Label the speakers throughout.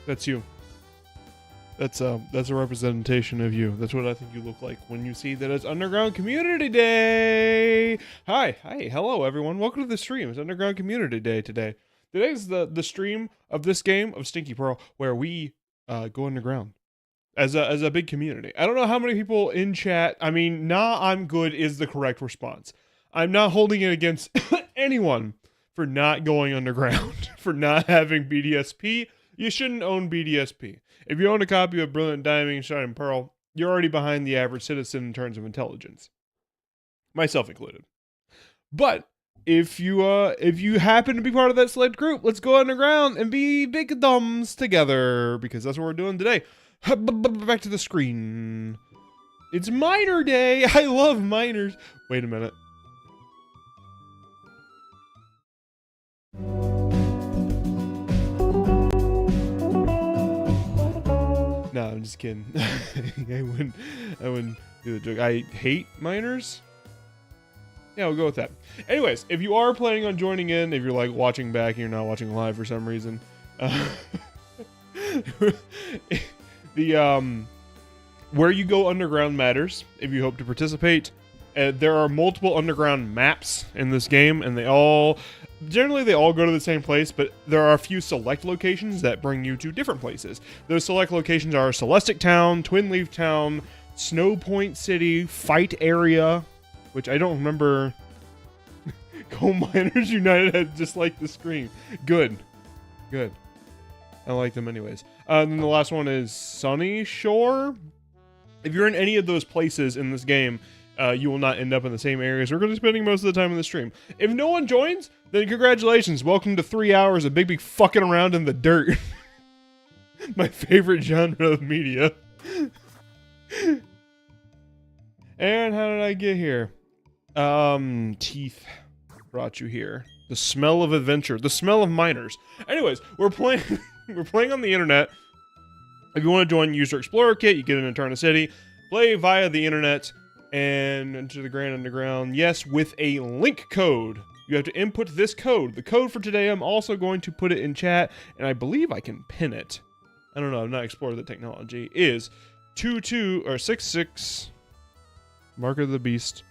Speaker 1: That's you. That's a representation of you. That's what I think you look like when you see that it's Underground Community Day. Hi, hello everyone. Welcome to the stream. It's Underground Community Day today. Today's the stream of this game of Stinky Pearl where we go underground as a big community. I don't know how many people in chat. I mean, nah, I'm good is the correct response. I'm not holding it against anyone for not going underground, for not having BDSP. You shouldn't own BDSP. If you own a copy of Brilliant Diamond, Shining Pearl, you're already behind the average citizen in terms of intelligence. Myself included. But if you happen to be part of that select group, let's go underground and be big thumbs together, because that's what we're doing today. Back to the screen. It's Miner Day. I love miners. Wait a minute. No, I'm just kidding. I wouldn't do the joke. I hate miners. Yeah, we'll go with that. Anyways, if you are planning on joining in, if you're like watching back and you're not watching live for some reason, where you go underground matters. If you hope to participate, there are multiple underground maps in this game, and generally they all go to the same place, but there are a few select locations that bring you to different places. Those select locations are Celestic Town, Twin Leaf Town, Snow Point City, Fight Area, which I don't remember. Coal Miners United had just like the screen. Good. I like them anyways. Then the last one is Sunny Shore. If you're in any of those places in this game, you will not end up in the same areas we're going to be spending most of the time in the stream. If no one joins, then congratulations. Welcome to 3 hours of Bigby fucking around in the dirt. My favorite genre of media. And how did I get here? Teeth brought you here. The smell of adventure. The smell of miners. Anyways, we're playing we're playing on the internet. If you want to join User Explorer Kit, you get an Eterna City. Play via the internet and enter the Grand Underground. Yes, with a link code. You have to input this code. The code for today, I'm also going to put it in chat, and I believe I can pin it. I don't know, I've not explored the technology. Is 66 Mark of the Beast.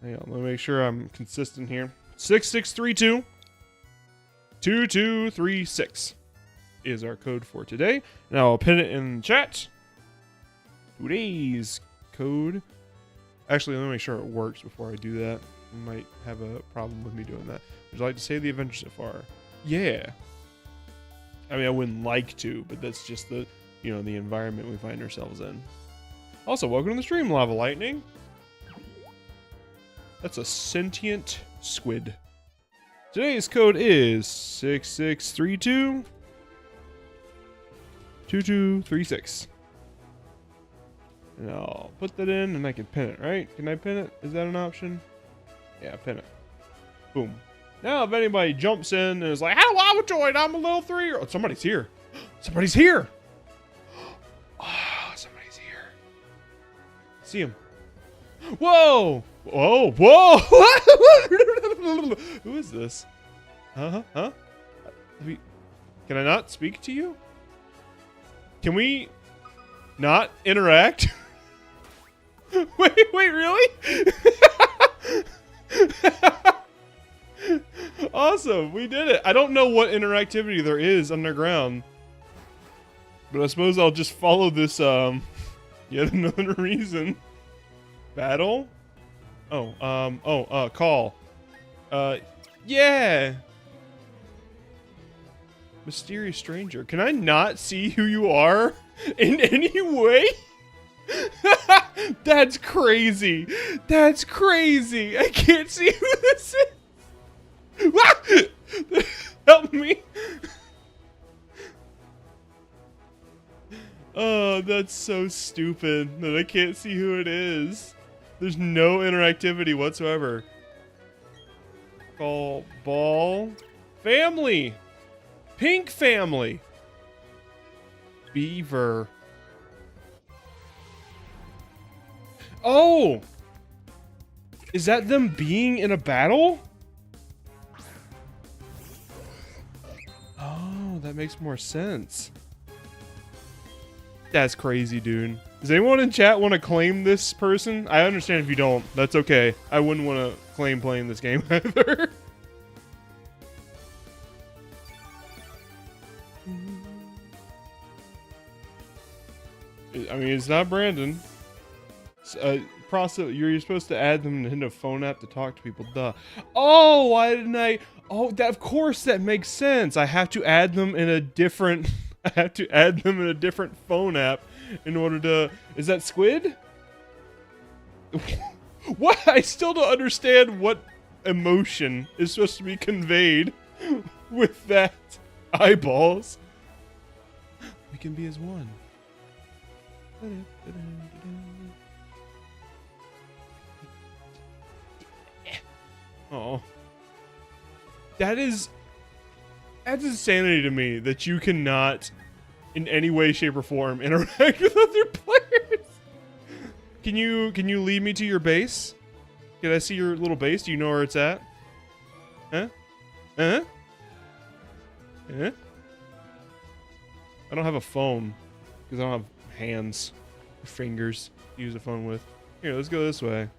Speaker 1: Hang on, let me make sure I'm consistent here. 6632 2236 is our code for today. Now I'll pin it in chat. Today's code. Actually, let me make sure it works before I do that. I might have a problem with me doing that. Would you like to save the adventure so far? Yeah. I mean, I wouldn't like to, but that's just the environment we find ourselves in. Also, welcome to the stream, Lava Lightning. That's a sentient squid. Today's code is 6632 2236. And I'll put that in and I can pin it, right? Can I pin it? Is that an option? Yeah, pin it. Boom. Now, if anybody jumps in and is like, how do I join? I'm a little 3-year-old. Somebody's here. Somebody's here. Oh, somebody's here. See him. Whoa. Whoa. Whoa. Who is this? Huh? Can I not speak to you? Can we not interact? Wait, really? Awesome, we did it. I don't know what interactivity there is underground, but I suppose I'll just follow this yet another reason. Battle? Call. Yeah. Mysterious stranger. Can I not see who you are in any way? That's crazy. That's crazy. I can't see who this is. Help me. Oh, that's so stupid that I can't see who it is. There's no interactivity whatsoever. Call ball. Family. Pink family. Beaver. Oh! Is that them being in a battle? Oh, that makes more sense. That's crazy, dude. Does anyone in chat want to claim this person? I understand if you don't. That's okay. I wouldn't want to claim playing this game either. I mean, it's not Brandon. You're supposed to add them in a phone app to talk to people. Duh. Oh, why didn't I? Oh, that, of course that makes sense. I have to add them in a different. I have to add them in a different phone app in order to. Is that Squid? What? I still don't understand what emotion is supposed to be conveyed with that eyeballs. We can be as one. Oh, that's insanity to me that you cannot, in any way, shape, or form, interact with other players. Can you lead me to your base? Can I see your little base? Do you know where it's at? Huh? Huh? Huh? I don't have a phone because I don't have hands or fingers to use a phone with. Here, let's go this way.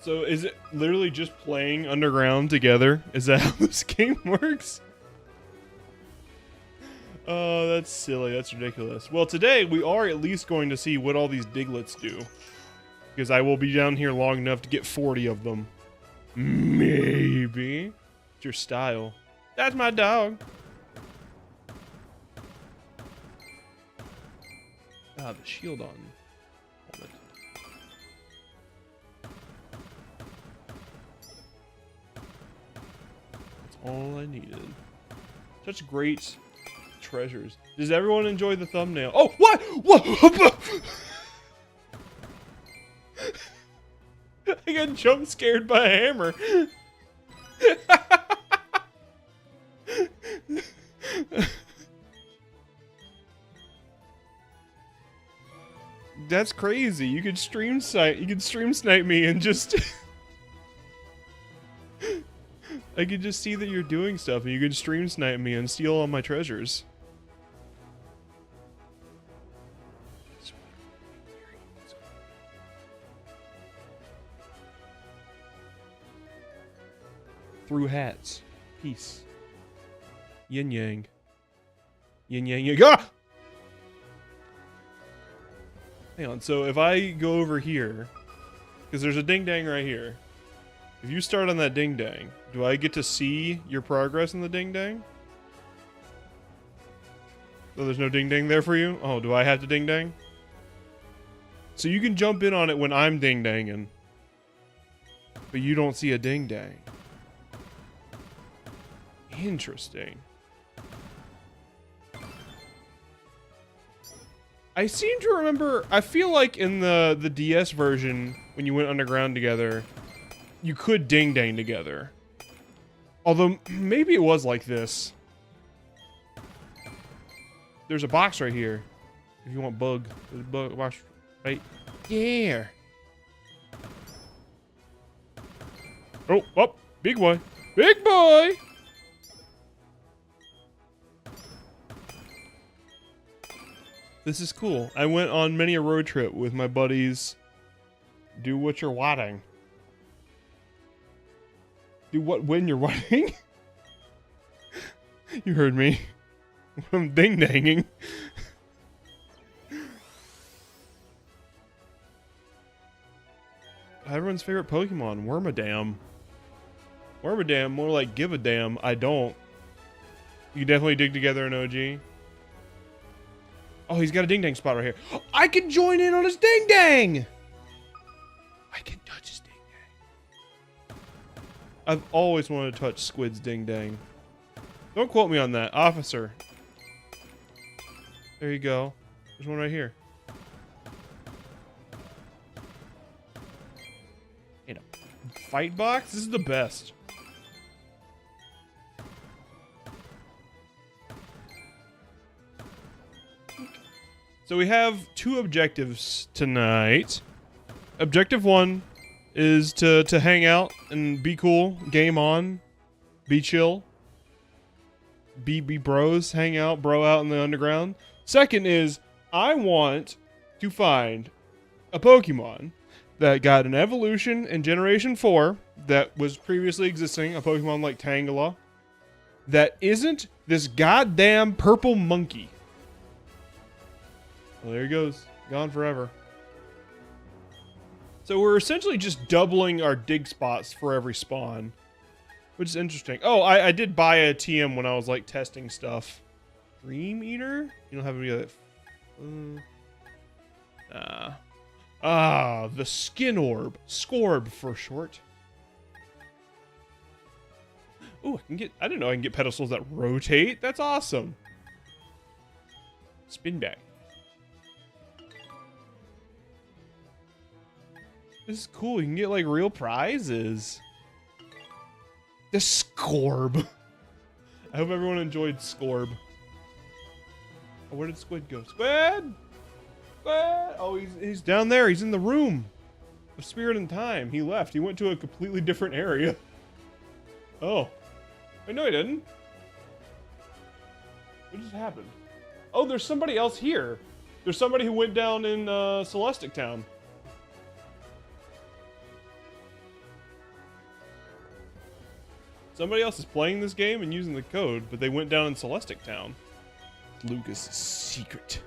Speaker 1: So is it literally just playing underground together? Is that how this game works? Oh, that's silly. That's ridiculous. Well, today we are at least going to see what all these diglets do. Because I will be down here long enough to get 40 of them. Maybe. It's your style. That's my dog. Ah, the shield on. Hold it. All I needed. Such great treasures. Does everyone enjoy the thumbnail? Oh, what? What? I got jump scared by a hammer. That's crazy. You could stream snipe me and just I could just see that you're doing stuff and you could stream snipe me and steal all my treasures. Through hats. Peace. Yin yang. Yin yang yang. Ah! Hang on, so if I go over here, because there's a ding dang right here. If you start on that ding dang, do I get to see your progress in the ding dang? Oh, there's no ding dang there for you? Oh, do I have to ding dang? So you can jump in on it when I'm ding danging, but you don't see a ding dang. Interesting. I seem to remember, I feel like in the DS version, when you went underground together, you could ding dang together. Although, maybe it was like this. There's a box right here. If you want bug. There's a bug box right here. Oh, oh, big boy. Big boy! This is cool. I went on many a road trip with my buddies. Do what you're wanting. Do what when you're wanting? You heard me. I'm ding-danging. Everyone's favorite Pokemon, Wormadam. Wormadam, more like give a damn. I don't. You definitely dig together an OG. Oh, he's got a ding-dang spot right here. I can join in on his ding-dang! I can touch his ding-dang. I've always wanted to touch Squid's ding-dang. Don't quote me on that. Officer. There you go. There's one right here. You know, fight box? This is the best. So we have two objectives tonight. Objective 1 is to hang out and be cool, game on, be chill, be bros, hang out, bro out in the underground. Second is I want to find a Pokemon that got an evolution in Generation 4 that was previously existing, a Pokemon like Tangela, that isn't this goddamn purple monkey. Well, there he goes. Gone forever. So we're essentially just doubling our dig spots for every spawn, which is interesting. Oh, I did buy a TM when I was like testing stuff. Dream Eater? You don't have any of that. The Skin Orb. Scorb for short. Ooh, I didn't know I can get pedestals that rotate. That's awesome. Spin back. This is cool. You can get like real prizes. The Scorb. I hope everyone enjoyed Scorb. Oh, where did Squid go? Squid! Squid! Oh, he's down there. He's in the room of Spirit and Time. He left. He went to a completely different area. Oh. Wait, no, he didn't. What just happened? Oh, there's somebody else here. There's somebody who went down in Celestic Town. Somebody else is playing this game and using the code, but they went down in Celestic Town. Lucas' secret.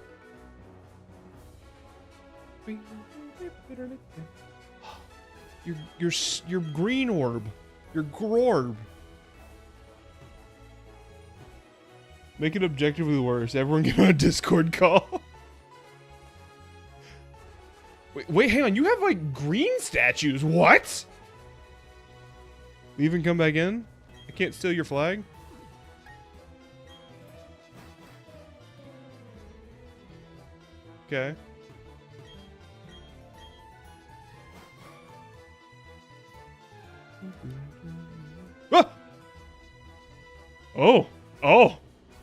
Speaker 1: Your green orb. Your Grorb. Make it objectively worse. Everyone get on a Discord call. Wait, hang on. You have like green statues. What? Leave and come back in? I can't steal your flag? Okay. Ah! Oh!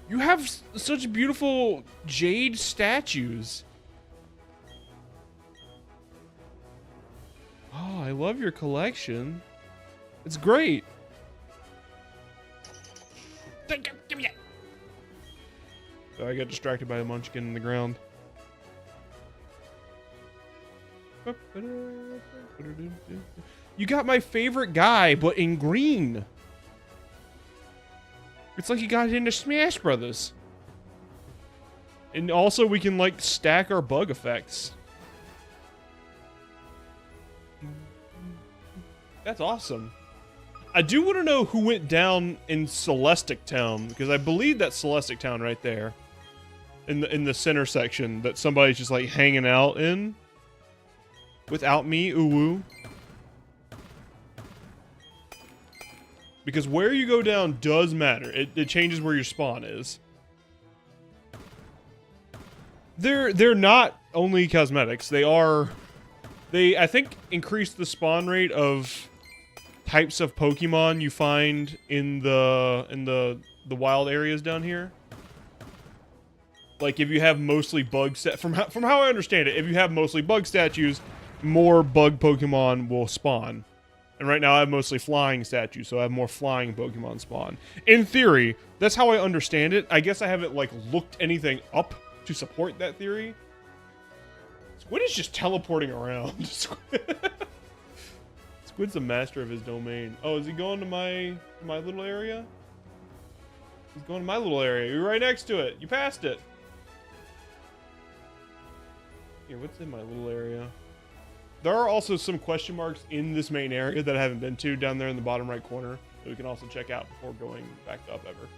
Speaker 1: You have such beautiful jade statues. Oh, I love your collection. It's great. Give me that. So I got distracted by a munchkin in the ground. You got my favorite guy, but in green. It's like you got into Smash Brothers. And also we can like stack our bug effects. That's awesome. I do want to know who went down in Celestic Town, because I believe that's Celestic Town right there. In the center section that somebody's just like hanging out in. Without me, ooh. Because where you go down does matter. It changes where your spawn is. They're not only cosmetics. They I think increase the spawn rate of types of Pokemon you find in the wild areas down here. Like if you have mostly bug from how I understand it, if you have mostly bug statues, more bug Pokemon will spawn. And right now I have mostly flying statues, so I have more flying Pokemon spawn. In theory, that's how I understand it. I guess I haven't like looked anything up to support that theory. Squid is just teleporting around. Squid's the master of his domain. Oh, is he going to my little area? He's going to my little area. You're right next to it. You passed it. Here, what's in my little area? There are also some question marks in this main area that I haven't been to down there in the bottom right corner that we can also check out before going back up ever.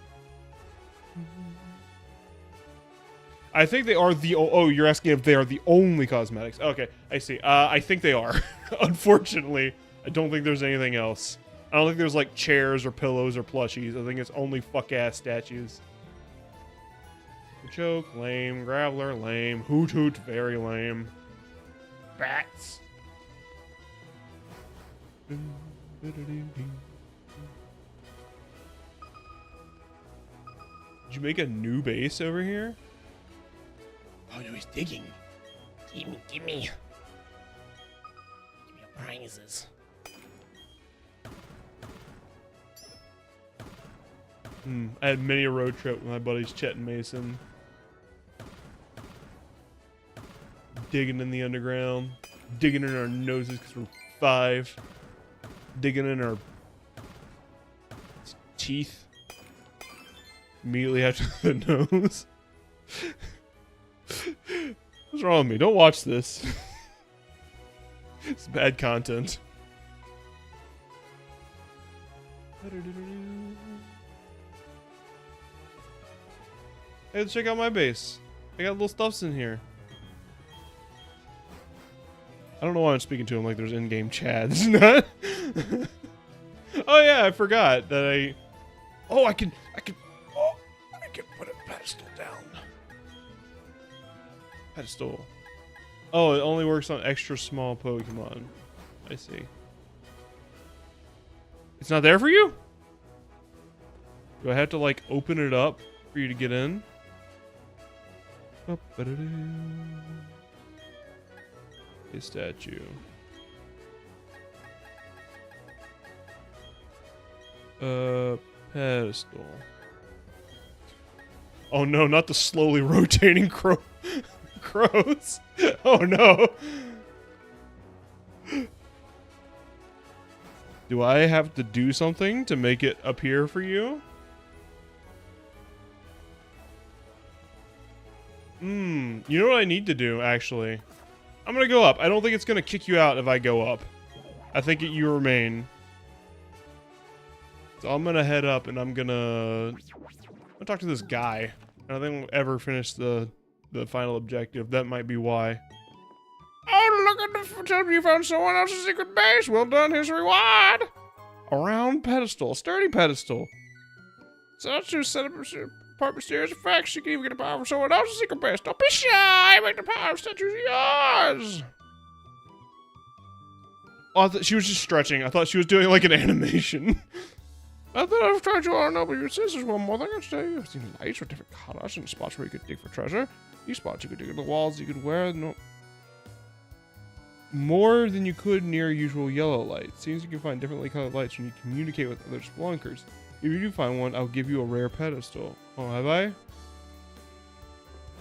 Speaker 1: I think they are the... Oh, you're asking if they are the only cosmetics. Okay, I see. I think they are. Unfortunately, I don't think there's anything else. I don't think there's like chairs or pillows or plushies. I think it's only fuck-ass statues. Choke, lame. Graveler, lame. Hoot Hoot, very lame. Bats. Did you make a new base over here? Oh no, he's digging. Gimme. Give me a
Speaker 2: prizes.
Speaker 1: I had many a road trip with my buddies Chet and Mason. Digging in the underground. Digging in our noses because we're 5. Digging in our teeth. Immediately after the nose. What's wrong with me? Don't watch this. It's bad content. Hey, let's check out my base. I got little stuffs in here. I don't know why I'm speaking to him like there's in-game chads. Oh yeah, I forgot that I can put a pedestal down. Pedestal. Oh, it only works on extra small Pokemon. I see. It's not there for you? Do I have to like open it up for you to get in? A statue. Pedestal. Oh no, not the slowly rotating crows. Oh no. Do I have to do something to make it appear for you? You know what I need to do, actually? I'm gonna go up. I don't think it's gonna kick you out if I go up. I think you remain. So I'm gonna head up and I'm gonna talk to this guy. I don't think we'll ever finish the final objective. That might be why. Oh, look at the... You found someone else's secret base. Well done. Here's your reward. A round pedestal. A sturdy pedestal. Statues set up part mysterious effects. You can even get the power from someone else's secret base. Don't be shy. Make the power of statues yours. Oh, I thought she was just stretching. I thought she was doing like an animation. I thought I was trying to know, but your sisters one more thing I'd say. I've seen lights with different colors and spots where you could dig for treasure. These spots you could dig in the walls, you could wear more than you could near usual yellow light. Seems you can find differently colored lights when you communicate with other spelunkers. If you do find one, I'll give you a rare pedestal. Oh, have I?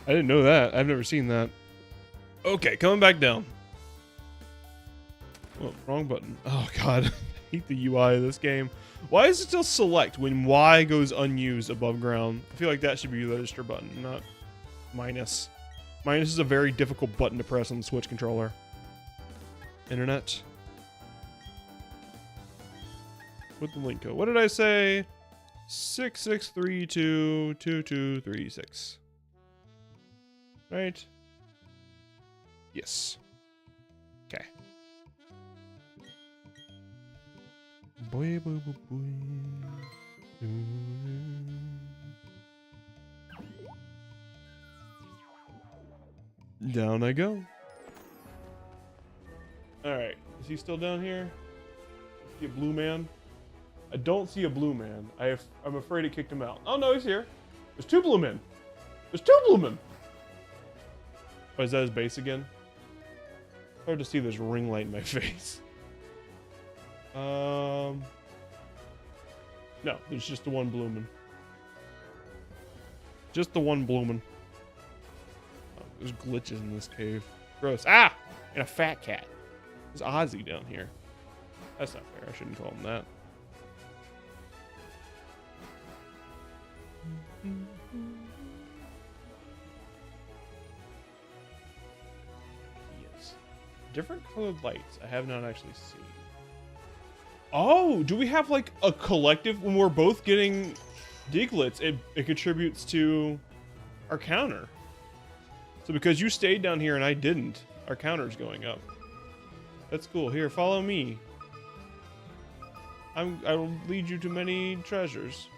Speaker 1: I didn't know that. I've never seen that. Okay, coming back down. Oh, wrong button. Oh god, I hate the UI of this game. Why is it still select when Y goes unused above ground? I feel like that should be the register button, not minus. Minus is a very difficult button to press on the Switch controller. Internet. With the link code. What did I say? 66322236. Right? Yes. Okay. Boy, boy, boy, boy. Down I go. Alright, is he still down here? See a blue man? I don't see a blue man. I'm afraid it kicked him out. Oh no, he's here. There's 2 blue men. There's 2 blue men! Oh, is that his base again? Hard to see this ring light in my face. No, there's just the one bloomin'. Just the one bloomin'. Oh, there's glitches in this cave. Gross. Ah! And a fat cat. There's Ozzy down here. That's not fair. I shouldn't call him that. Yes. Different colored lights. I have not actually seen. Oh, do we have like a collective when we're both getting Diglets? It contributes to our counter. So because you stayed down here and I didn't, our counter's going up. That's cool. Here, follow me. I will lead you to many treasures.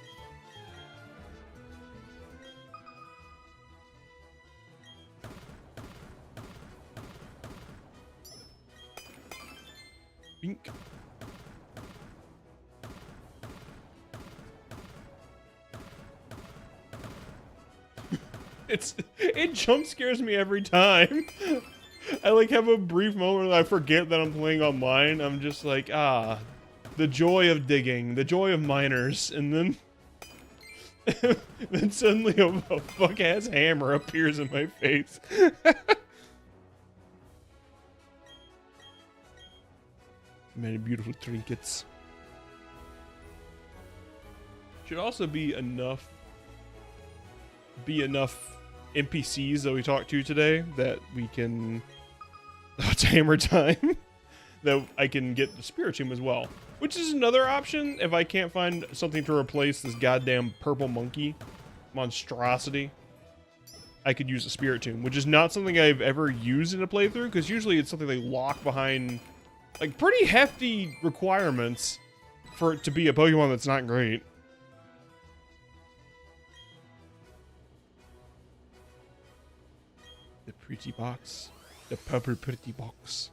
Speaker 1: Bink. It jump scares me every time. I like have a brief moment where I forget that I'm playing online. I'm just like, the joy of digging, the joy of miners, and then then suddenly a fuck ass hammer appears in my face. Many beautiful trinkets. Should also be enough NPCs that we talked to today that we can. Oh, it's hammer time. That I can get the Spirit Tomb as well, which is another option if I can't find something to replace this goddamn purple monkey monstrosity. I could use a Spirit Tomb, which is not something I've ever used in a playthrough, because usually it's something they lock behind like pretty hefty requirements for it to be a Pokemon that's not great. The pretty box. The purple pretty box.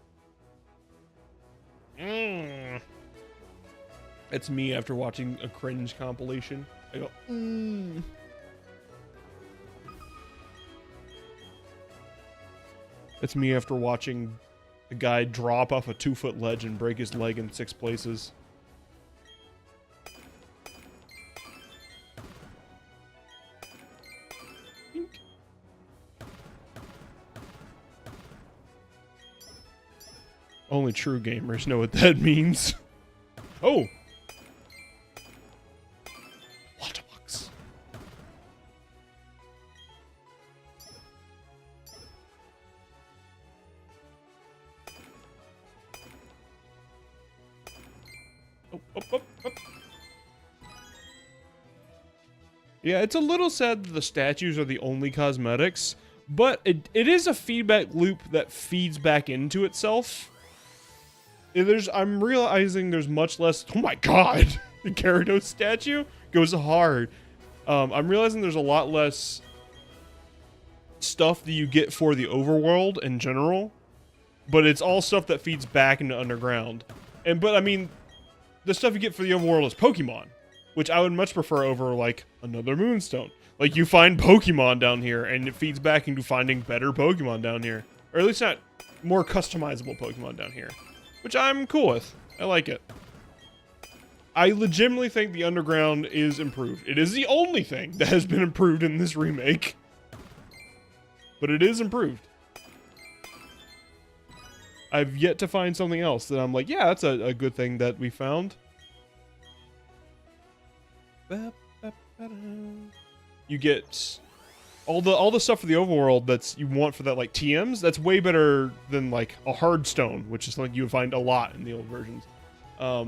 Speaker 1: It's me after watching a cringe compilation. I go, It's me after watching a guy drop off a 2-foot ledge and break his leg in 6 places. Only true gamers know what that means. Oh! Waterbox. Oh. Yeah, it's a little sad that the statues are the only cosmetics, but it is a feedback loop that feeds back into itself. I'm realizing there's much less. Oh my god, the Gyarados statue goes hard. I'm realizing there's a lot less stuff that you get for the overworld in general, but it's all stuff that feeds back into underground. But I mean, the stuff you get for the overworld is Pokemon, which I would much prefer over like another Moonstone. Like you find Pokemon down here, and it feeds back into finding better Pokemon down here, or at least not more customizable Pokemon down here. Which I'm cool with. I like it. I legitimately think the underground is improved. It is the only thing that has been improved in this remake. But it is improved. I've yet to find something else that I'm like, yeah, that's a good thing that we found. You get all the stuff for the overworld that's you want for that, like TMs. That's way better than like a hard stone, which is something you would find a lot in the old versions. But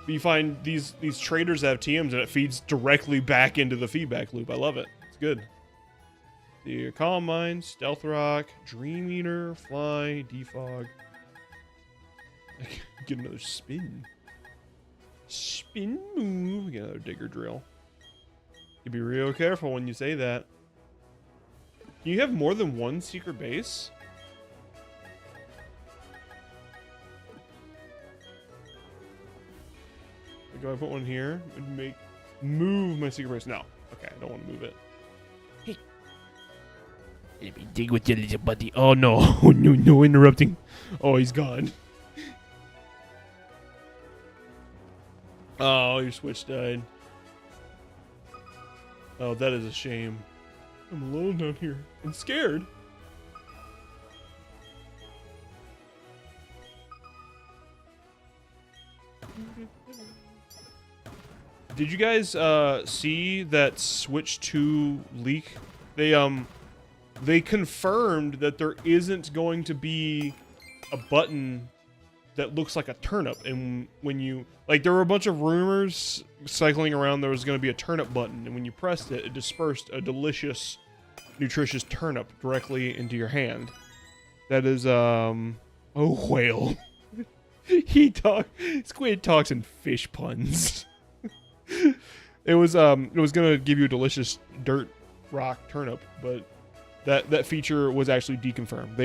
Speaker 1: you find these traders that have TMs, and it feeds directly back into the feedback loop. I love it. It's good. The Calm Mind, Stealth Rock, Dream Eater, Fly, Defog. Get another spin. Spin move. Get another Digger Drill. You be real careful when you say that. Can you have more than one secret base? Do I put one here and move my secret base? No. Okay, I don't want to move it. Hey. Let me dig with your little buddy. Oh no. Oh no, no interrupting. Oh, he's gone. Oh, your switch died. Oh, that is a shame. I'm alone down here and scared. Did you guys see that Switch 2 leak? They confirmed that there isn't going to be a button that looks like a turnip, and when you there were a bunch of rumors cycling around there was going to be a turnip button, and when you pressed it, it dispersed a delicious, nutritious turnip directly into your hand. That is oh, whale. Squid talks in fish puns. It was gonna give you a delicious dirt rock turnip, but that feature was actually deconfirmed.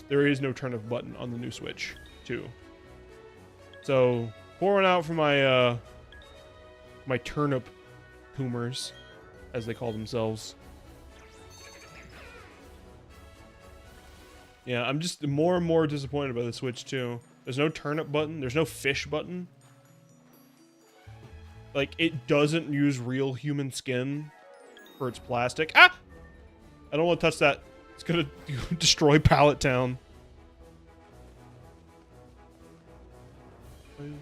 Speaker 1: There is no turnip button on the new Switch 2. So pour one out for my my turnip boomers, as they call themselves. Yeah, I'm just more and more disappointed by the Switch too. There's no turnip button. There's no fish button. Like, it doesn't use real human skin for its plastic. Ah! I don't want to touch that. It's gonna destroy Pallet Town. I'm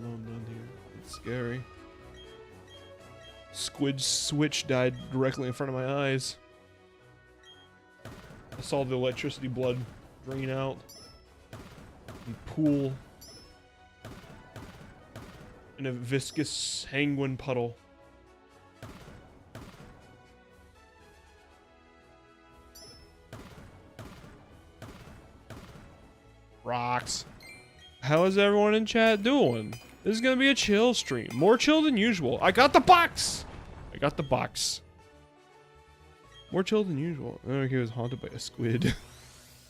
Speaker 1: alone down here. It's scary. Squid's switch died directly in front of my eyes. I saw the electricity blood drain out. And pool. In a viscous sanguine puddle. Rocks. How is everyone in chat doing? This is gonna be a chill stream. More chill than usual. I got the box! I got the box. More chill than usual. Oh, he was haunted by a squid.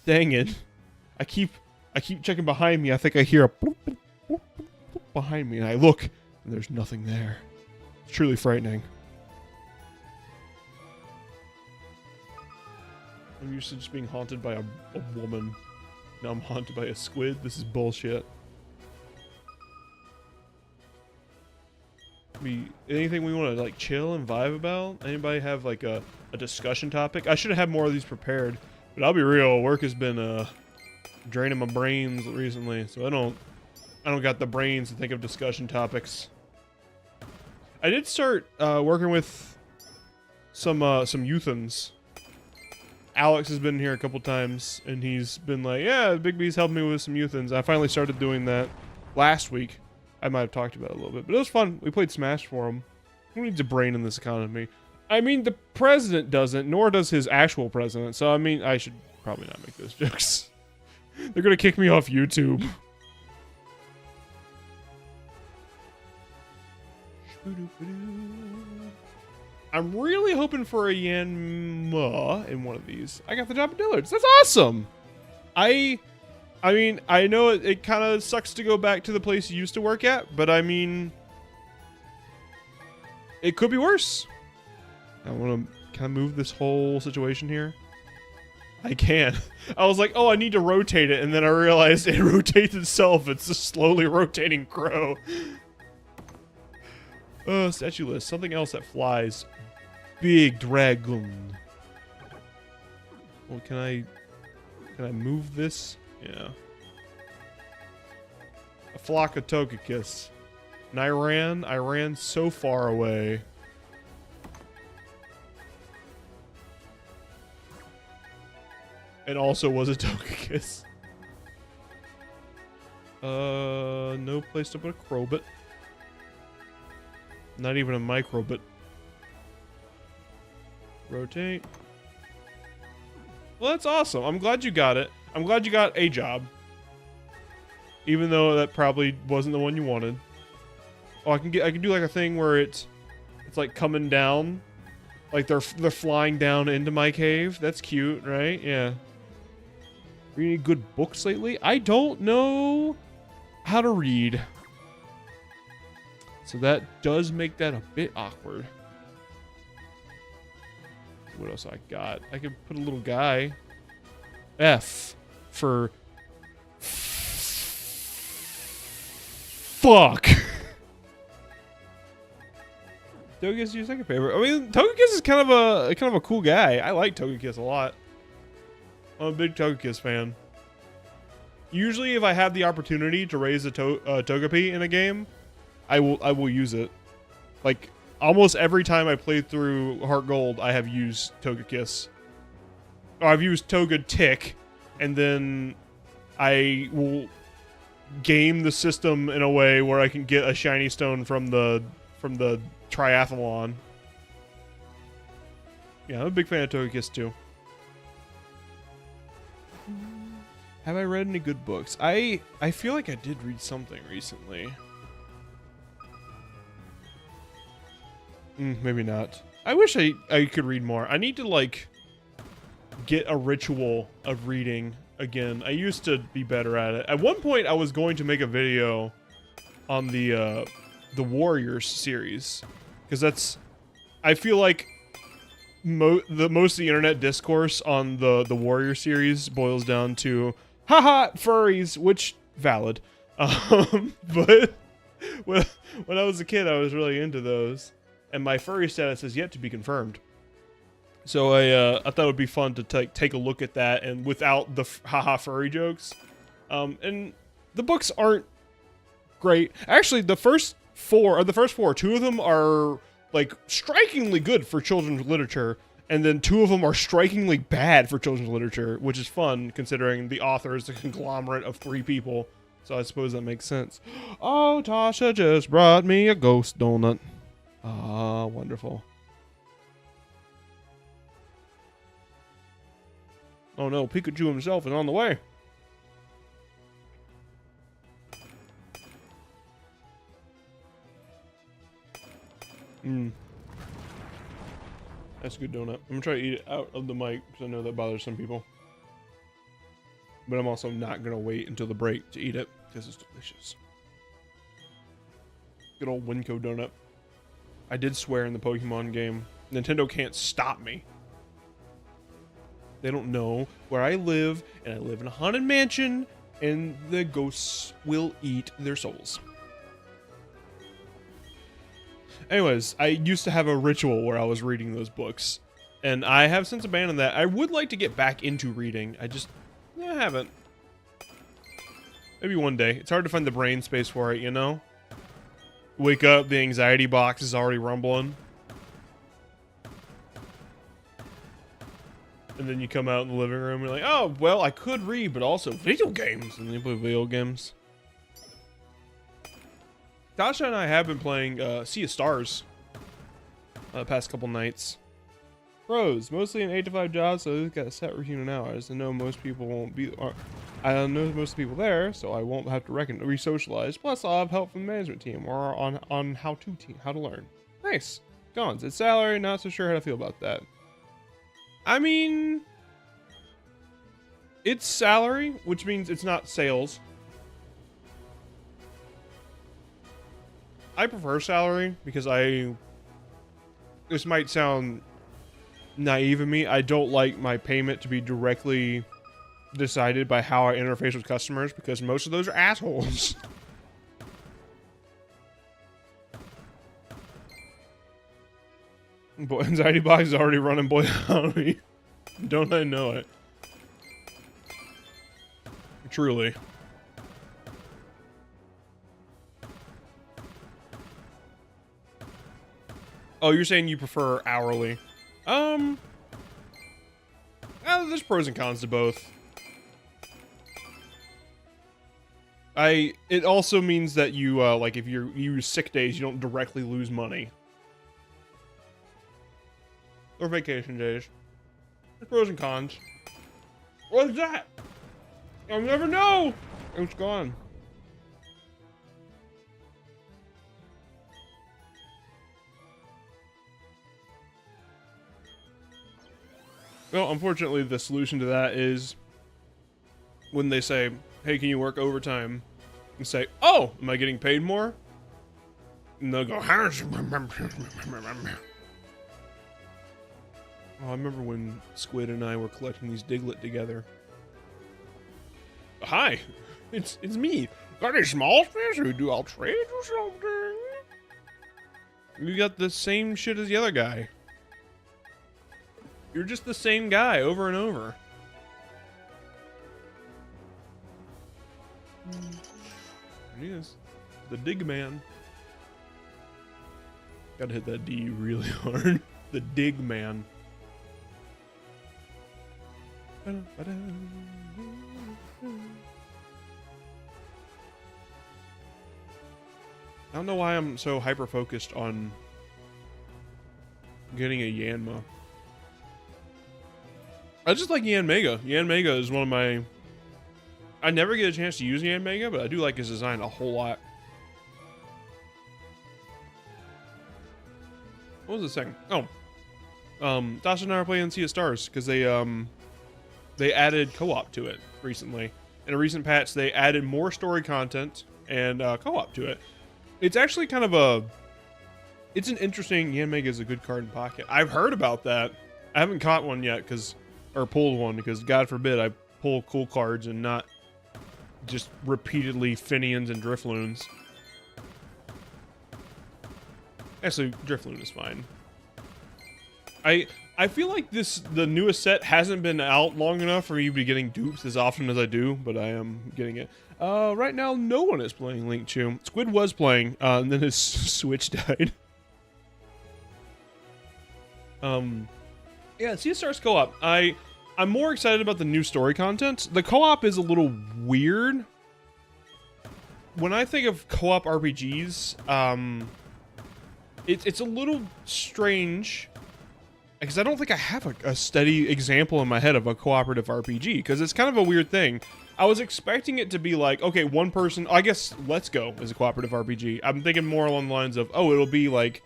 Speaker 1: Dang it. I keep checking behind me. I think I hear a boop, boop, boop, boop behind me, and I look, and there's nothing there. It's truly frightening. I'm used to just being haunted by a woman. Now I'm haunted by a squid. This is bullshit. Anything we want to like chill and vibe about? Anybody have like a discussion topic? I should have had more of these prepared, but I'll be real. Work has been draining my brains recently, so I don't got the brains to think of discussion topics. I did start working with some youthans. Alex has been here a couple times, and he's been like, yeah, Bigby's helped me with some youthans. I finally started doing that last week. I might have talked about it a little bit, but it was fun. We played Smash for him. Who needs a brain in this economy? I mean, the president doesn't, nor does his actual president, so I mean, I should probably not make those jokes. They're gonna kick me off YouTube. I'm really hoping for a Yanma in one of these. I got the job at Dillard's. That's awesome. I mean, I know it kind of sucks to go back to the place you used to work at, but I mean, it could be worse. I want to kind of move this whole situation here. I can. I was like, oh, I need to rotate it, and then I realized it rotates itself. It's a slowly rotating crow. Statue list. Something else that flies. Big dragon. Well, can I move this? Yeah. A flock of Togekiss. And I ran so far away. And also was a Togekiss. No place to put a Crobit. Not even a Microbit. Rotate. Well, that's awesome. I'm glad you got it. I'm glad you got a job. Even though that probably wasn't the one you wanted. Oh, I can do like a thing where it's like coming down. Like they're flying down into my cave. That's cute, right? Yeah. Reading good books lately? I don't know how to read. So that does make that a bit awkward. What else I got? I could put a little guy. F for fuck. Togekiss is your second favorite. I mean, Togekiss is kind of a cool guy. I like Togekiss a lot. I'm a big Togekiss fan. Usually, if I have the opportunity to raise a Togepi in a game, I will use it. Like almost every time I play through Heart Gold, I have used Togekiss. Or I've used Togetic, and then I will game the system in a way where I can get a shiny stone from the triathlon. Yeah, I'm a big fan of Togekiss too. Have I read any good books? I feel like I did read something recently. Maybe not. I wish I could read more. I need to like get a ritual of reading again. I used to be better at it. At one point I was going to make a video on the Warriors series, because I feel like most of the internet discourse on the Warrior series boils down to haha furries, which valid. But when I was a kid, I was really into those, and my furry status has yet to be confirmed. So I thought it would be fun to take a look at that, and without the haha furry jokes. And the books aren't great. Actually, the first four, two of them are like strikingly good for children's literature, and then two of them are strikingly bad for children's literature, which is fun considering the author is a conglomerate of 3 people. So I suppose that makes sense. Oh, Tasha just brought me a ghost donut. Ah, wonderful. Oh no, Pikachu himself is on the way. That's a good donut. I'm gonna try to eat it out of the mic because I know that bothers some people. But I'm also not gonna wait until the break to eat it because it's delicious. Good old Winco donut. I did swear in the Pokemon game. Nintendo can't stop me. They don't know where I live, and I live in a haunted mansion, and the ghosts will eat their souls. Anyways, I used to have a ritual where I was reading those books, and I have since abandoned that. I would like to get back into reading. I haven't. Maybe one day. It's hard to find the brain space for it, you know? Wake up, the anxiety box is already rumbling. And then you come out in the living room and you're like, oh, well, I could read, but also video games. And then you play video games. Tasha and I have been playing Sea of Stars the past couple nights. Pros, mostly an 8 to 5 job, so we've got a set routine in hours. I know most people won't be. I know most of the people there, so I won't have to re-socialize. Plus, I'll have help from the management team or on how to learn. Nice. Cons, it's salary. Not so sure how to feel about that. I mean, it's salary, which means it's not sales. I prefer salary because this might sound naive of me. I don't like my payment to be directly decided by how I interface with customers because most of those are assholes. Boy, anxiety box is already running boy on me. Don't I know it? Truly. Oh, you're saying you prefer hourly. There's pros and cons to both. It also means that you, like, if you use sick days, you don't directly lose money. Or vacation days. There's pros and cons. What is that? I'll never know! It's gone. Well, unfortunately, the solution to that is when they say, hey, can you work overtime? And say, oh, am I getting paid more? And they'll go, oh, I remember when Squid and I were collecting these Diglett together. Hi, it's me. Got any small fish or do I'll trade you something? You got the same shit as the other guy. You're just the same guy over and over. There he is. The Dig Man. Gotta hit that D really hard. The Dig Man. I don't know why I'm so hyper-focused on getting a Yanma. I just like Yanmega. Yanmega is one of my... I never get a chance to use Yanmega, but I do like his design a whole lot. What was the second? Oh. Tasha and I are playing Sea of Stars because they added co-op to it recently. In a recent patch, they added more story content and co-op to it. It's actually kind of It's an interesting. Yanmega is a good card in pocket. I've heard about that. I haven't caught one yet or pulled one because God forbid I pull cool cards and not just repeatedly Finians and Drifloons. Actually, Drifloon is fine. I feel like the newest set hasn't been out long enough for me to be getting dupes as often as I do, but I am getting it. Right now, no one is playing Link Chew. Squid was playing, and then his Switch died. Yeah, C-Stars co-op. I'm more excited about the new story content. The co-op is a little weird. When I think of co-op RPGs, it's a little strange because I don't think I have a steady example in my head of a cooperative RPG because it's kind of a weird thing. I was expecting it to be like, okay, one person, I guess Let's Go is a cooperative RPG. I'm thinking more along the lines of, oh, it'll be like,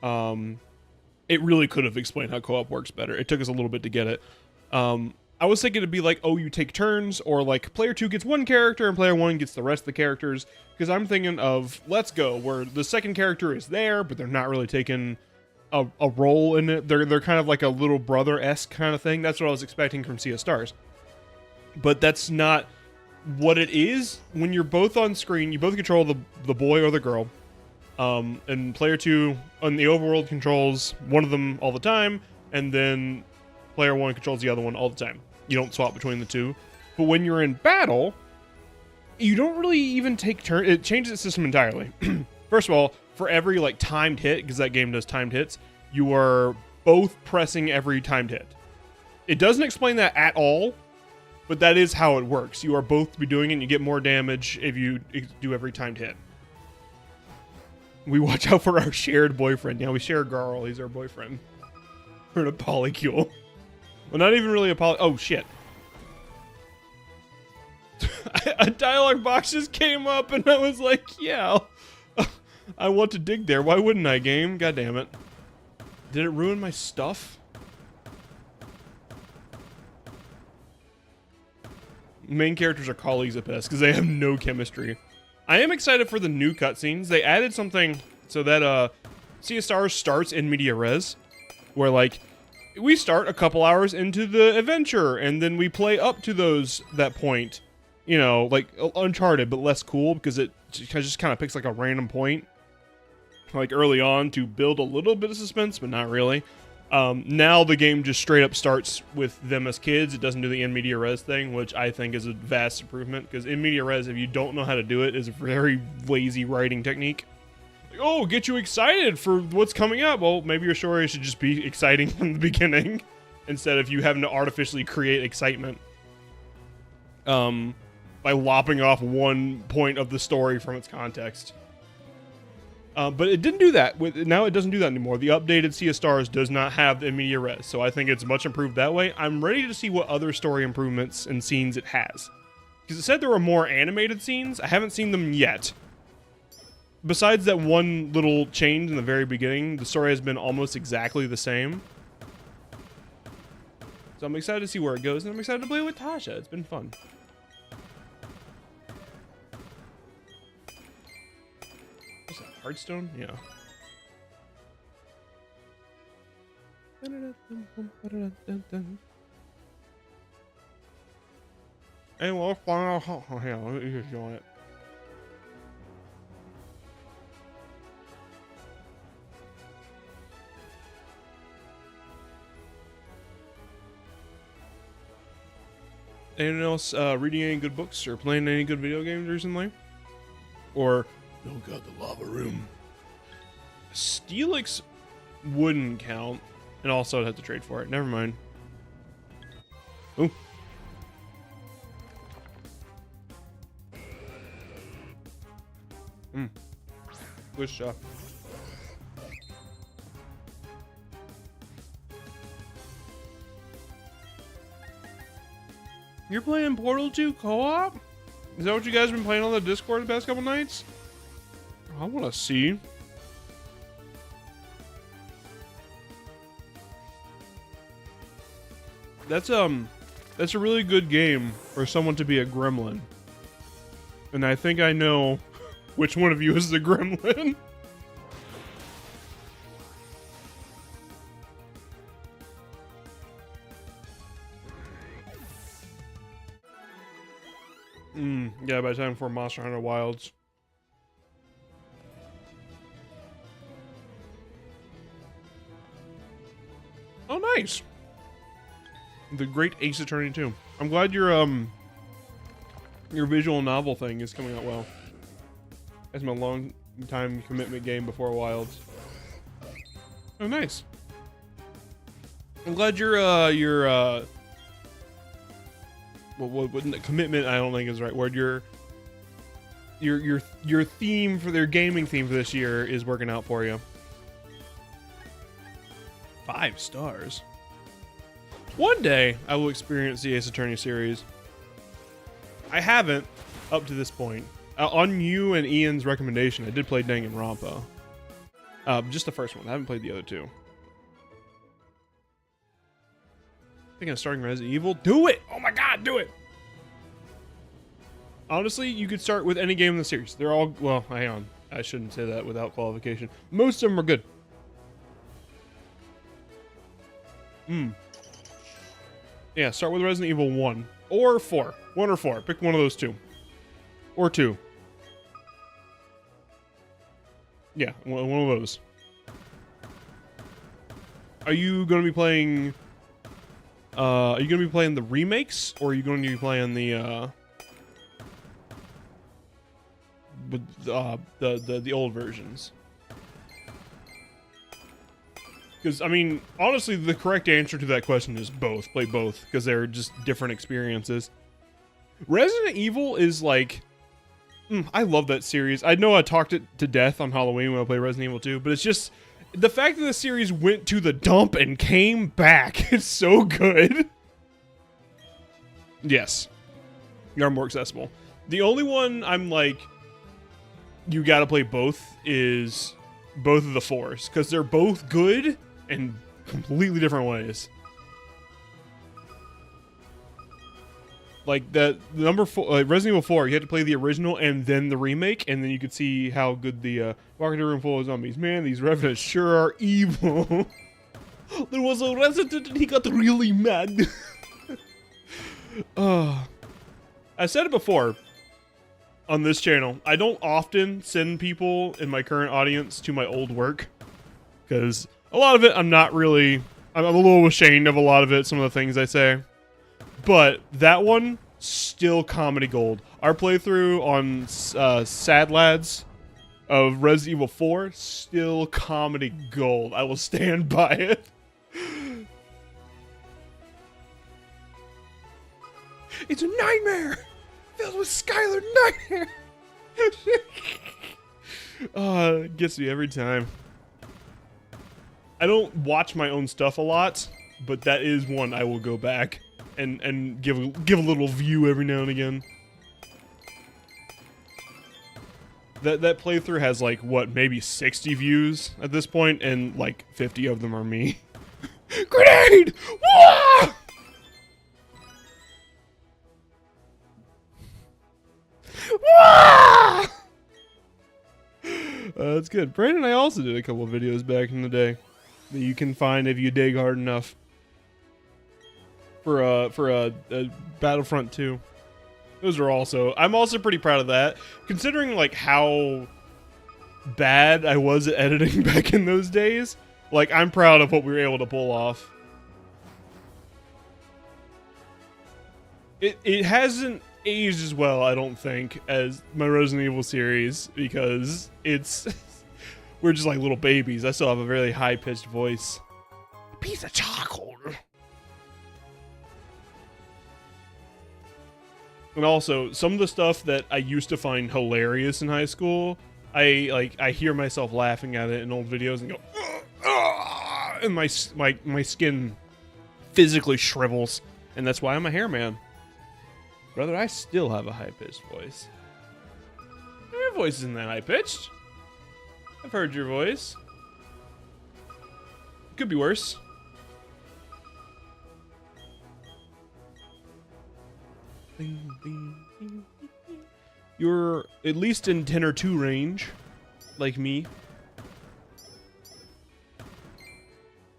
Speaker 1: it really could have explained how co-op works better. It took us a little bit to get it. I was thinking it'd be like, oh, you take turns, or like player 2 gets one character and player 1 gets the rest of the characters. Because I'm thinking of Let's Go, where the second character is there, but they're not really taking a role in it. They're kind of like a little brother-esque kind of thing. That's what I was expecting from Sea of Stars. But that's not what it is. When you're both on screen, you both control the boy or the girl. And player 2 on the overworld controls one of them all the time, and then player 1 controls the other one all the time. You don't swap between the two. But when you're in battle, you don't really even take turns. It changes the system entirely. First of all, for every like timed hit, because that game does timed hits, you are both pressing every timed hit. It doesn't explain that at all, but that is how it works. You are both to be doing it, and you get more damage if you do every timed hit. We watch out for our shared boyfriend. Yeah, we share Garl. He's our boyfriend. We're in a polycule. Well, not even really a oh, shit. A dialogue box just came up, and I was like, yeah, I want to dig there. Why wouldn't I, game? God damn it. Did it ruin my stuff? Main characters are colleagues at best, because they have no chemistry. I am excited for the new cutscenes. They added something so that Sea of Stars starts in media res, where like we start a couple hours into the adventure and then we play up to that point, you know, like Uncharted but less cool because it just kind of picks like a random point like early on to build a little bit of suspense but not really. Now the game just straight up starts with them as kids. It doesn't do the in media res thing, which I think is a vast improvement, because in media res, if you don't know how to do it, is a very lazy writing technique. Like, oh, get you excited for what's coming up. Well, maybe your story should just be exciting from the beginning instead of you having to artificially create excitement by lopping off one point of the story from its context. But it didn't do that. Now it doesn't do that anymore. The updated Sea of Stars does not have the media res, so I think it's much improved that way. I'm ready to see what other story improvements and scenes it has. Because it said there were more animated scenes. I haven't seen them yet. Besides that one little change in the very beginning, the story has been almost exactly the same. So I'm excited to see where it goes, and I'm excited to play with Tasha. It's been fun. Hearthstone? Yeah. And we'll find out. Oh, yeah, let me just join it. Anyone else reading any good books or playing any good video games recently? Or oh god, the lava room. Steelix wouldn't count, and also I'd have to trade for it. Never mind. Ooh. Good stuff. You're playing Portal 2 co-op? Is that what you guys have been playing on the Discord the past couple nights? I want to see. That's a really good game for someone to be a gremlin. And I think I know which one of you is the gremlin. Yeah, by the time for Monster Hunter Wilds. Oh, nice. The Great Ace Attorney 2. I'm glad your visual novel thing is coming out well. That's my long time commitment game before Wilds. Oh, nice. I'm glad your what commitment, I don't think is the right word. Your theme for their gaming theme for this year is working out for you. 5 stars. One day I will experience the Ace Attorney series. I haven't up to this point. On you and Ian's recommendation, I did play Danganronpa. Just the first one. I haven't played the other two. Thinking of starting Resident Evil? Do it! Oh my god, do it! Honestly, you could start with any game in the series. They're all, well, hang on. I shouldn't say that without qualification. Most of them are good. Yeah, start with Resident Evil 1. Or 4. 1 or 4. Pick one of those two. Or 2. Yeah, one of those. Are you going to be playing... are you going to be playing the remakes? Or are you going to be playing the, the old versions? Because, I mean, honestly, the correct answer to that question is both. Play both, because they're just different experiences. Resident Evil is like... I love that series. I know I talked it to death on Halloween when I played Resident Evil 2, but it's just... The fact that the series went to the dump and came back is so good. Yes. You are more accessible. The only one I'm like... You gotta play both is... Both of the 4s, because they're both good in completely different ways. Like the number 4, Resident Evil 4, you had to play the original and then the remake, and then you could see how good the walk into a room full of zombies. Man, these revenants sure are evil. There was a resident and he got really mad. I said it before on this channel. I don't often send people in my current audience to my old work, because a lot of it I'm not really... I'm a little ashamed of a lot of it, some of the things I say. But that one, still comedy gold. Our playthrough on Sad Lads of Resident Evil 4, still comedy gold. I will stand by it. It's a nightmare! Filled with Skylar nightmare! It gets me every time. I don't watch my own stuff a lot, but that is one I will go back and give a little view every now and again. That playthrough has like what, maybe 60 views at this point, and like 50 of them are me. Grenade! Wah! Wah! That's good. Brandon and I also did a couple of videos back in the day that you can find if you dig hard enough. For Battlefront 2. Those are also... I'm also pretty proud of that. Considering, like, how bad I was at editing back in those days. Like, I'm proud of what we were able to pull off. It hasn't aged as well, I don't think, as my Resident Evil series. Because it's... we're just like little babies. I still have a really high-pitched voice. A piece of charcoal. And also, some of the stuff that I used to find hilarious in high school, I hear myself laughing at it in old videos and go, and my skin physically shrivels, and that's why I'm a hairman. Brother, I still have a high-pitched voice. Your voice isn't that high-pitched. I've heard your voice. Could be worse. You're at least in 10 or 2 range, like me.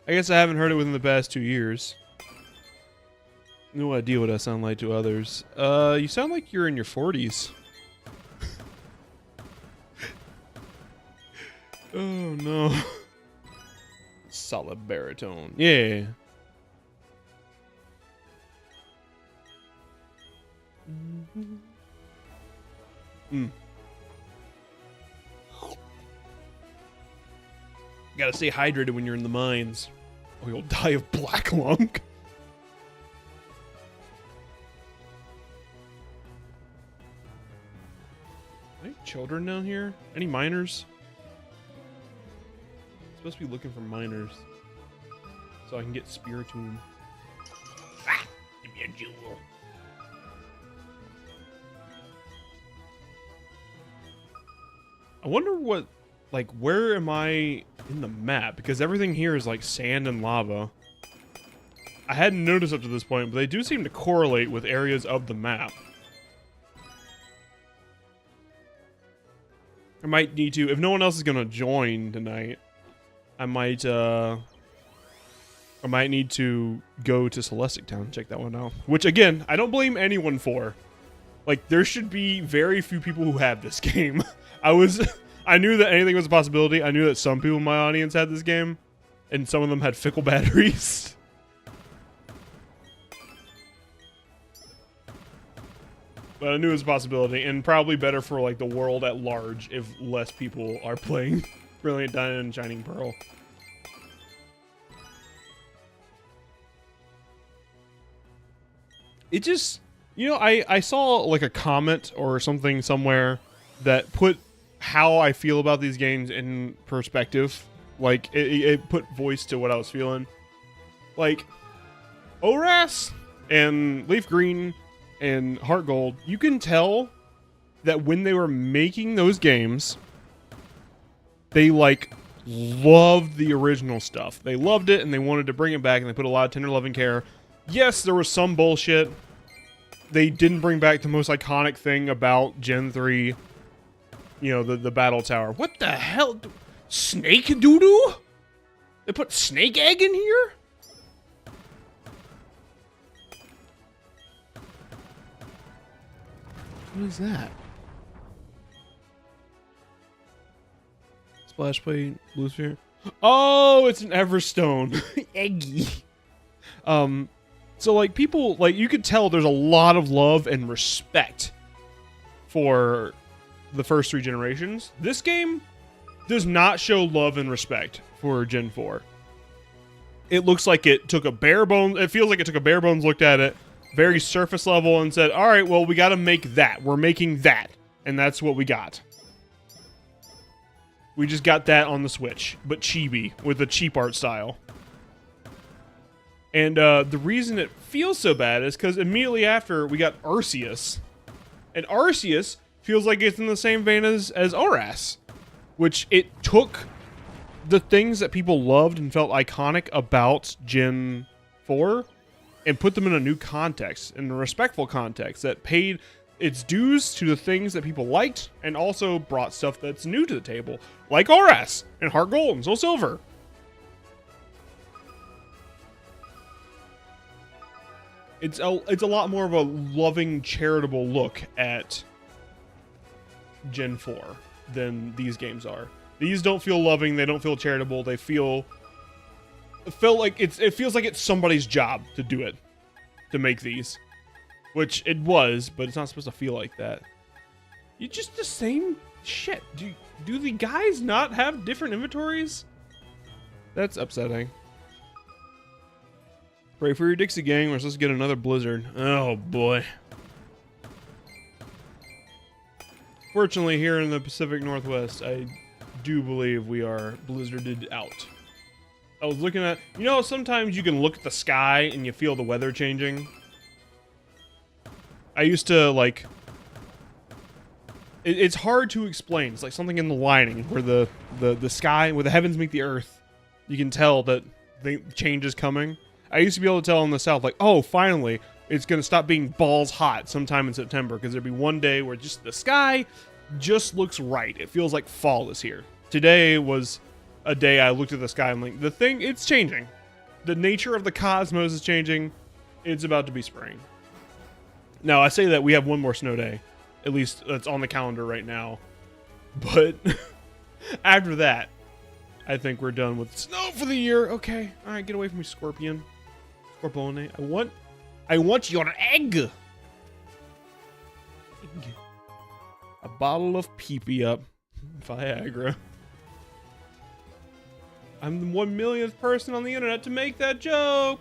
Speaker 1: I guess I haven't heard it within the past 2 years. No idea what I sound like to others. You sound like you're in your 40s. Oh no. Solid baritone. Yeah. Gotta stay hydrated when you're in the mines, or you'll die of black lung. Any children down here? Any miners? Supposed to be looking for miners, so I can get Spiritomb. Ah, give me a jewel. I wonder what, like, where am I in the map? Because everything here is like sand and lava. I hadn't noticed up to this point, but they do seem to correlate with areas of the map. I might need to, if no one else is gonna join tonight, I might need to go to Celestic Town and check that one out. Which, again, I don't blame anyone for. Like, there should be very few people who have this game. I knew that anything was a possibility. I knew that some people in my audience had this game, and some of them had fickle batteries. But I knew it was a possibility, and probably better for, like, the world at large if less people are playing Brilliant Diamond and Shining Pearl. It just, you know, I saw like a comment or something somewhere that put how I feel about these games in perspective. Like, it put voice to what I was feeling. Like, ORAS and Leaf Green and Heart Gold, you can tell that when they were making those games, they, like, loved the original stuff. They loved it, and they wanted to bring it back, and they put a lot of tender love and care. Yes, there was some bullshit. They didn't bring back the most iconic thing about Gen 3. You know, the battle tower. What the hell? Snake doo-doo? They put snake egg in here? What is that? Splash plate, blue sphere. Oh, it's an Everstone. Eggy. So, like, people, like, you could tell there's a lot of love and respect for the first 3 generations. This game does not show love and respect for Gen 4. It looks like it took a bare bones, it feels like it took a bare bones, looked at it, very surface level, and said, alright, well, we gotta make that. We're making that. And that's what we got. We just got that on the Switch, but chibi, with a cheap art style. And the reason it feels so bad is because immediately after, we got Arceus. And Arceus feels like it's in the same vein as ORAS. Which it took the things that people loved and felt iconic about Gen 4 and put them in a new context, in a respectful context that paid its dues to the things that people liked and also brought stuff that's new to the table, like ORAS and Heart Gold and Soul Silver. It's a lot more of a loving, charitable look at Gen 4 than these games are. These don't feel loving, they don't feel charitable, they feel like it feels like it's somebody's job to do it, to make these. Which it was, but it's not supposed to feel like that. You just the same shit. Do the guys not have different inventories? That's upsetting. Pray for your Dixie gang, we're supposed to get another blizzard. Oh boy. Fortunately, here in the Pacific Northwest, I do believe we are blizzarded out. I was looking at, you know, sometimes you can look at the sky and you feel the weather changing. I used to, like, it's hard to explain. It's like something in the lining where the sky, where the heavens meet the earth. You can tell that the change is coming. I used to be able to tell in the south, like, oh, finally, it's going to stop being balls hot sometime in September, because there'd be one day where just the sky just looks right. It feels like fall is here. Today was a day I looked at the sky and like, it's changing. The nature of the cosmos is changing. It's about to be spring. Now, I say that we have one more snow day. At least that's on the calendar right now. But after that, I think we're done with snow for the year. Okay. All right, get away from me, Scorpion. Scorpione. I want your egg. A bottle of pee-pee up. Viagra. I'm the 1 millionth person on the internet to make that joke.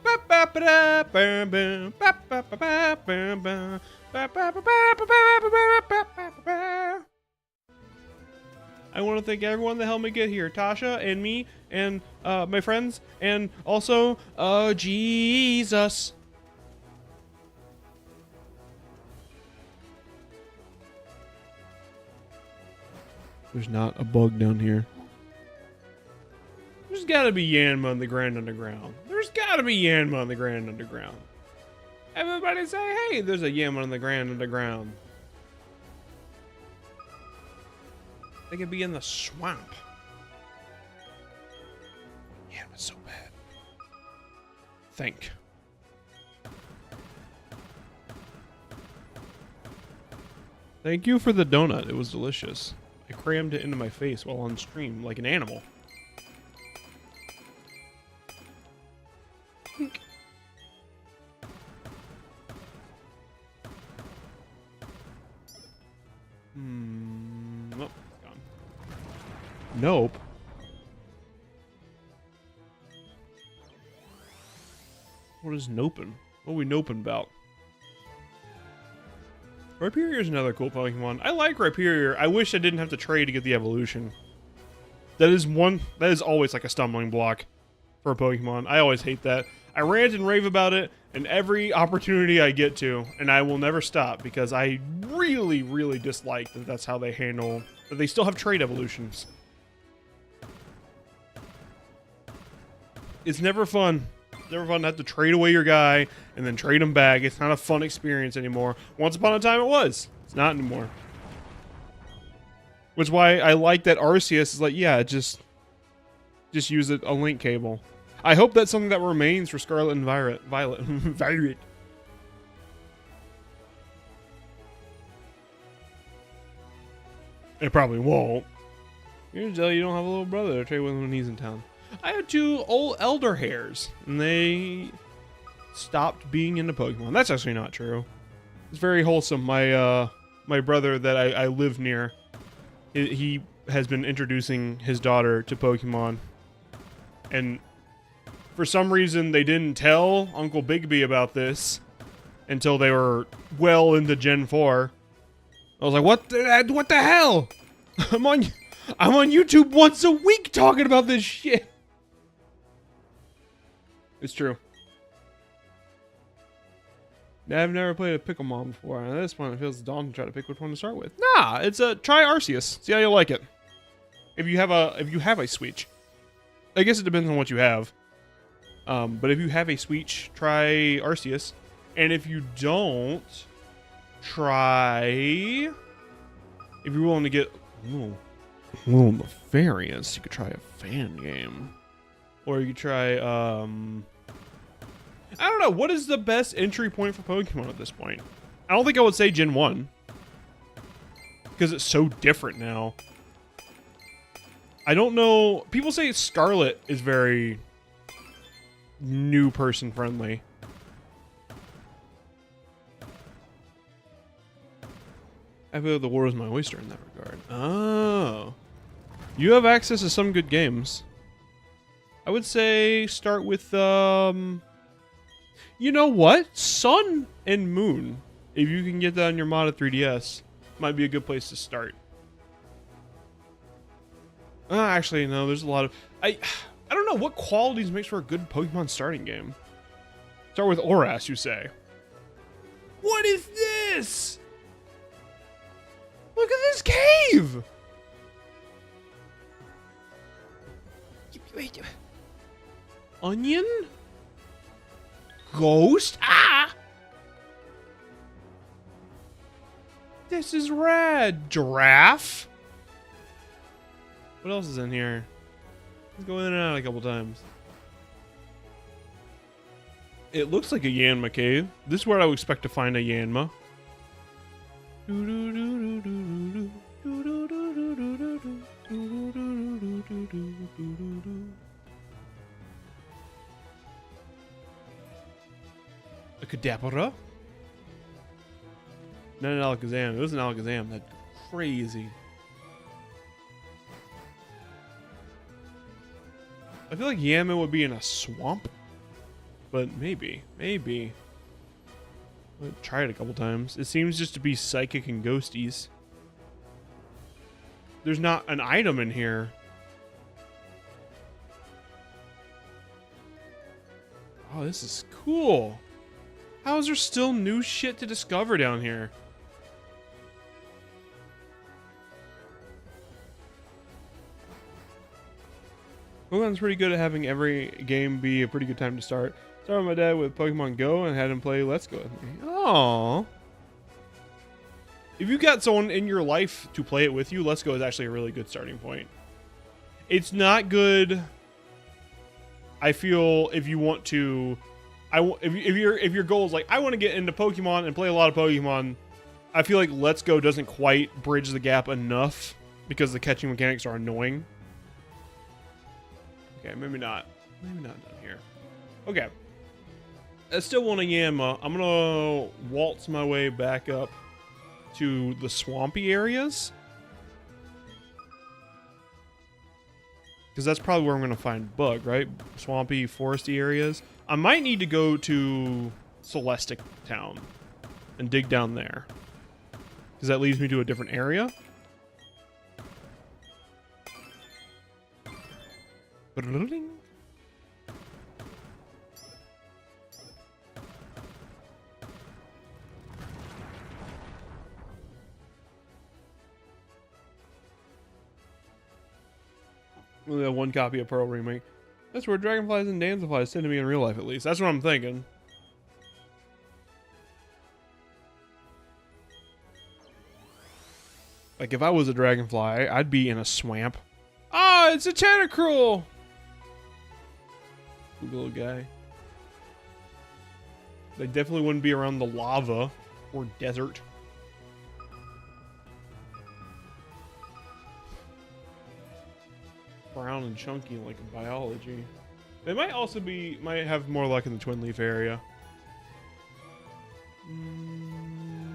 Speaker 1: I want to thank everyone that helped me get here. Tasha and me and my friends and also Jesus. There's not a bug down here. There's gotta be Yanma on the Grand Underground. There's gotta be Yanma on the Grand Underground. Everybody say, hey, there's a Yanma on the Grand Underground. They could be in the swamp. Yanma's so bad. Think. Thank you for the donut. It was delicious. I crammed it into my face while on stream like an animal. Oh, it's gone. Nope. What is noping? What are we noping about? Rhyperior is another cool Pokemon. I like Rhyperior. I wish I didn't have to trade to get the evolution. That is always like a stumbling block for a Pokemon. I always hate that. I rant and rave about it in every opportunity I get to, and I will never stop because I really, really dislike that that's how they handle, that they still have trade evolutions. It's never fun. It's never fun to have to trade away your guy and then trade him back. It's not a fun experience anymore. Once upon a time it was. It's not anymore. Which is why I like that Arceus is like, yeah, just use a link cable. I hope that's something that remains for Scarlet and Violet. Violet. It probably won't. You're gonna tell you don't have a little brother to trade with when he's in town. I had 2 old elder hairs, and they stopped being into Pokemon. That's actually not true. It's very wholesome. My brother that I live near, he has been introducing his daughter to Pokemon, and for some reason they didn't tell Uncle Bigby about this until they were well into Gen 4. I was like, what the hell? I'm on YouTube once a week talking about this shit. It's true. I've never played a Pokemon before. At this point, it feels daunting to try to pick which one to start with. Nah, it's try Arceus. See how you like it. If you have a Switch, I guess it depends on what you have. But if you have a Switch, try Arceus. And if you don't, try. If you're willing to get a little nefarious, you could try a fan game, or you could try I don't know. What is the best entry point for Pokemon at this point? I don't think I would say Gen 1. Because it's so different now. I don't know. People say Scarlet is very new person friendly. I feel the world is my oyster in that regard. Oh. You have access to some good games. I would say start with, you know what? Sun and Moon. If you can get that on your modded 3DS, might be a good place to start. Actually, no, there's a lot of... I don't know, what qualities makes for a good Pokemon starting game? Start with Oras, you say. What is this? Look at this cave! Onion? Ghost? Ah! This is rad. Giraffe? What else is in here? Let's go in and out a couple times. It looks like a Yanma cave. This is where I would expect to find a Yanma. A Kadabra? Not an Alakazam. It was an Alakazam. That's crazy. I feel like Yanma would be in a swamp. But maybe. I'll try it a couple times. It seems just to be psychic and ghosties. There's not an item in here. Oh, this is cool. How is there still new shit to discover down here? Pokemon's pretty good at having every game be a pretty good time to start. Started with my dad with Pokemon Go and had him play Let's Go with me. Aww. If you got someone in your life to play it with you, Let's Go is actually a really good starting point. It's not good. I feel if you want to, if your goal is like I want to get into Pokemon and play a lot of Pokemon, I feel like Let's Go doesn't quite bridge the gap enough because the catching mechanics are annoying. Okay, maybe not. Maybe not down here. Okay. I still want a Yanma. I'm gonna waltz my way back up to the swampy areas. Because that's probably where I'm gonna find Bug, right? Swampy, foresty areas. I might need to go to Celestic Town and dig down there. Because that leads me to a different area. We only have one copy of Pearl Remake. That's where dragonflies and damselflies tend to be in real life, at least. That's what I'm thinking. Like, if I was a dragonfly, I'd be in a swamp. Ah, it's a Tentacruel! Little guy. They definitely wouldn't be around the lava or desert. Brown and chunky like a biology. They might also be, might have more luck in the Twin Leaf area.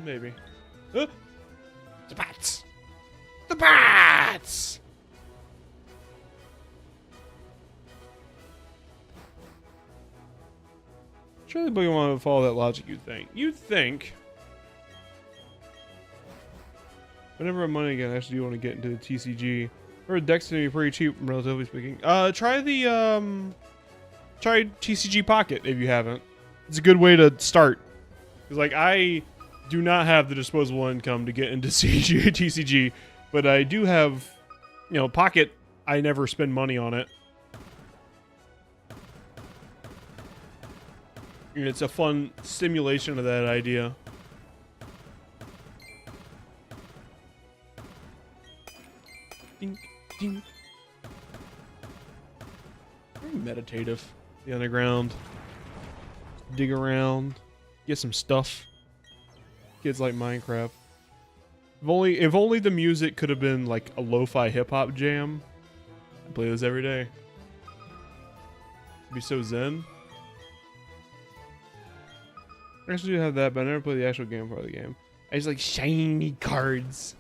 Speaker 1: Maybe. The bats! The bats! Surely Pokemon would follow that logic, you'd think. You'd think. Whenever I'm money again, I actually do want to get into the TCG. Or Dex to be pretty cheap, relatively speaking. Try TCG Pocket if you haven't. It's a good way to start. Because, like, I do not have the disposable income to get into TCG, but I do have, you know, Pocket. I never spend money on it. And it's a fun stimulation of that idea. Dink, dink. Very meditative. The underground. Dig around. Get some stuff. Kids like Minecraft. If only the music could have been like a lo-fi hip-hop jam. I'd play this every day. It'd be so zen. I actually do have that, but I never play the actual game part of the game. I just like shiny cards.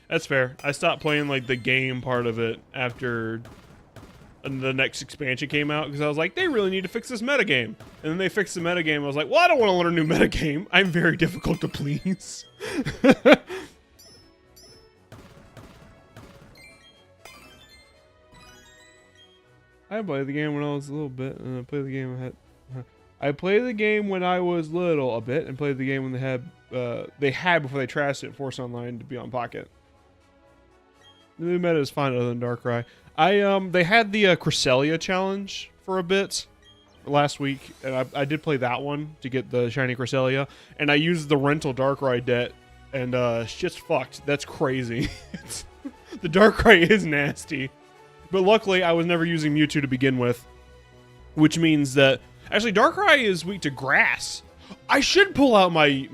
Speaker 1: That's fair. I stopped playing like the game part of it after the next expansion came out because I was like, they really need to fix this metagame. And then they fixed the metagame. I was like, well, I don't want to learn a new metagame. I'm very difficult to please. I played the game when I was a little bit, and I played the game I played the game when I was little a bit, and played the game when they had before they trashed it, Force Online to be on Pocket. The new meta is fine other than Darkrai. They had the Cresselia challenge for a bit last week, and I did play that one to get the shiny Cresselia, and I used the rental Darkrai debt, and shit's fucked. That's crazy. The Darkrai is nasty. But luckily, I was never using Mewtwo to begin with, which means that Actually, Darkrai is weak to grass. I should pull out my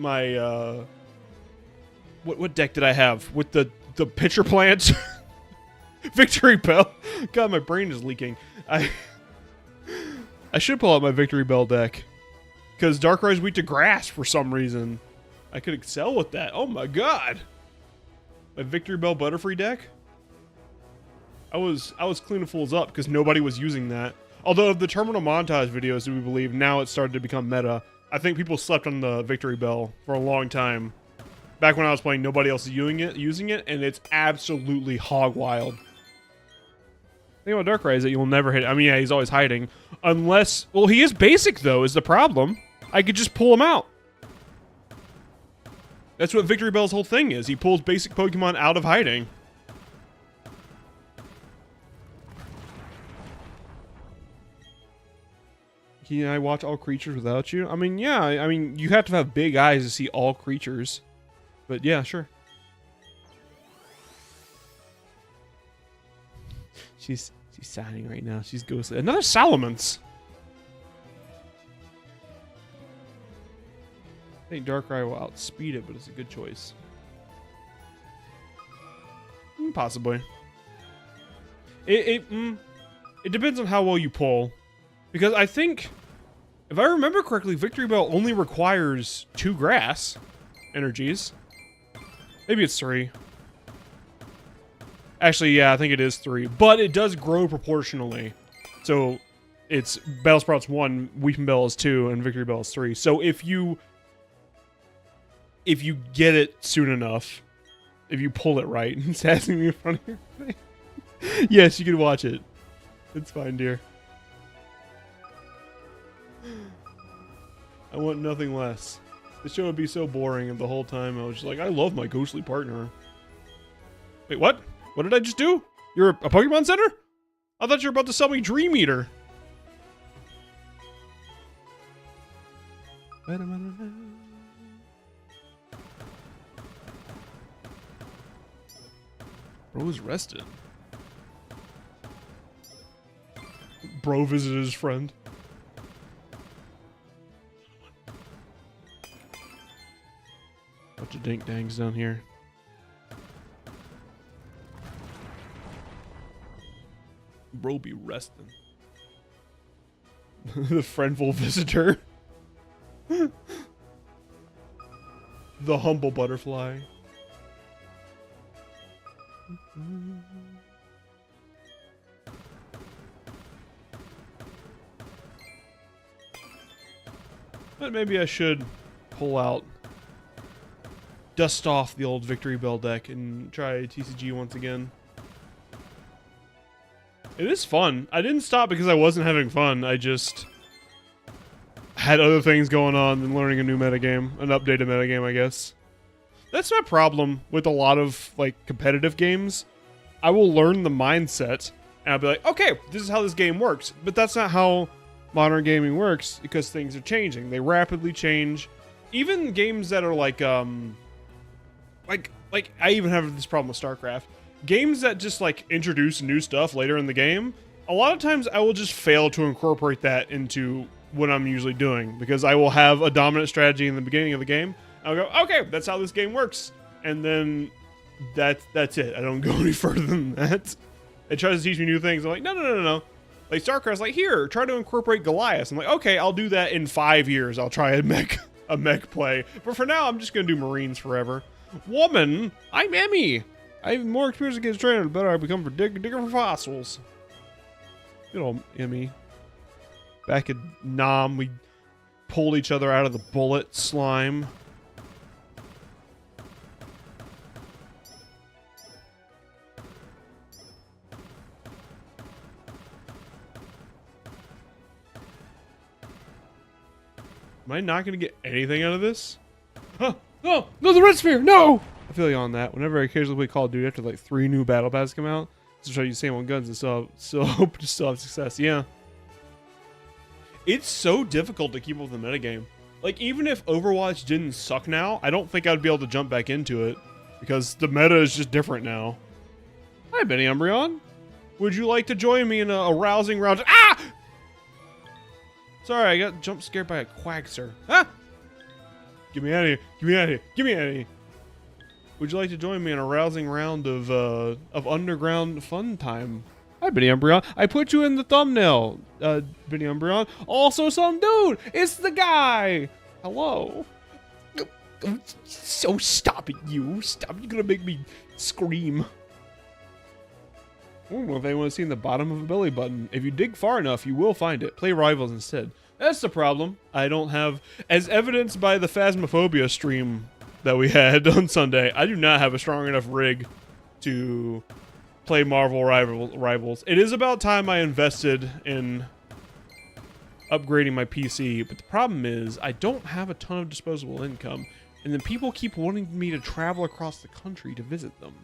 Speaker 1: what deck did I have with the pitcher plants? Victory Bell. God, my brain is leaking. I should pull out my Victory Bell deck because Darkrai is weak to grass for some reason. I could excel with that. Oh my god. My Victory Bell Butterfree deck. I was cleaning fools up because nobody was using that. Although of the terminal montage videos that we believe, now it's started to become meta. I think people slept on the Victory Bell for a long time. Back when I was playing, nobody else is using it, and it's absolutely hog wild. The thing about Darkrai is that you'll never hit. I mean, yeah, he's always hiding, unless, well, he is basic though. Is the problem? I could just pull him out. That's what Victory Bell's whole thing is. He pulls basic Pokemon out of hiding. Can I watch all creatures without you? I mean, yeah. I mean, you have to have big eyes to see all creatures. But yeah, sure. She's sighing right now. She's ghostly. Another Salamence. I think Darkrai will outspeed it, but it's a good choice. Possibly. It depends on how well you pull. Because I think, if I remember correctly, Victory Bell only requires 2 grass energies. Maybe it's 3. Actually, yeah, I think it is 3. But it does grow proportionally. So, it's Bellsprout's 1, Weeping Bell is 2, and Victory Bell is 3. So if you get it soon enough, if you pull it right, it's asking me in front of your face. Yes, you can watch it. It's fine, dear. I want nothing less. The show would be so boring, and the whole time I was just like, I love my ghostly partner. Wait, what? What did I just do? You're a Pokemon Center? I thought you were about to sell me Dream Eater. Bro was rested. Bro visited his friend. Bunch of dink dangs down here. Bro be resting. The friendful visitor. The humble butterfly. But maybe I should pull out, dust off the old Victory Bell deck and try TCG once again. It is fun. I didn't stop because I wasn't having fun. I just had other things going on than learning a new metagame, an updated metagame, I guess. That's my problem with a lot of like competitive games. I will learn the mindset and I'll be like, okay, this is how this game works. But that's not how modern gaming works because things are changing. They rapidly change. Even games that are like I even have this problem with StarCraft. Games that just like introduce new stuff later in the game, a lot of times I will just fail to incorporate that into what I'm usually doing because I will have a dominant strategy in the beginning of the game. I'll go, okay, that's how this game works. And then that's it. I don't go any further than that. It tries to teach me new things. I'm like, no. Like StarCraft's like, here, try to incorporate Goliath. I'm like, okay, I'll do that in 5 years. I'll try a mech play. But for now, I'm just gonna do Marines forever. Woman, I'm Emmy. I have more experience against trainer, the better I become for digger for fossils. Good old Emmy. Back at Nom, we pulled each other out of the bullet slime. Am I not going to get anything out of this? Huh? No, the red sphere, no! I feel you on that. Whenever I occasionally play Call of Duty after like 3 new battle pads come out, to try to use same old guns and still hope to still have success. Yeah. It's so difficult to keep up with the metagame. Like, even if Overwatch didn't suck now, I don't think I'd be able to jump back into it. Because the meta is just different now. Hi, Benny Umbreon. Would you like to join me in a rousing round? Ah! Sorry, I got jump scared by a quackser. Ah! Get me out of here. Get me out of here. Get me out of here. Would you like to join me in a rousing round of underground fun time? Hi, Benny Umbreon. I put you in the thumbnail, Benny Umbreon. Also some dude. It's the guy. Hello. So stop it, you. Stop. You're gonna make me scream. I don't know if anyone's seen the bottom of a belly button. If you dig far enough, you will find it. Play Rivals instead. That's the problem. I don't have, as evidenced by the Phasmophobia stream that we had on Sunday, I do not have a strong enough rig to play Marvel Rivals. It is about time I invested in upgrading my PC, but the problem is I don't have a ton of disposable income, and then people keep wanting me to travel across the country to visit them.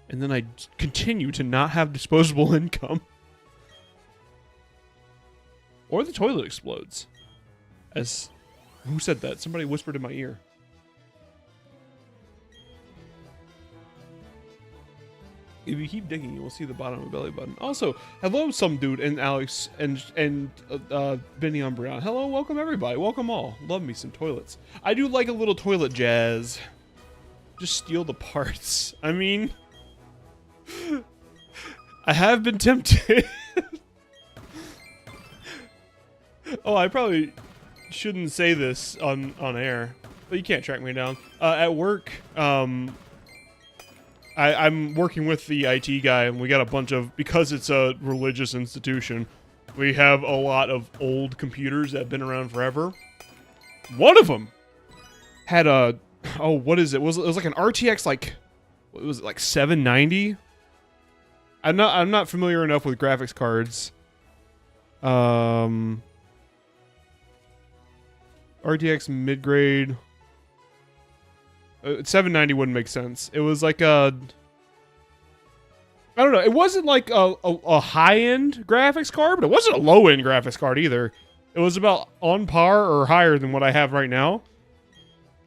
Speaker 1: And then I continue to not have disposable income. Or the toilet explodes. As... Who said that? Somebody whispered in my ear. If you keep digging, you will see the bottom of the belly button. Also, hello, some dude, and Alex, and Benny Umbreon. Hello, welcome everybody. Welcome all. Love me some toilets. I do like a little toilet jazz. Just steal the parts. I mean... I have been tempted. Oh, I probably shouldn't say this on air, but you can't track me down. At work, I'm working with the IT guy, and we got a bunch of, because it's a religious institution, we have a lot of old computers that have been around forever. One of them had a, oh, what is it? It was like an RTX, like, what was it, like 790? I'm not familiar enough with graphics cards. RTX mid-grade. 790 wouldn't make sense. It was like a... I don't know. It wasn't like a high-end graphics card, but it wasn't a low-end graphics card either. It was about on par or higher than what I have right now.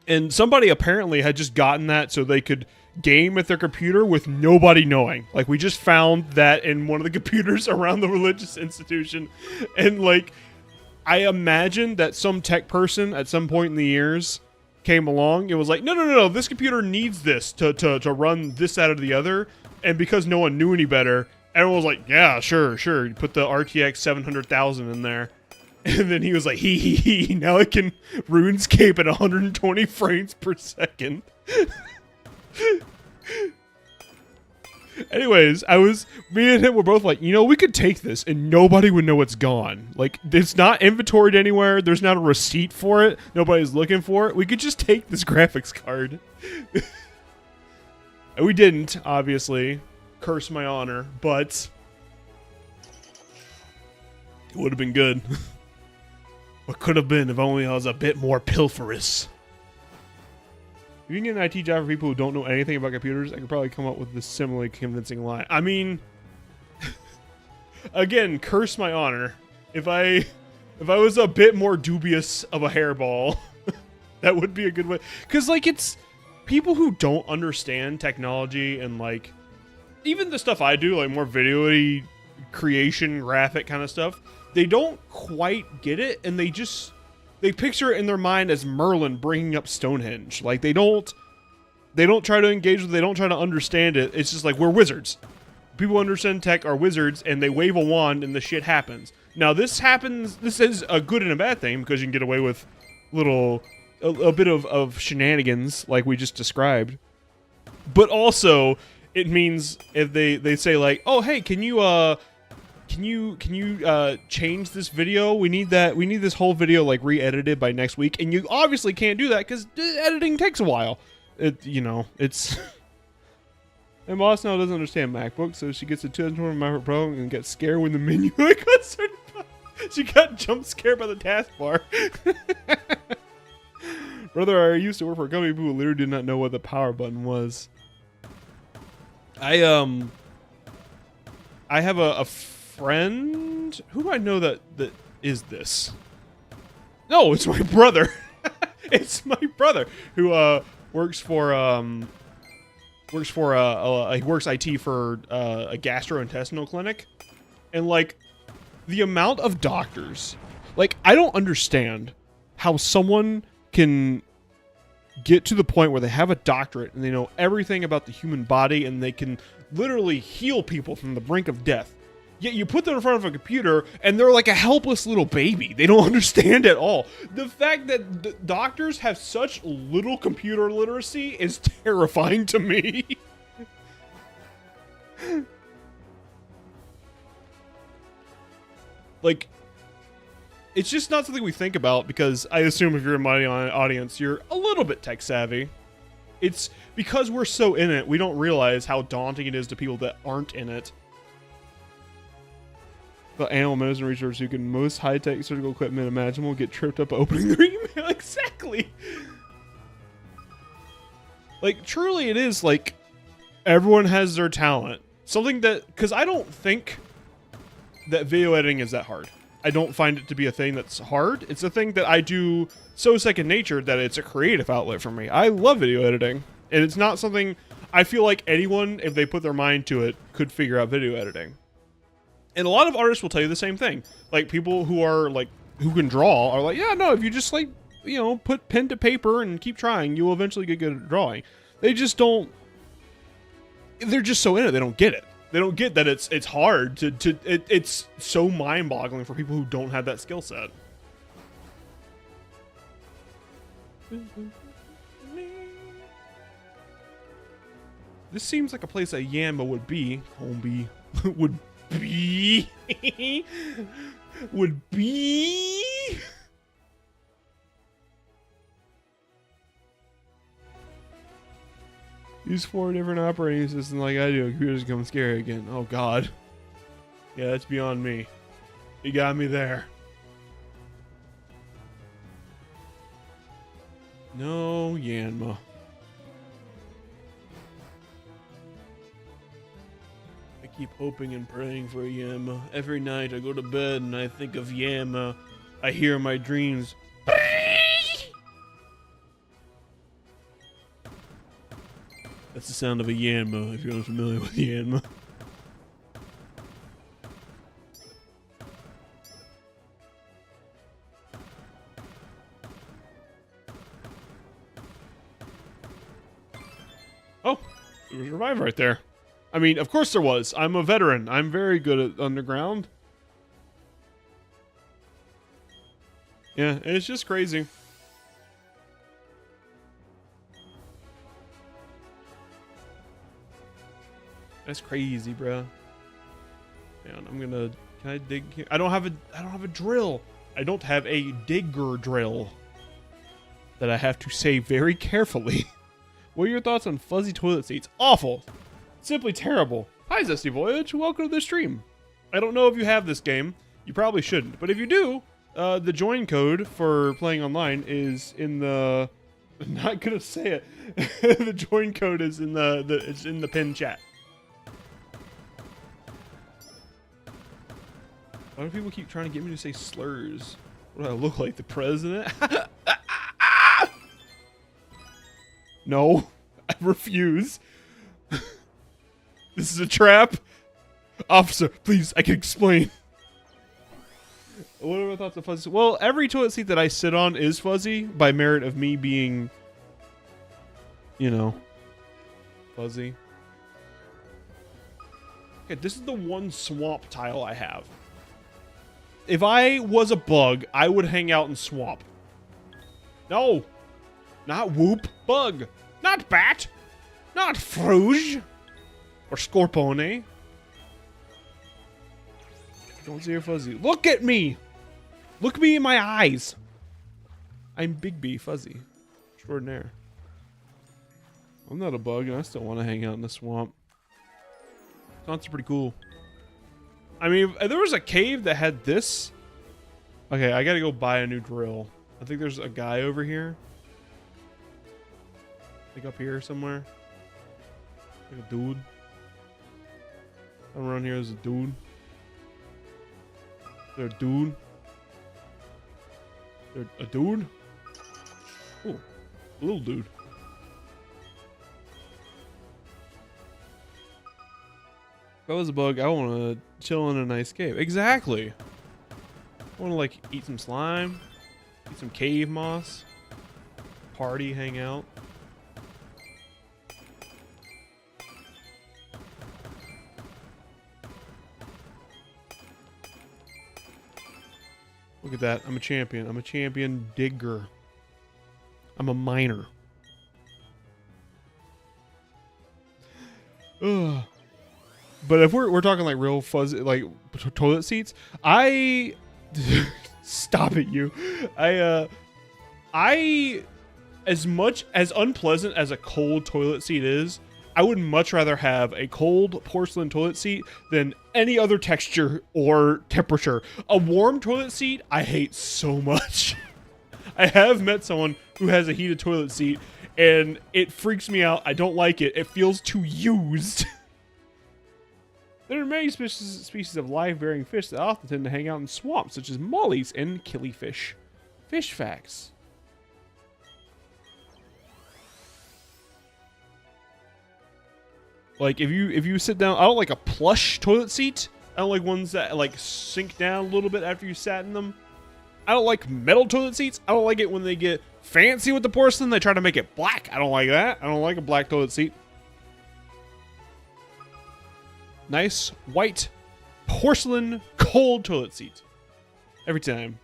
Speaker 1: And somebody apparently had just gotten that so they could game at their computer with nobody knowing. Like, we just found that in one of the computers around the religious institution. And, like, I imagine that some tech person at some point in the years came along and was like, no, this computer needs this to run this out of the other. And because no one knew any better, everyone was like, yeah, sure. You put the RTX 700,000 in there. And then he was like, now it can RuneScape at 120 frames per second. Anyways, me and him were both like, you know, we could take this and nobody would know it's gone. Like, it's not inventoried anywhere. There's not a receipt for it. Nobody's looking for it. We could just take this graphics card. And we didn't, obviously. Curse my honor, but it would have been good. What could have been if only I was a bit more pilferous. If you can get an IT job for people who don't know anything about computers, I could probably come up with this similarly convincing lie. I mean, again, curse my honor. If I was a bit more dubious of a hairball, that would be a good way. Because, like, it's people who don't understand technology and, like, even the stuff I do, like more video creation, graphic kind of stuff, they don't quite get it, and they picture it in their mind as Merlin bringing up Stonehenge. Like, they don't try to engage with it, they don't try to understand it. It's just like, we're wizards. People who understand tech are wizards, and they wave a wand and the shit happens. Now, this is a good and a bad thing, because you can get away with a bit of shenanigans, like we just described. But also, it means if they say, like, oh, hey, can you change this video? We need this whole video, like, re-edited by next week. And you obviously can't do that because editing takes a while. It's... My boss now doesn't understand MacBook, so she gets a 2020 MacBook Pro and gets scared when the menu icon started. She got jump scared by the taskbar. Brother, I used to work for a company who literally did not know what the power button was. I have a friend. Who do I know that is this? No, it's my brother. It's my brother who works IT for a gastrointestinal clinic, and like the amount of doctors Like, I don't understand how someone can get to the point where they have a doctorate and they know everything about the human body and they can literally heal people from the brink of death. Yet you put them in front of a computer and they're like a helpless little baby. They don't understand at all. The fact that doctors have such little computer literacy is terrifying to me. Like, it's just not something we think about because I assume if you're in my audience, you're a little bit tech savvy. It's because we're so in it, we don't realize how daunting it is to people that aren't in it. The animal medicine researchers who can most high-tech surgical equipment imaginable get tripped up opening their email. Exactly. Like, truly it is like everyone has their talent. Something that, because I don't think that video editing is that hard. I don't find it to be a thing that's hard. It's a thing that I do so second nature that it's a creative outlet for me. I love video editing. And it's not something I feel like anyone, if they put their mind to it, could figure out video editing. And a lot of artists will tell you the same thing. Like, people who are, like, who can draw are like, yeah, no, if you just, like, you know, put pen to paper and keep trying, you will eventually get good at drawing. They just don't, they're just so in it, they don't get it. They don't get that it's hard it's so mind-boggling for people who don't have that skill set. This seems like a place that Yamba would be. Homeby. would be. would be. Use 4 different operating systems like I do. Computers become scary again. Oh god. Yeah, that's beyond me. You got me there. No, Yanma. I keep hoping and praying for Yanma. Every night I go to bed and I think of Yanma. I hear my dreams. That's the sound of a Yanma, if you're unfamiliar with Yanma. Oh, there was a revive right there. I mean, of course there was. I'm a veteran. I'm very good at underground. Yeah, and it's just crazy. That's crazy, bro. Man, I'm gonna. Can I dig here? I don't have a drill. I don't have a digger drill that I have to say very carefully. What are your thoughts on fuzzy toilet seats? Awful. Simply terrible. Hi, Zesty Voyage. Welcome to the stream. I don't know if you have this game. You probably shouldn't. But if you do, the join code for playing online is in the. I'm not gonna say it. The join code is in it's in the pinned chat. Why do people keep trying to get me to say slurs? What do I look like, the president? No, I refuse. This is a trap. Officer, please, I can explain. What are my thoughts on fuzzy? Well, every toilet seat that I sit on is fuzzy by merit of me being, you know, fuzzy. Okay, this is the one swamp tile I have. If I was a bug, I would hang out in swamp. No. Not whoop. Bug. Not bat. Not fruge. Or scorpone. Don't see your fuzzy. Look at me. Look me in my eyes. I'm Bigby Fuzzy. Extraordinaire. I'm not a bug and I still want to hang out in the swamp. Sounds pretty cool. I mean, if there was a cave that had this. Okay, I gotta go buy a new drill. I think there's a guy over here. Like up here somewhere. Like a dude. Around here there's a dude. Is there a dude? Is there a dude? Oh, a little dude. If I was a bug, I want to chill in a nice cave. Exactly. I want to like eat some slime, eat some cave moss, party, hang out. Look at that. I'm a champion. I'm a champion digger. I'm a miner. Ugh. But if we're talking like real fuzzy, like toilet seats, I stop it, you. I as much as unpleasant as a cold toilet seat is, I would much rather have a cold porcelain toilet seat than any other texture or temperature. A warm toilet seat, I hate so much. I have met someone who has a heated toilet seat, and it freaks me out. I don't like it. It feels too used. There are many species of live-bearing fish that often tend to hang out in swamps, such as mollies and killifish. Fish facts. Like if you sit down, I don't like a plush toilet seat. I don't like ones that like sink down a little bit after you sat in them. I don't like metal toilet seats. I don't like it when they get fancy with the porcelain. They try to make it black. I don't like that. I don't like a black toilet seat. Nice white porcelain cold toilet seat. Every time.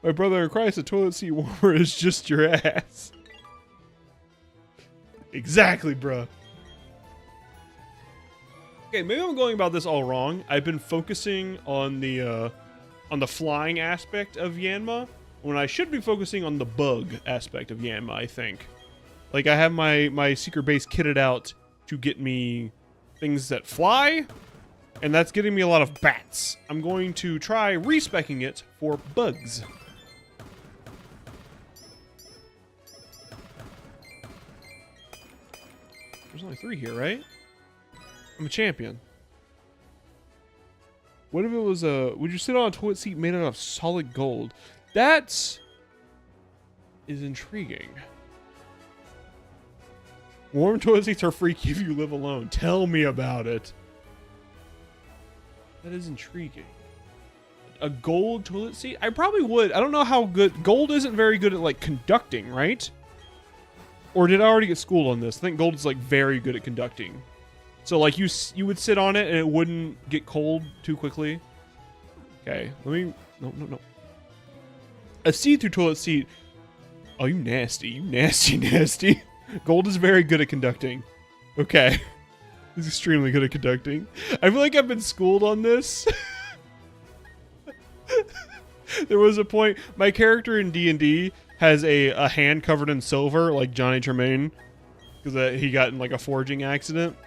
Speaker 1: My brother in Christ, a toilet seat warmer is just your ass. Exactly, bruh. Okay, maybe I'm going about this all wrong. I've been focusing on the flying aspect of Yanma when I should be focusing on the bug aspect of Yanma, I think. Like, I have my secret base kitted out to get me things that fly, and that's getting me a lot of bats. I'm going to try respecking it for bugs. There's only 3 here, right? I'm a champion. What if it was a... Would you sit on a toilet seat made out of solid gold? That is intriguing. Warm toilet seats are freaky if you live alone. Tell me about it. That is intriguing. A gold toilet seat? I probably would. I don't know how good... Gold isn't very good at, like, conducting, right? Or did I already get schooled on this? I think gold is, like, very good at conducting. So, like, you would sit on it and it wouldn't get cold too quickly. Okay, let me... No. A see-through toilet seat... Oh, you nasty. You nasty. Gold is very good at conducting. Okay. He's extremely good at conducting. I feel like I've been schooled on this. There was a point... My character in D&D has a hand covered in silver, like Johnny Tremaine. Because he got in, like, a forging accident.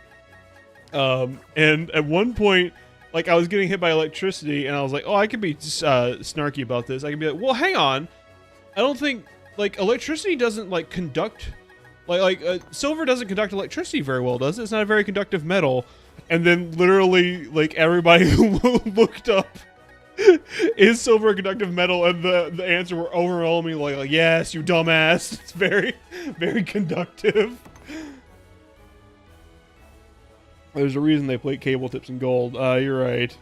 Speaker 1: And at one point, like, I was getting hit by electricity, and I was like, oh, I could be snarky about this. I could be like, well, hang on. I don't think, like, electricity doesn't, like, conduct... silver doesn't conduct electricity very well, does it? It's not a very conductive metal. And then literally, like, everybody looked up, is silver a conductive metal? And the answer were overwhelming, like, yes, you dumbass. It's very, very conductive. There's a reason they plate cable tips in gold. You're right.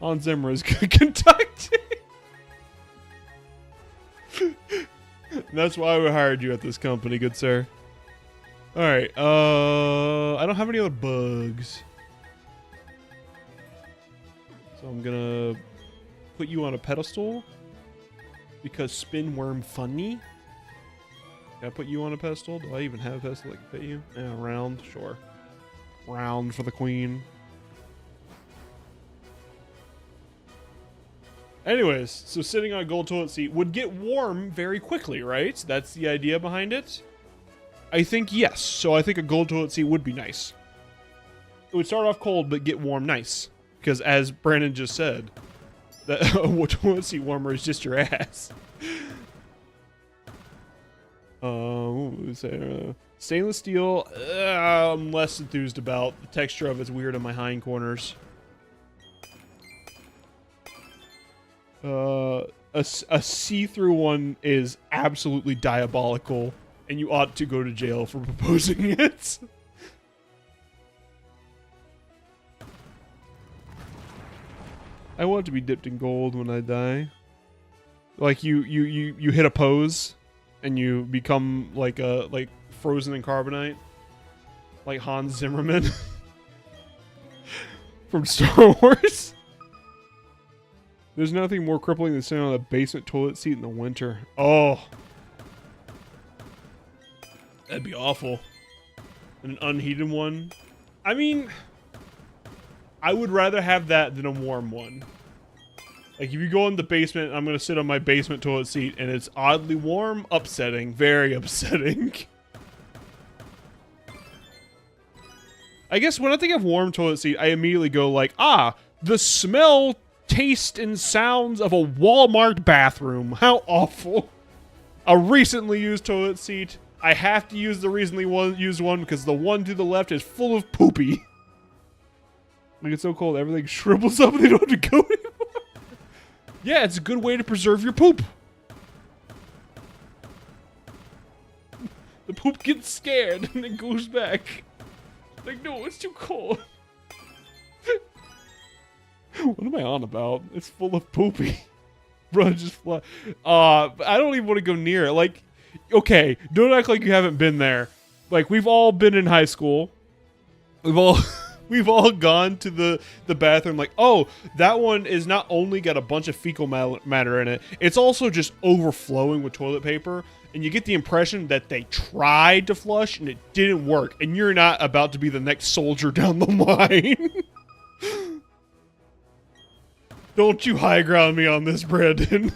Speaker 1: Hans Zimmer is conducting. That's why we hired you at this company, good sir. Alright, I don't have any other bugs. So I'm gonna put you on a pedestal. Because spin worm funny. Can I put you on a pedestal? Do I even have a pedestal that can fit you? Yeah, round, sure. Round for the queen. Anyways, so sitting on a gold toilet seat would get warm very quickly, right? That's the idea behind it? I think yes. So I think a gold toilet seat would be nice. It would start off cold, but get warm nice. Because as Brandon just said, that a toilet seat warmer is just your ass. What would we say? Stainless steel, I'm less enthused about. The texture of it's weird on my hind corners. A see-through one is absolutely diabolical, and you ought to go to jail for proposing it. I want to be dipped in gold when I die. Like you hit a pose, and you become like frozen in carbonite, like Hans Zimmerman from Star Wars. There's nothing more crippling than sitting on a basement toilet seat in the winter. Oh, that'd be awful. An unheated one. I mean, I would rather have that than a warm one. Like, if you go in the basement, I'm gonna sit on my basement toilet seat, and it's oddly warm, upsetting, very upsetting. I guess when I think of warm toilet seat, I immediately go like, ah, the smell, taste, and sounds of a Walmart bathroom. How awful. A recently used toilet seat. I have to use the recently used one because the one to the left is full of poopy. Like, it's so cold, everything shrivels up and they don't have to go anymore. Yeah, it's a good way to preserve your poop. The poop gets scared and it goes back. Like, no, it's too cold. What am I on about? It's full of poopy. Bro, just fly. I don't even want to go near it. Like, okay, don't act like you haven't been there. Like, we've all been in high school. We've all gone to the bathroom like, oh, that one is not only got a bunch of fecal matter in it, it's also just overflowing with toilet paper. And you get the impression that they tried to flush and it didn't work. And you're not about to be the next soldier down the line. Don't you high ground me on this, Brandon.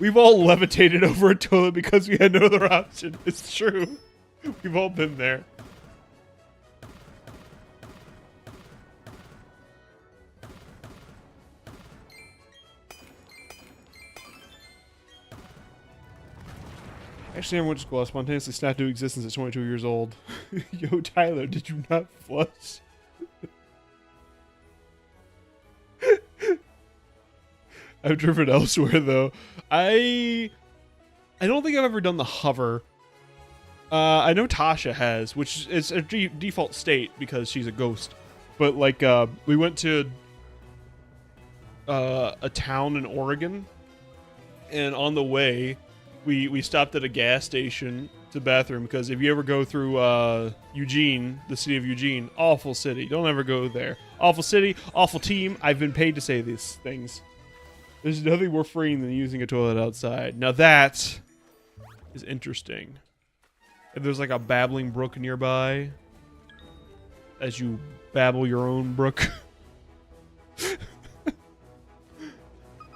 Speaker 1: We've all levitated over a toilet because we had no other option. It's true. We've all been there. Actually, everyone just spontaneously snapped into existence at 22 years old. Yo, Tyler, did you not flush? I've driven elsewhere though. I don't think I've ever done the hover. I know Tasha has, which is a default state because she's a ghost. But like, we went to a town in Oregon, and on the way, we stopped at a gas station to the bathroom because if you ever go through Eugene, the city of Eugene, awful city. Don't ever go there. Awful city, awful team. I've been paid to say these things. There's nothing more freeing than using a toilet outside. Now that is interesting. If there's like a babbling brook nearby, as you babble your own brook.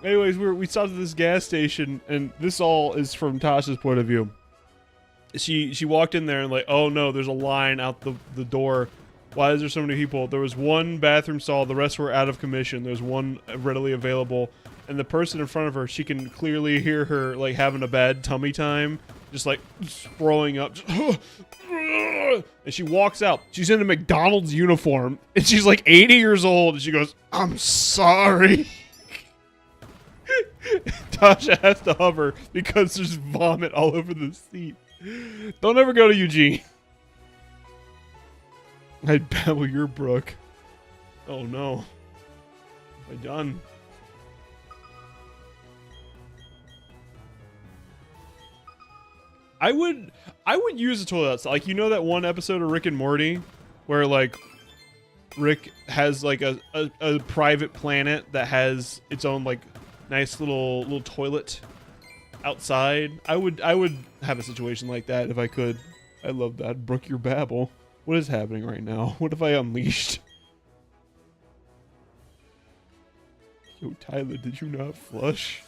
Speaker 1: Anyways, we stopped at this gas station, and this all is from Tasha's point of view. She walked in there and like, oh no, there's a line out the door. Why is there so many people? There was one bathroom stall, the rest were out of commission. There's one readily available, and the person in front of her, she can clearly hear her like having a bad tummy time, just like throwing up. And she walks out. She's in a McDonald's uniform, and she's like 80 years old, and she goes, "I'm sorry." Tasha has to hover because there's vomit all over the seat. Don't ever go to Eugene. I'd babble your brook. Oh no. Am I done? I would use a toilet outside. Like, you know that one episode of Rick and Morty where like Rick has like a private planet that has its own like nice little toilet outside. I would have a situation like that if I could. I love that. Brook your babble. What is happening right now? What have I unleashed? Yo, Tyler, did you not flush?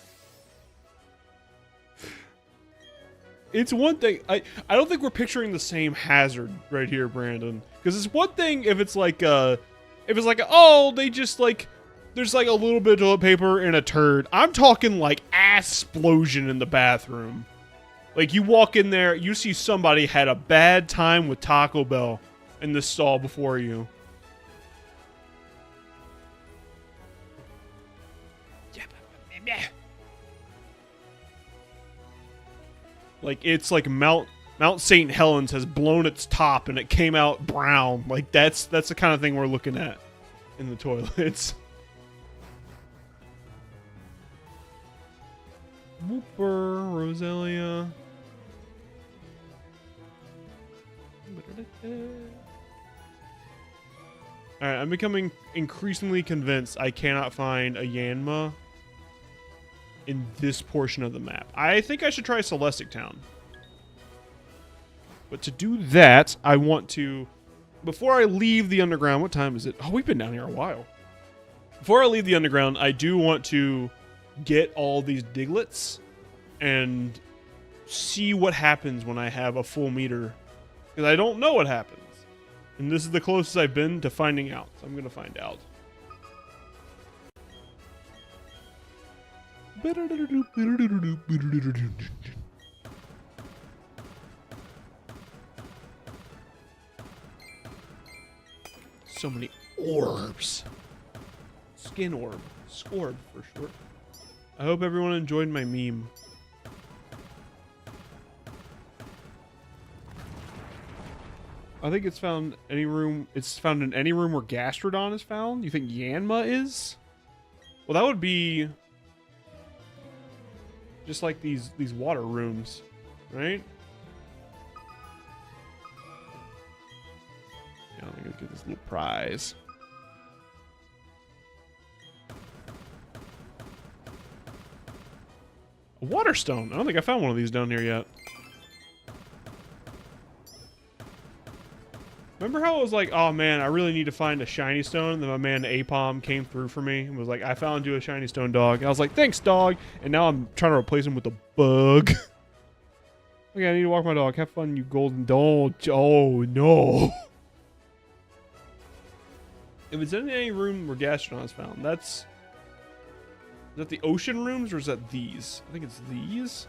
Speaker 1: It's one thing. I don't think we're picturing the same hazard right here, Brandon. Because it's one thing if it's like oh, they just like, there's like a little bit of toilet paper and a turd. I'm talking like ass-splosion in the bathroom. Like, you walk in there, you see somebody had a bad time with Taco Bell in the stall before you. Like, it's like Mount St. Helens has blown its top and it came out brown. Like, that's the kind of thing we're looking at. in the toilets. Whooper, Roselia. Alright, I'm becoming increasingly convinced I cannot find a Yanma in this portion of the map. I think I should try Celestic Town. But to do that, I want to... Before I leave the underground... What time is it? Oh, we've been down here a while. Before I leave the underground, I do want to get all these Diglets and see what happens when I have a full meter. Because I don't know what happens. And this is the closest I've been to finding out. So I'm going to find out. So many orbs. Skin orb. Scorb for short. I hope everyone enjoyed my meme. I think it's found any room. It's found in any room where Gastrodon is found. You think Yanma is? Well, that would be just like these water rooms, right? Yeah, I'm gonna get this little prize. A water stone. I don't think I found one of these down here yet. Remember how it was like, oh man, I really need to find a shiny stone? And then my man Apom came through for me and was like, I found you a shiny stone, dog. And I was like, thanks, dog. And now I'm trying to replace him with a bug. Okay, I need to walk my dog. Have fun, you golden dog. Oh no. If it's in any room where Gastrodon is found, is that the ocean rooms or is that these? I think it's these.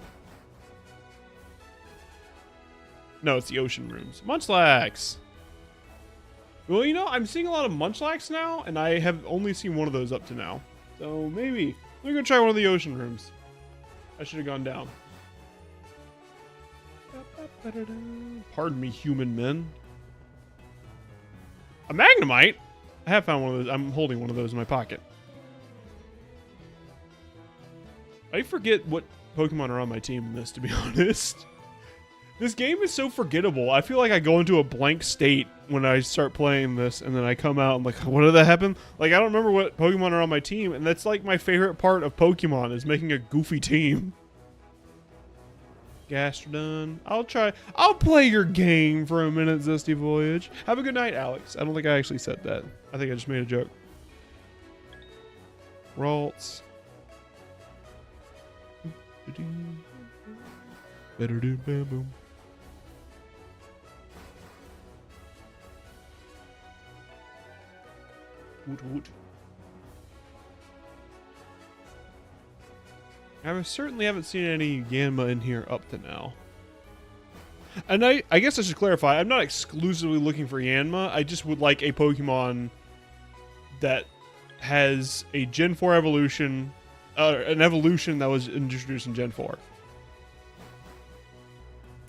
Speaker 1: No, it's the ocean rooms. Munchlax. Well, you know, I'm seeing a lot of Munchlax now, and I have only seen one of those up to now. So maybe we're gonna try one of the ocean rooms. I should have gone down. Pardon me, human men. A Magnemite? I have found one of those. I'm holding one of those in my pocket. I forget what Pokemon are on my team in this, to be honest. This game is so forgettable. I feel like I go into a blank state when I start playing this, and then I come out, I'm like, what did that happen? Like, I don't remember what Pokemon are on my team, and that's like my favorite part of Pokemon, is making a goofy team. Gastrodon. I'll play your game for a minute, Zesty Voyage. Have a good night, Alex. I don't think I actually said that. I think I just made a joke. Ralts. Better do bam boom. Woot woot. I certainly haven't seen any Yanma in here up to now. And I guess I should clarify, I'm not exclusively looking for Yanma. I just would like a Pokemon that has a Gen 4 evolution, an evolution that was introduced in Gen 4.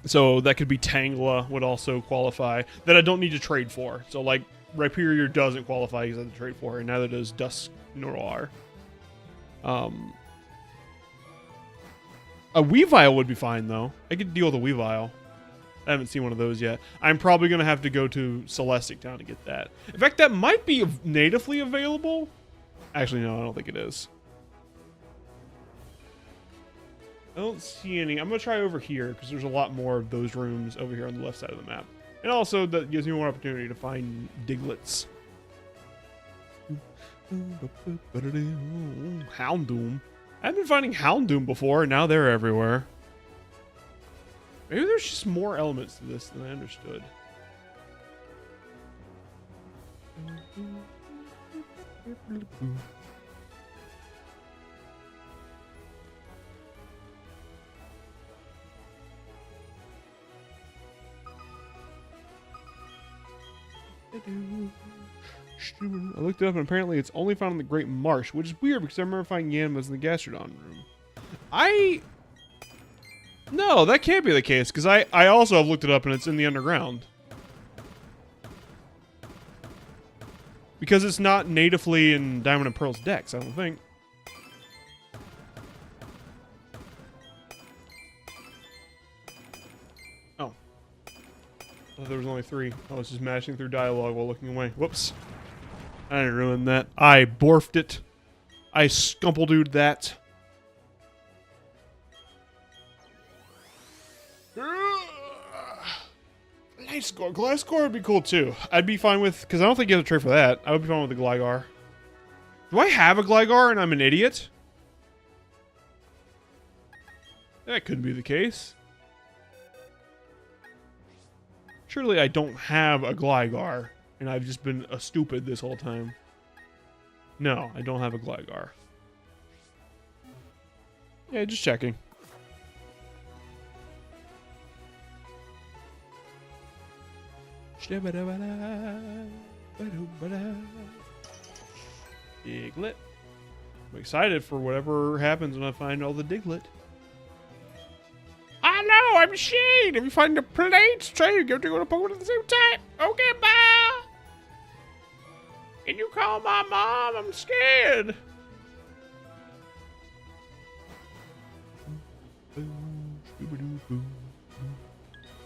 Speaker 1: So that could be Tangela would also qualify, that I don't need to trade for. So like Rhyperior doesn't qualify because I have to trade for her, and neither does Dusk Noir. A Weavile would be fine though. I could deal with a Weavile. I haven't seen one of those yet. I'm probably going to have to go to Celestic Town to get that. In fact, that might be natively available. Actually, no, I don't think it is. I don't see any. I'm going to try over here because there's a lot more of those rooms over here on the left side of the map. And also, that gives me more opportunity to find Diglets. Houndoom. I've been finding Houndoom before, and now they're everywhere. Maybe there's just more elements to this than I understood. I looked it up and apparently it's only found in the Great Marsh, which is weird because I remember finding Yanmas in the Gastrodon room. No, that can't be the case because I also have looked it up and it's in the underground. Because it's not natively in Diamond and Pearl's decks, I don't think. Oh. I thought there was only 3. I was just mashing through dialogue while looking away. Whoops. I didn't ruin that. I borfed it. I scumpledooed that. Nice score. Glass score would be cool too. I'd be fine with, because I don't think you have to trade for that. I would be fine with the Gligar. Do I have a Gligar and I'm an idiot? That could be the case. Surely I don't have a Gligar and I've just been a stupid this whole time. No, I don't have a Gligar. Yeah, just checking. Diglett. I'm excited for whatever happens when I find all the Diglett. I know, I'm Shane. If you find the plates, try to go to Pokemon at the same time. Okay, bye. Can you call my mom? I'm scared.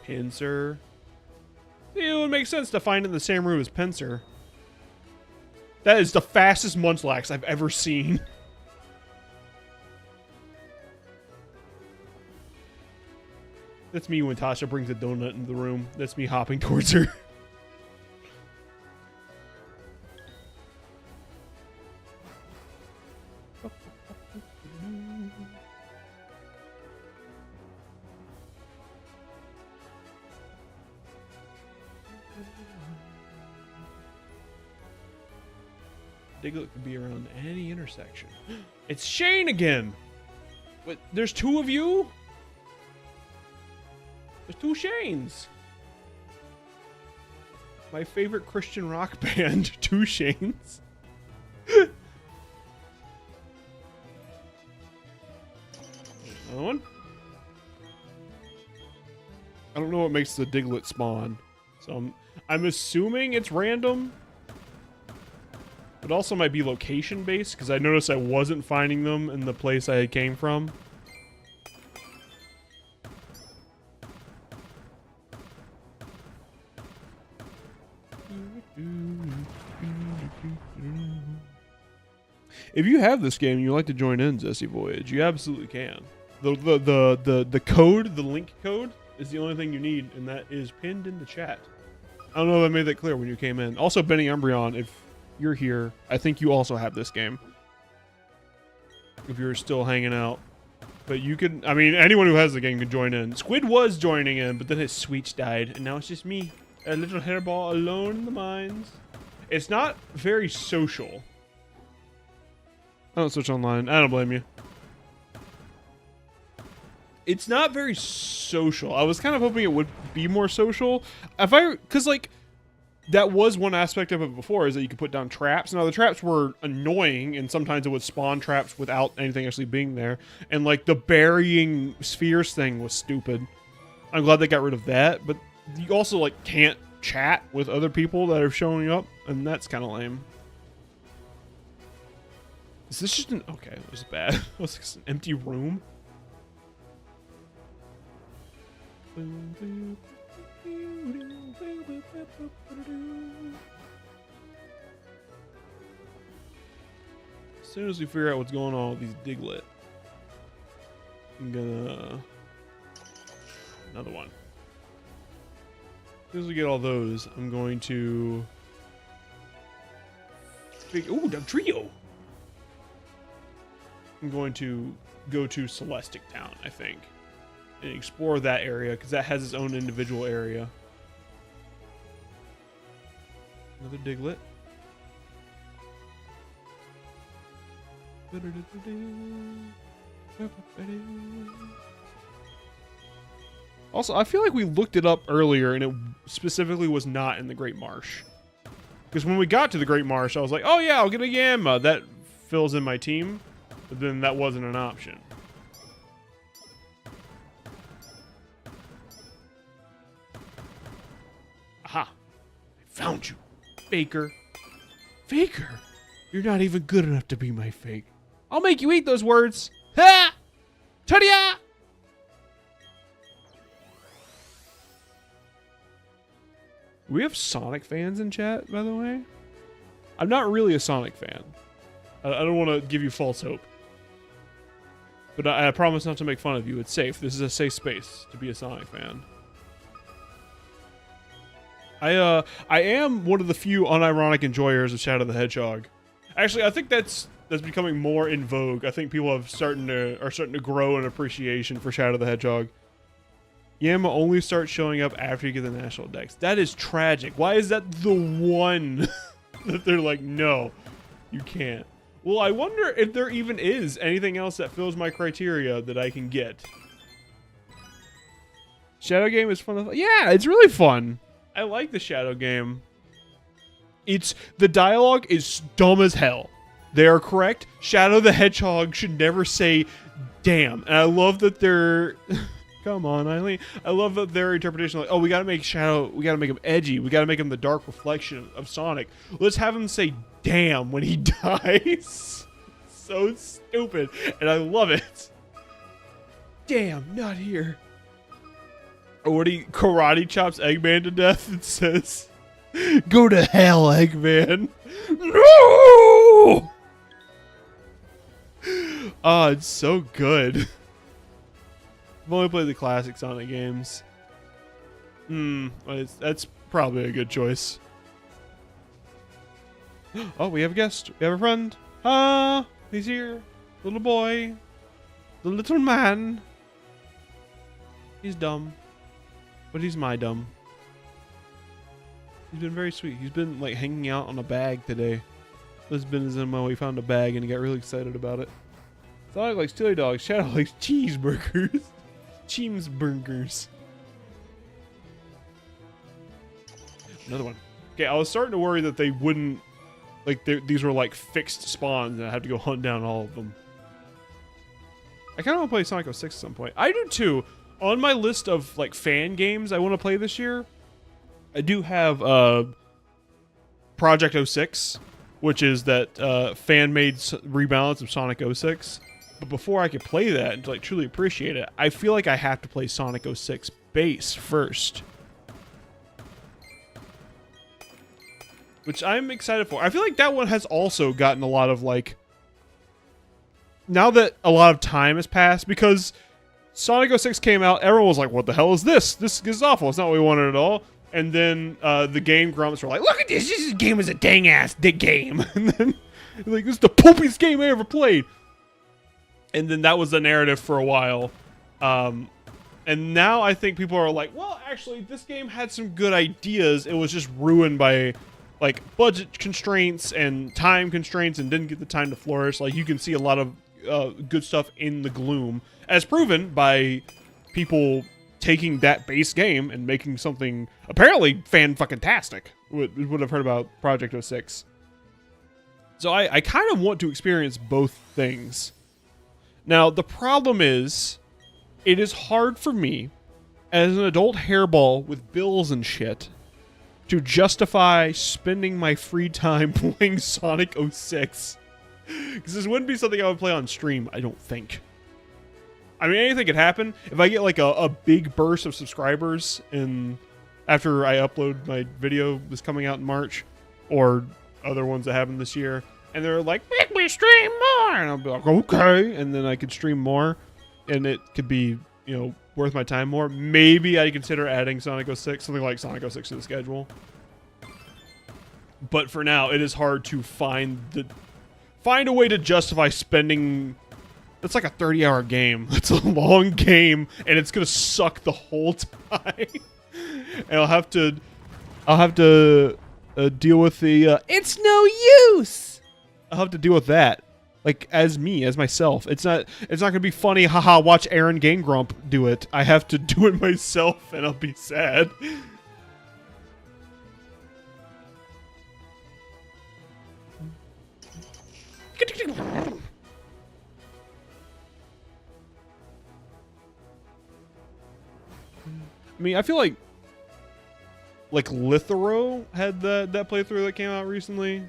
Speaker 1: Pinsir. It would make sense to find it in the same room as Pinsir. That is the fastest Munchlax I've ever seen. That's me when Tasha brings a donut into the room. That's me hopping towards her. Diglett could be around any intersection. It's Shane again! What? There's 2 of you? There's 2 Shanes. My favorite Christian rock band, 2 Shanes. Another one? I don't know what makes the Diglett spawn. So I'm assuming it's random. It also might be location based, because I noticed I wasn't finding them in the place I came from. If you have this game and you'd like to join in Zesty Voyage, you absolutely can. The code, the link code, is the only thing you need, and that is pinned in the chat. I don't know if I made that clear when you came in. Also, Benny Umbreon, if you're here, I think you also have this game. If you're still hanging out. But you can, I mean, anyone who has the game can join in. Squid was joining in, but then his switch died, and now it's just me. A little hairball alone in the mines. It's not very social. I don't switch online. I don't blame you. It's not very social. I was kind of hoping it would be more social. Because like, that was one aspect of it before, is that you could put down traps. Now, the traps were annoying, and sometimes it would spawn traps without anything actually being there. And, like, the burying spheres thing was stupid. I'm glad they got rid of that, but you also, like, can't chat with other people that are showing up, and that's kind of lame. Is this just an... Okay, it was bad. It was just an empty room. As soon as we figure out what's going on with these Diglett, I'm gonna... Another one. As soon as we get all those, I'm going to... Ooh, Dugtrio! I'm going to go to Celestic Town, I think, and explore that area, because that has its own individual area. Another Diglett. Also, I feel like we looked it up earlier and it specifically was not in the Great Marsh. Because when we got to the Great Marsh, I was like, oh yeah, I'll get a Yanma. That fills in my team. But then that wasn't an option. Aha. I found you, Baker. Faker, you're not even good enough to be my fake. I'll make you eat those words. Ha! Ta-da! We have Sonic fans in chat, by the way. I'm not really a Sonic fan. I don't want to give you false hope. But I promise not to make fun of you. It's safe. This is a safe space to be a Sonic fan. I am one of the few unironic enjoyers of Shadow the Hedgehog. Actually, I think that's becoming more in vogue. I think people are starting to grow an appreciation for Shadow the Hedgehog. Yama only starts showing up after you get the national dex. That is tragic. Why is that the one that they're like, no, you can't? Well, I wonder if there even is anything else that fills my criteria that I can get. Shadow game is fun. Yeah, it's really fun. I like the Shadow game. The dialogue is dumb as hell. They are correct. Shadow the Hedgehog should never say damn. And I love that they're come on, Eileen. I love that their interpretation, like, oh, we gotta make Shadow, we gotta make him edgy, we gotta make him the dark reflection of Sonic. Let's have him say damn when he dies. So stupid. And I love it. Damn, not here. Or when he karate chops Eggman to death and says, go to hell, Eggman. No! Oh, it's so good. I've only played the classic Sonic games. That's probably a good choice. Oh, we have a guest. We have a friend. Ah, he's here. Little boy. The little man. He's dumb. But he's my dumb. He's been very sweet. He's been like hanging out on a bag today. Lisbon is in my way. He found a bag and he got really excited about it. Sonic likes chili dogs. Shadow likes cheeseburgers. Cheeseburgers. Another one. Okay, I was starting to worry that they wouldn't, like, these were like fixed spawns and I had to go hunt down all of them. I kind of want to play Sonic 06 at some point. I do too. On my list of like fan games I want to play this year, I do have Project 06, which is that fan-made rebalance of Sonic 06. But before I could play that and like truly appreciate it, I feel like I have to play Sonic 06 base first. Which I'm excited for. I feel like that one has also gotten a lot of like, now that a lot of time has passed, because Sonic 06 came out, everyone was like, what the hell is this? This is awful. It's not what we wanted at all. And then the Game Grumps were like, look at this. This game is a dang-ass game. And then, like, this is the poopiest game I ever played. And then that was the narrative for a while. And now I think people are like, well, actually, this game had some good ideas. It was just ruined by, like, budget constraints and time constraints and didn't get the time to flourish. Like, you can see a lot of good stuff in the gloom, as proven by people taking that base game and making something apparently fan-fucking-tastic. Would have heard about Project 06. So I kind of want to experience both things. Now, the problem is, it is hard for me, as an adult hairball with bills and shit, to justify spending my free time playing Sonic 06. Because this wouldn't be something I would play on stream, I don't think. I mean, anything could happen. If I get like a big burst of subscribers after I upload my video that's coming out in March, or other ones that happen this year, and they're like, make me stream more, and I'll be like, okay, and then I could stream more, and it could be, you know, worth my time more. Maybe I'd consider adding Sonic 06, something like Sonic 06 to the schedule. But for now, it is hard to find a way to justify spending. That's like a 30-hour game. It's a long game, and it's gonna suck the whole time. And I'll have to deal with the it's no use. I'll have to deal with that, like, as myself. It's not gonna be funny. Haha, watch Aaron Game Grump do it. I have to do it myself, and I'll be sad. I mean, I feel like Lithero had that playthrough that came out recently.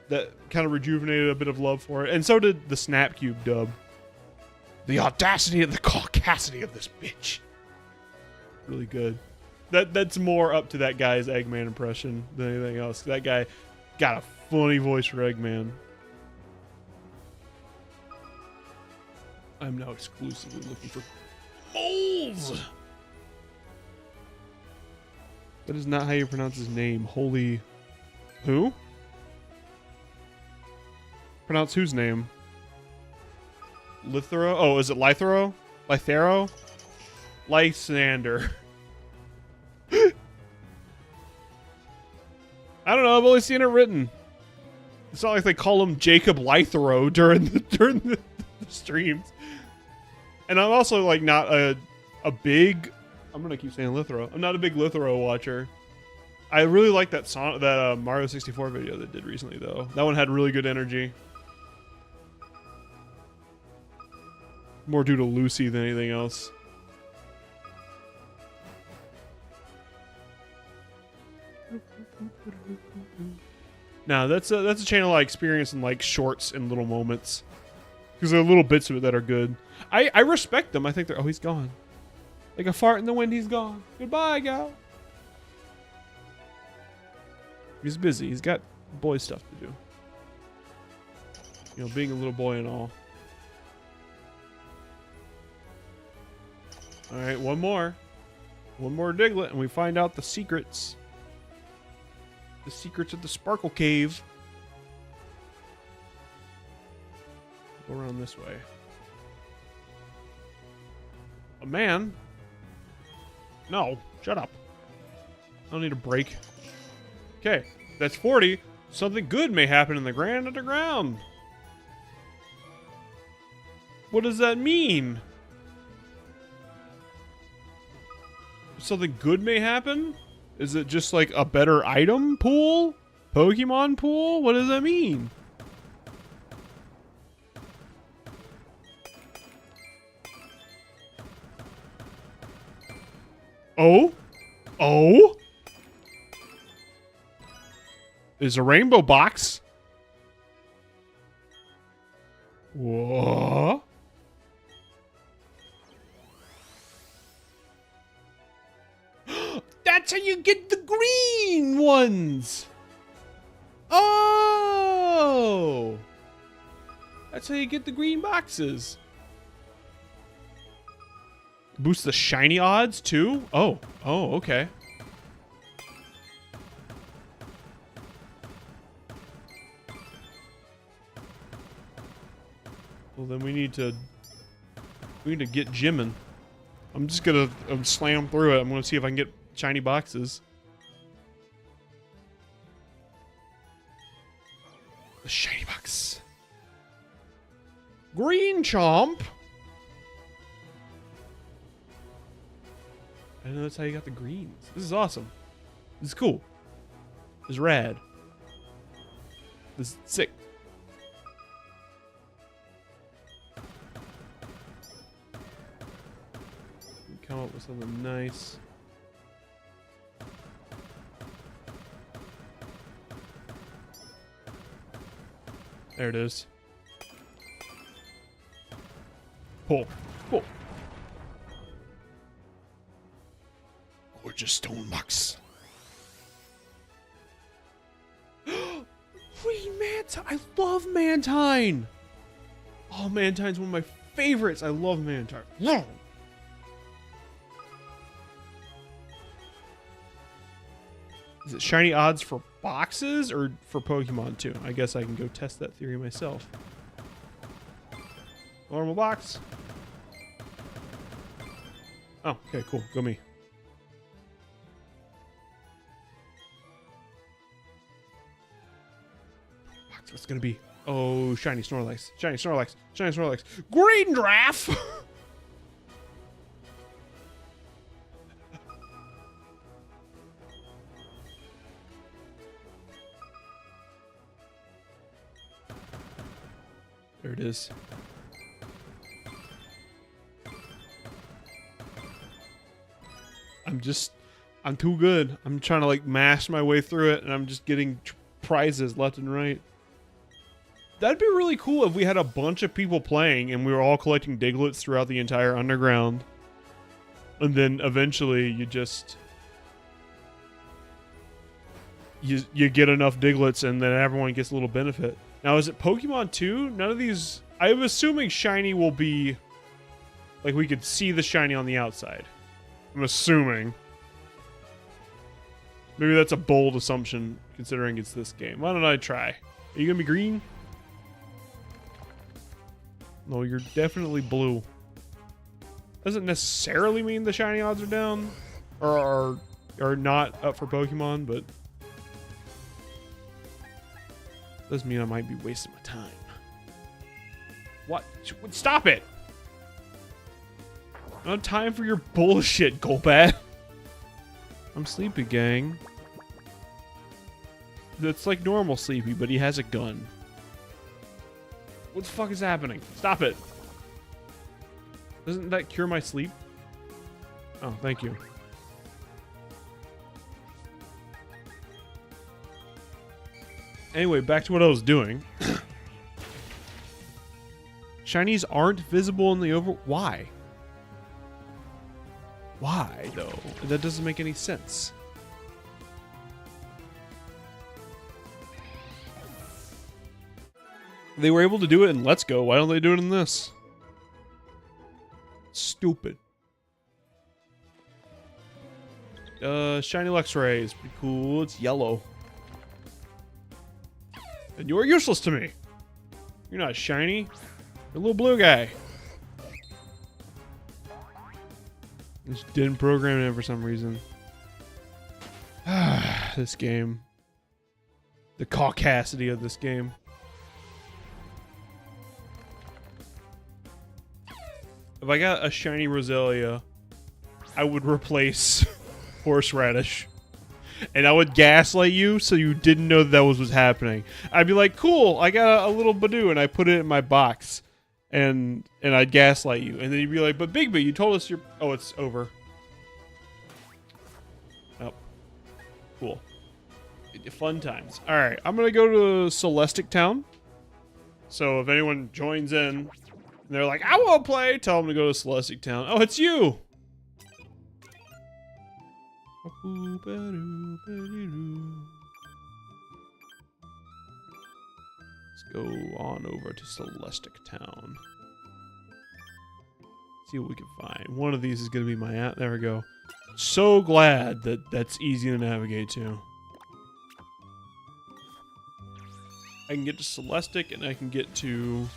Speaker 1: that kind of rejuvenated a bit of love for it. And so did the Snapcube dub. The audacity and the caucasity of this bitch. Really good. That's more up to that guy's Eggman impression than anything else. That guy got a funny voice for Eggman. I'm now exclusively looking for moles. That is not how you pronounce his name. Holy... Who? Pronounce whose name? Lithero? Oh, is it Lythero? Lythero? Lysander. I don't know. I've only seen it written. It's not like they call him Jacob Lythero during the streams. And I'm also like not a big. I'm gonna keep saying Lithero. I'm not a big Lithero watcher. I really like that song, that Mario 64 video that did recently though. That one had really good energy. More due to Lucy than anything else. Now that's a channel I experience in like shorts and little moments, because there are little bits of it that are good. I respect them. I think they're... Oh, he's gone. Like a fart in the wind, he's gone. Goodbye, gal. He's busy. He's got boy stuff to do. You know, being a little boy and all. All right, one more. One more Diglett, and we find out the secrets. The secrets of the Sparkle Cave. Go around this way. A man? No, shut up. I don't need a break. Okay, that's 40. Something good may happen in the Grand Underground. What does that mean? Something good may happen? Is it just like a better item pool? Pokemon pool? What does that mean? Oh? Oh? There's a rainbow box. What? That's how you get the green ones. Oh. That's how you get the green boxes. Boost the shiny odds too? Oh. Oh, okay. Well, then we need to get gymming. I'm just gonna slam through it. I'm gonna see if I can get shiny boxes. The shiny box. Green Chomp. I didn't know that's how you got the greens. This is awesome. This is cool. This is rad. This is sick. Come up with something nice. There it is. Pull. Pull. Gorgeous stone box. Green Mantine. I love Mantine. Oh, Mantine's one of my favorites. I love Mantine. Yeah. Is it shiny odds for boxes or for Pokemon too? I guess I can go test that theory myself. Normal box. Oh, okay, cool. Go me. Box, what's it gonna be? Oh, shiny Snorlax. Shiny Snorlax. Shiny Snorlax. Green Giraffe! There it is. I'm too good. I'm trying to like mash my way through it and I'm just getting prizes left and right. That'd be really cool if we had a bunch of people playing and we were all collecting Diglets throughout the entire underground. And then eventually you just... You get enough Diglets and then everyone gets a little benefit. Now, is it Pokemon 2? None of these... I'm assuming Shiny will be... Like, we could see the Shiny on the outside. I'm assuming. Maybe that's a bold assumption, considering it's this game. Why don't I try? Are you gonna be green? No, you're definitely blue. Doesn't necessarily mean the shiny odds are down. Or are not up for Pokemon, but... does mean I might be wasting my time. What? Stop it! No time for your bullshit, Golbat. I'm sleepy, gang. That's like normal sleepy, but he has a gun. What the fuck is happening? Stop it. Doesn't that cure my sleep? Oh, thank you. Anyway, back to what I was doing. Shinies aren't visible in the Why? Why, though? That doesn't make any sense. They were able to do it in Let's Go. Why don't they do it in this? Stupid. Shiny Luxray is pretty cool. It's yellow. And you're useless to me. You're not shiny. You're a little blue guy. Just didn't program it for some reason. This game. The caucasity of this game. If I got a shiny Roselia, I would replace Horseradish. And I would gaslight you so you didn't know that was happening. I'd be like, cool, I got a little Badoo and I put it in my box. And I'd gaslight you. And then you'd be like, but Bigby, you told us you're... Oh, it's over. Oh. Cool. Fun times. Alright, I'm going to go to Celestic Town. So if anyone joins in, and they're like, I want to play, tell them to go to Celestic Town. Oh, it's you! Let's go on over to Celestic Town. See what we can find. One of these is going to be my app. There we go. So glad that that's easy to navigate to. I can get to Celestic and I can get to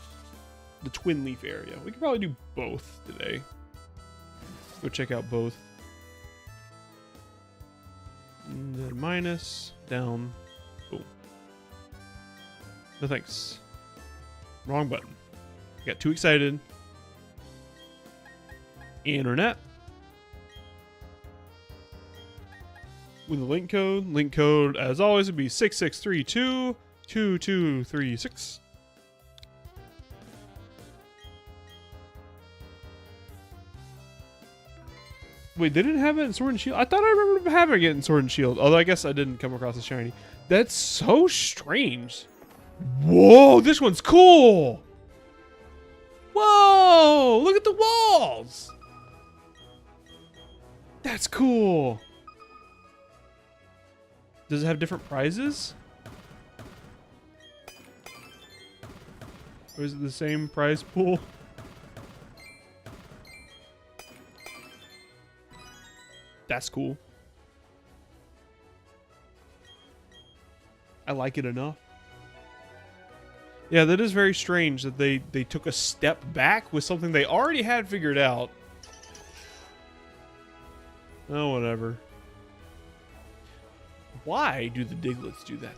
Speaker 1: the Twin Leaf area. We could probably do both today. Go check out both. And then minus, down, boom. No thanks. Wrong button. I got too excited. Internet. With the link code as always would be 66322236. Wait, they didn't have it in Sword and Shield? I thought I remembered having it in Sword and Shield. Although I guess I didn't come across a shiny. That's so strange. Whoa, this one's cool. Whoa, look at the walls. That's cool. Does it have different prizes? Or is it the same prize pool? That's cool. I like it enough. Yeah, that is very strange that they took a step back with something they already had figured out. Oh, whatever. Why do the Diglets do that,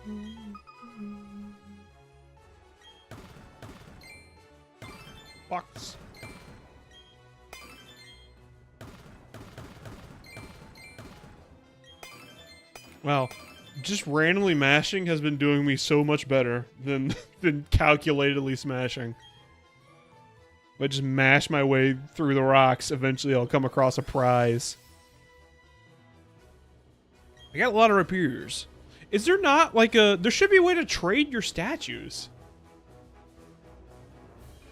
Speaker 1: though? Box. Wow, just randomly mashing has been doing me so much better than calculatedly smashing. If I just mash my way through the rocks, eventually I'll come across a prize. I got a lot of rapiers. Is there not like a... There should be a way to trade your statues.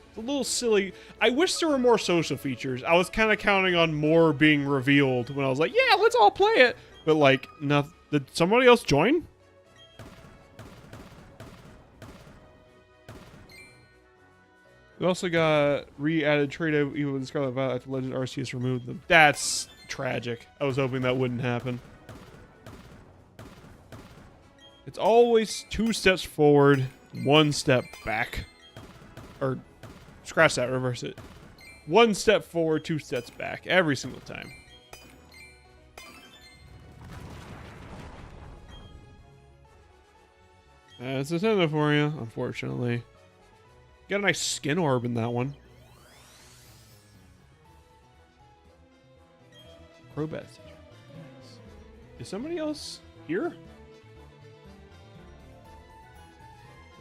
Speaker 1: It's a little silly. I wish there were more social features. I was kind of counting on more being revealed when I was like, yeah, let's all play it. But like, no, did somebody else join? We also got re-added trade even with Scarlet Violet after Legend Arceus removed them. That's tragic. I was hoping that wouldn't happen. It's always 2 steps forward, 1 step back. Or, scratch that, reverse it. 1 step forward, 2 steps back, every single time. That's Nintendo for you, unfortunately. Got a nice skin orb in that one. Crobat. Nice. Is somebody else here?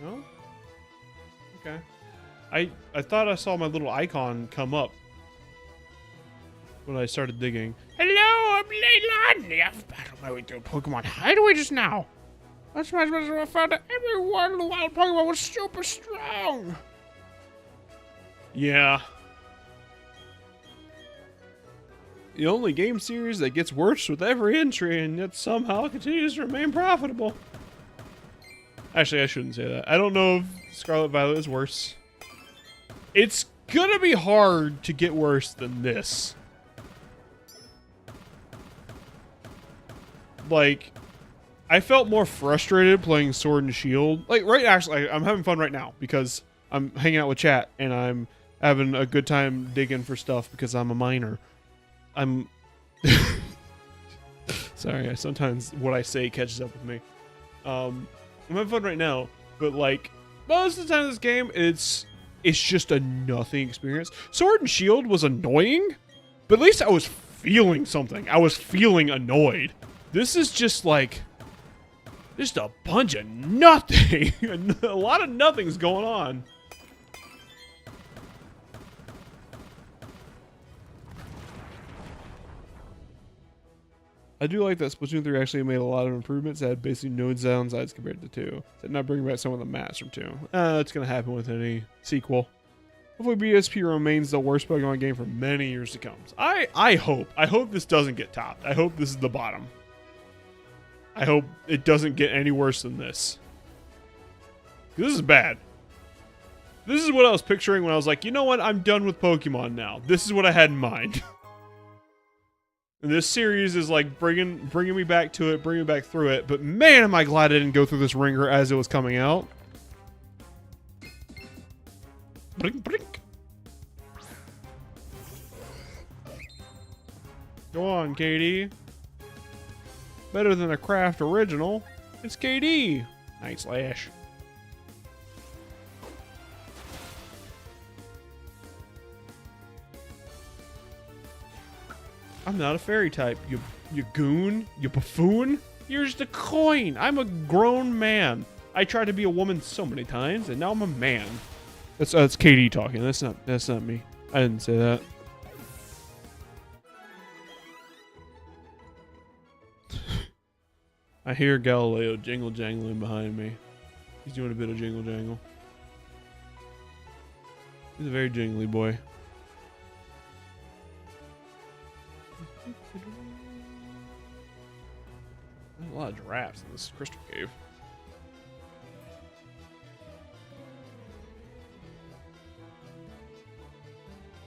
Speaker 1: No? Okay. I thought I saw my little icon come up when I started digging. Hello, I'm Leylon. I've battled my way through Pokemon Hideaway just now. That's why I found that everyone in the wild Pokemon was super strong. Yeah. The only game series that gets worse with every entry and yet somehow continues to remain profitable. Actually, I shouldn't say that. I don't know if Scarlet Violet is worse. It's gonna be hard to get worse than this. Like, I felt more frustrated playing Sword and Shield. Like, actually, I'm having fun right now because I'm hanging out with chat and I'm having a good time digging for stuff because I'm a miner. I'm... Sorry, sometimes what I say catches up with me. I'm having fun right now, but like, most of the time in this game, it's just a nothing experience. Sword and Shield was annoying, but at least I was feeling something. I was feeling annoyed. This is just like, just a bunch of nothing. A lot of nothing's going on. I do like that Splatoon 3 actually made a lot of improvements that had basically no downsides compared to 2. That not bringing back some of the mats from 2. That's going to happen with any sequel. Hopefully BSP remains the worst Pokemon game for many years to come. I hope this doesn't get topped. I hope this is the bottom. I hope it doesn't get any worse than this. This is bad. This is what I was picturing when I was like, you know what? I'm done with Pokemon now. This is what I had in mind. And this series is like bringing me back to it, bringing me back through it. But man, am I glad I didn't go through this ringer as it was coming out. Blink, blink. Go on, KD. Better than a craft original. It's KD. Nice slash. I'm not a fairy type, you goon, you buffoon. You're just a coin. I'm a grown man. I tried to be a woman so many times, and now I'm a man. That's KD talking. That's not me. I didn't say that. I hear Galileo jingle jangling behind me. He's doing a bit of jingle jangle. He's a very jingly boy. There's a lot of giraffes in this crystal cave.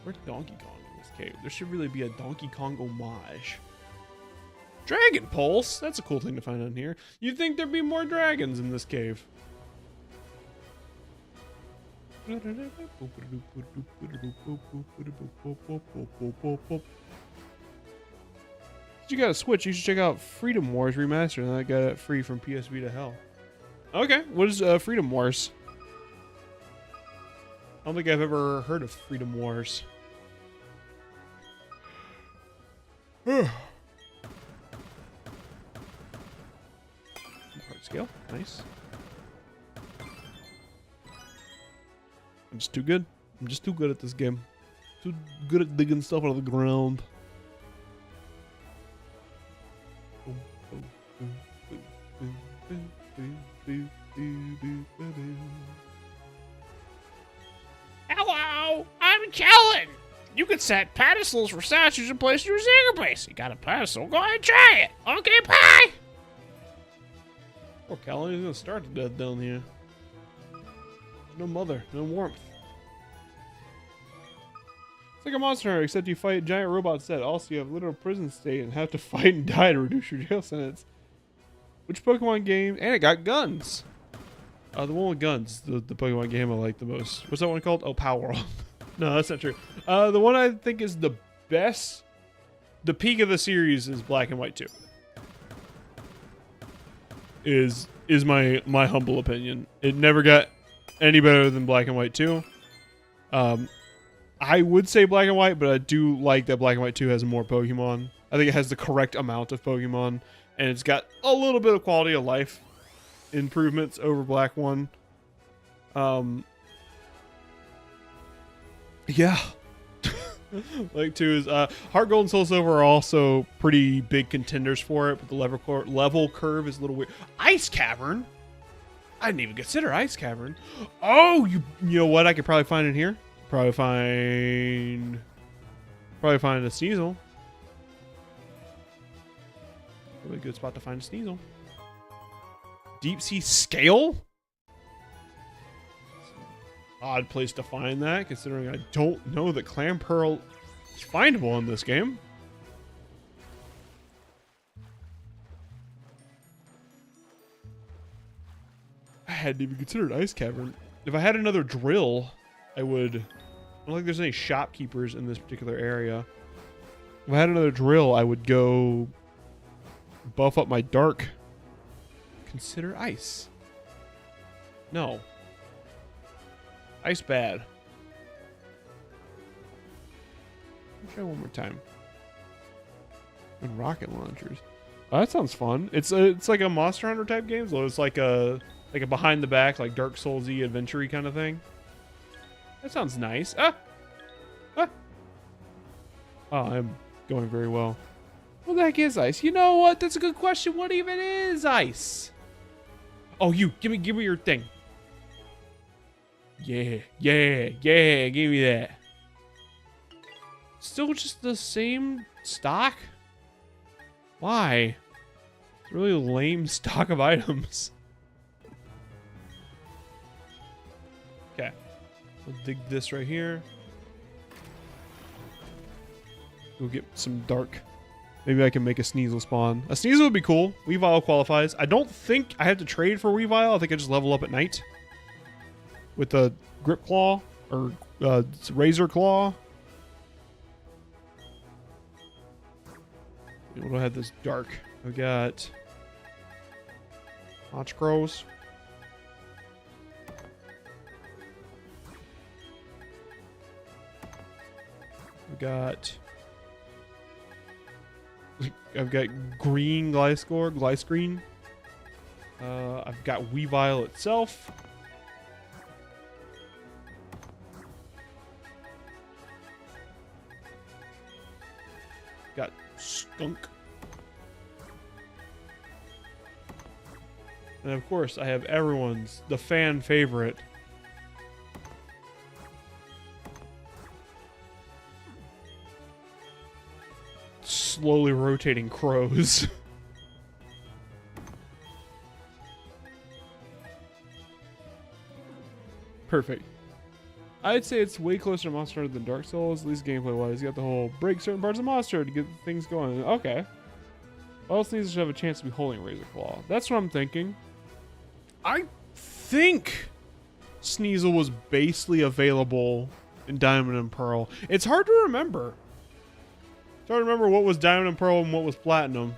Speaker 1: Where's Donkey Kong in this cave? There should really be a Donkey Kong homage. Dragon Pulse? That's a cool thing to find on here. You'd think there'd be more dragons in this cave. You got a Switch, you should check out Freedom Wars Remastered, and I got it free from PSV to hell. Okay, what is Freedom Wars? I don't think I've ever heard of Freedom Wars. Hard scale, nice. I'm just too good. I'm just too good at this game. Too good at digging stuff out of the ground.
Speaker 2: Hello, I'm Kellen. You can set pedestals for statues and place your secret base. You got a pedestal? Go ahead and try it. Okay, bye.
Speaker 1: Poor Callan, he's gonna starve to death down here. No mother, no warmth. It's like a Monster Hunter, except you fight giant robots instead. Also, you have literal prison state and have to fight and die to reduce your jail sentence. Which Pokemon game? And it got guns. The one with guns, the Pokemon game I like the most. What's that one called? Oh, Power World. No, that's not true. The one I think is the best, the peak of the series is Black and White 2. Is my humble opinion. It never got any better than Black and White 2. I would say Black and White, but I do like that Black and White 2 has more Pokemon. I think it has the correct amount of Pokemon, and it's got a little bit of quality of life improvements over Black 1. Yeah. Like 2 is Heart Gold and Soul Silver are also pretty big contenders for it, but the level curve is a little weird. Ice Cavern? I didn't even consider Ice Cavern. Oh, you know what I could probably find in here? Probably find a Sneasel. Really good spot to find a Sneasel. Deep Sea Scale? Odd place to find that, considering I don't know that Clam Pearl is findable in this game. I hadn't even considered Ice Cavern. If I had another drill, I would... I don't think there's any shopkeepers in this particular area. If I had another drill, I would go buff up my dark. Consider ice. No. Ice bad. Let me try one more time. And rocket launchers. Oh, that sounds fun. It's like a Monster Hunter type game, so it's like a behind the back, like Dark Souls-y adventure-y kind of thing. That sounds nice. Ah! Oh, I'm going very well. What the heck is ice? You know what? That's a good question. What even is ice? Oh, you give me your thing. Yeah, give me that. Still just the same stock? Why? It's really lame stock of items. Okay. We'll dig this right here. We'll get some dark. Maybe I can make a Sneasel spawn. A Sneasel would be cool. Weavile qualifies. I don't think I have to trade for Weavile. I think I just level up at night. With the Grip Claw. Or Razor Claw. What do I have this dark? I've got... Honchkrows. I've got green Gliscreen. I've got Weavile itself. Got Skunk. And of course, I have the fan favorite. Slowly rotating crows. Perfect. I'd say it's way closer to Monster Hunter than Dark Souls, at least gameplay-wise. You got the whole break certain parts of Monster to get things going. Okay. All Sneasel should have a chance to be holding Razor Claw. That's what I'm thinking. I think Sneasel was basely available in Diamond and Pearl. It's hard to remember. It's hard to remember what was Diamond and Pearl and what was Platinum.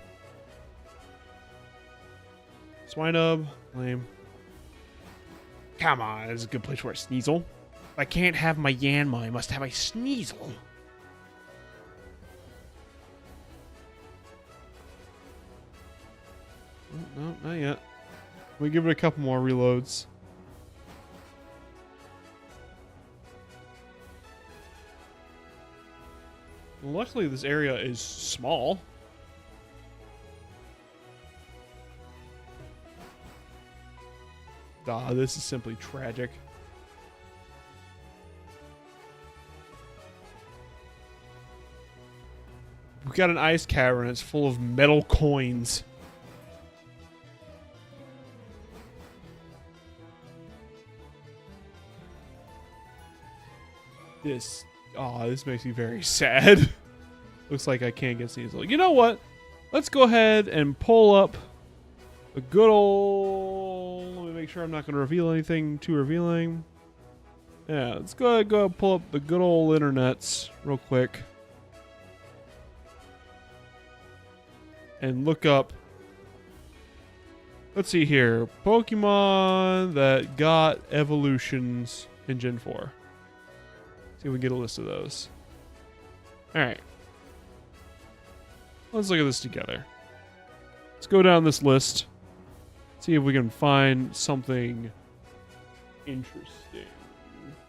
Speaker 1: Swinub. Lame. Come on, this is a good place for a Sneasel. If I can't have my Yanma, I must have a Sneasel. Oh, no, not yet. We give it a couple more reloads. Luckily, this area is small. This is simply tragic. We've got an ice cavern. It's full of metal coins. This makes me very sad. Looks like I can't get Sneasel. You know what? Let's go ahead and pull up a good old... Let me make sure I'm not going to reveal anything too revealing. Yeah, let's go ahead pull up the good old internets real quick. And look up... Let's see here. Pokemon that got evolutions in Gen 4. See if we can get a list of those. Alright. Let's look at this together. Let's go down this list. See if we can find something interesting.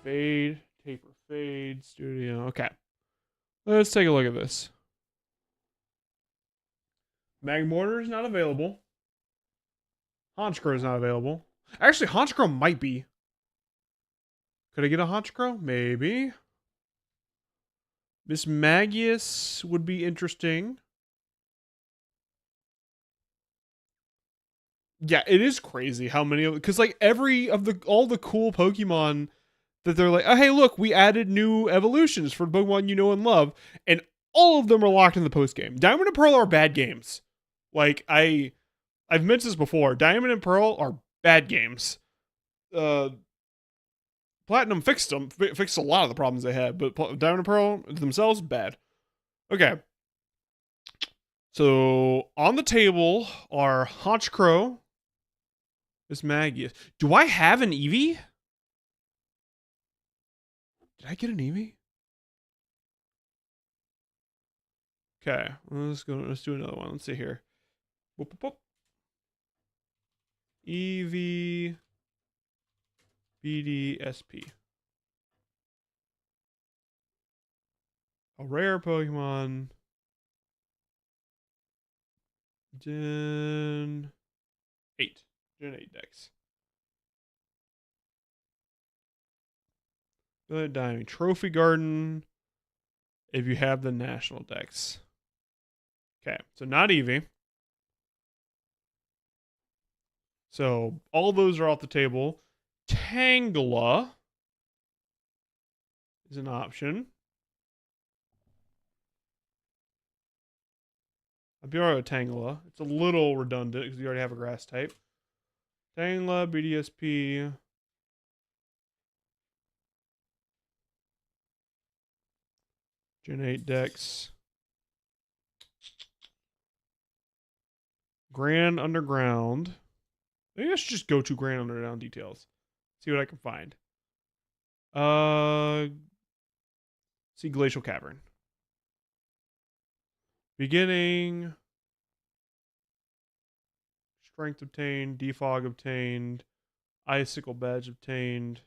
Speaker 1: Fade, taper fade, studio. Okay. Let's take a look at this. Magmortar is not available. Honchkrow is not available. Actually, Honchkrow might be. Could I get a Honchkrow? Maybe. Miss Magius would be interesting. Yeah, it is crazy how many of... Because, like, all the cool Pokemon that they're like, oh, hey, look, we added new evolutions for Pokemon you know and love. And all of them are locked in the post-game. Diamond and Pearl are bad games. Like, I've mentioned this before. Diamond and Pearl are bad games. Platinum fixed them. Fixed a lot of the problems they had. But Diamond and Pearl themselves, bad. Okay. So, on the table are Honchkrow. Miss Magius. Do I have an Eevee? Did I get an Eevee? Okay, let's do another one. Let's see here. Boop, boop, boop. Eevee BDSP. A rare Pokemon. Gen 8. Gen 8 Dex. Diamond Trophy Garden. If you have the National Dex. Okay, so not Eevee. So all those are off the table. Tangela is an option. I'd be alright with Tangela. It's a little redundant because you already have a grass type. Tangela, BDSP. Gen 8 Dex. Grand Underground. Maybe I should just go to Grand Underground details. See what I can find. See Glacial Cavern. Beginning. Strength obtained. Defog obtained. Icicle badge obtained.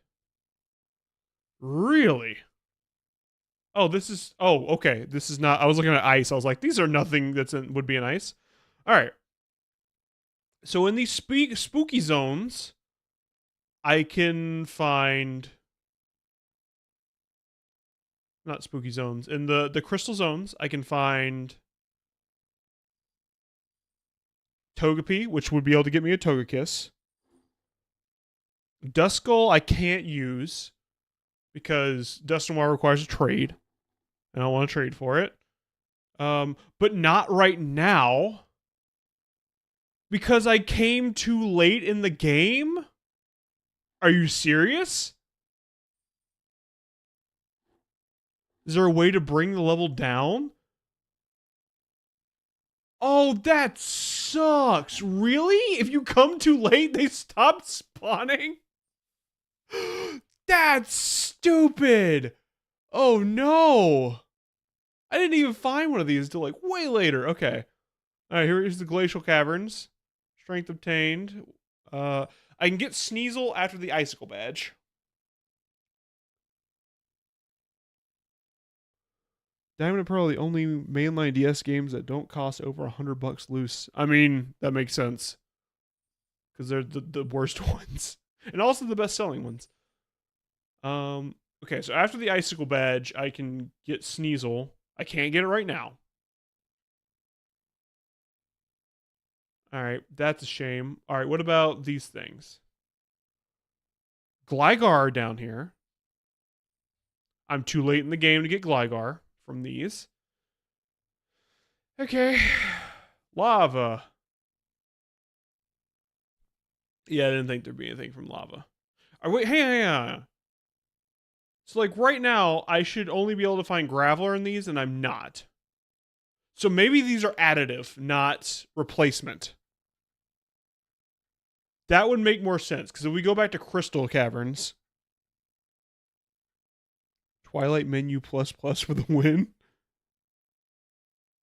Speaker 1: Really? Oh, this is... Oh, okay. This is not... I was looking at ice. I was like, these are nothing would be an ice. All right. So in these spooky zones, I can find... Not spooky zones. In the crystal zones, I can find... Togepi, which would be able to get me a Togekiss. Duskull I can't use because Dusknoir requires a trade. I don't want to trade for it. But not right now. Because I came too late in the game? Are you serious? Is there a way to bring the level down? Oh, that sucks. Really? If you come too late, they stop spawning? That's stupid. Oh, no. I didn't even find one of these until like way later. Okay. All right, here's the Glacial Caverns. Strength obtained. I can get Sneasel after the Icicle badge. Diamond and Pearl are the only mainline DS games that don't cost over $100 loose. I mean, that makes sense. Because they're the worst ones. And also the best-selling ones. Okay, so after the icicle badge, I can get Sneasel. I can't get it right now. All right, that's a shame. All right, what about these things? Gligar down here. I'm too late in the game to get Gligar from these. Okay. Lava. Yeah, I didn't think there'd be anything from lava. Wait, hang on. So, like, right now, I should only be able to find Graveler in these, and I'm not. So maybe these are additive, not replacement. That would make more sense, because if we go back to Crystal Caverns... Twilight Menu plus for the win?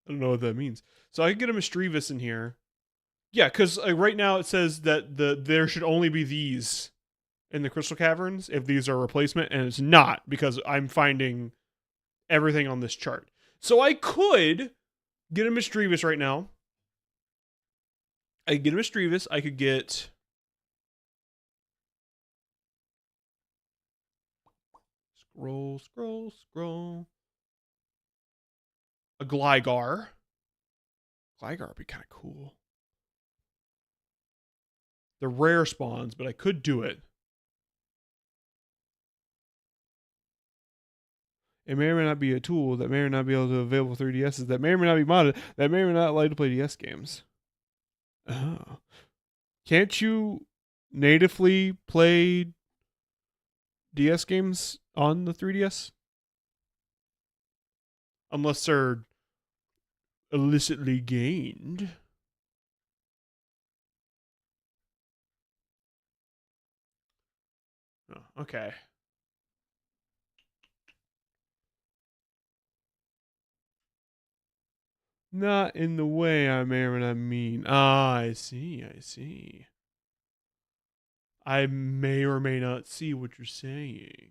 Speaker 1: I don't know what that means. So I could get a Misdreavus in here. Yeah, because right now it says that there should only be these in the Crystal Caverns if these are a replacement, and it's not, because I'm finding everything on this chart. So I could get a Misdreavus right now. I could get a Misdreavus. I could get... Scroll. A Gligar. Gligar would be kind of cool. The rare spawns, but I could do it. It may or may not be a tool that may or not be able to available 3DSs that may or may not be modded that may or may not like to play DS games. Oh. Can't you natively play DS games on the 3DS? Unless they're illicitly gained. Oh, okay. Not in the way I may or may not mean. Ah, I see. I may or may not see what you're saying.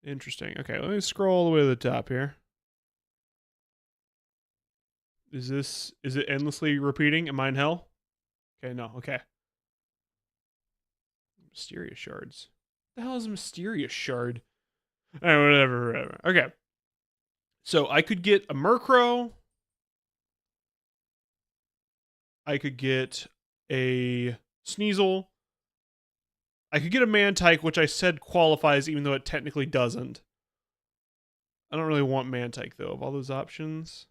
Speaker 1: Interesting. Okay, let me scroll all the way to the top here. Is it endlessly repeating? Am I in hell? Okay, no, okay. Mysterious shards. What the hell is a mysterious shard? Alright, whatever. Okay. So I could get a Murkrow. I could get a Sneasel. I could get a Mantike, which I said qualifies even though it technically doesn't. I don't really want Mantike, though, of all those options.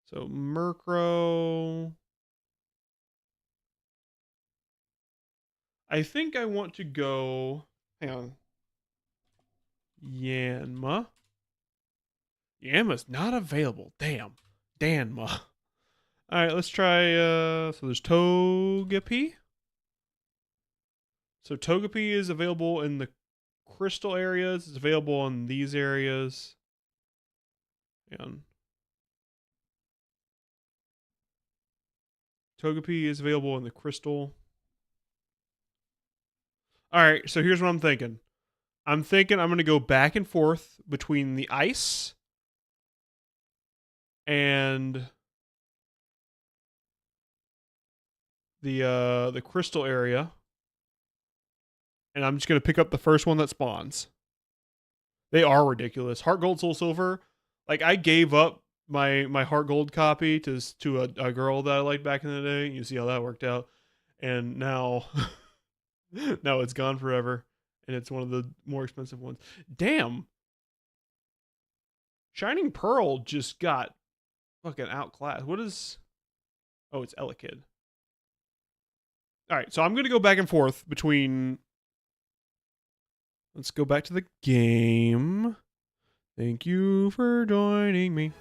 Speaker 1: So, Murkrow. I think I want to go... Hang on. Yanma. Yanma's not available. Damn. Danma. Alright, let's try... so there's Togepi. So Togepi is available in the crystal areas. It's available in these areas. And Togepi is available in the crystal. Alright, so here's what I'm thinking. I'm going to go back and forth between the ice and the crystal area. And I'm just going to pick up the first one that spawns. They are ridiculous. Heart Gold, Soul Silver. Like, I gave up my Heart Gold copy to a girl that I liked back in the day. You see how that worked out. And now, now it's gone forever. And it's one of the more expensive ones. Damn. Shining Pearl just got fucking outclassed. What is... Oh, it's Elekid. Alright, so I'm going to go back and forth between... Let's go back to the game. Thank you for joining me.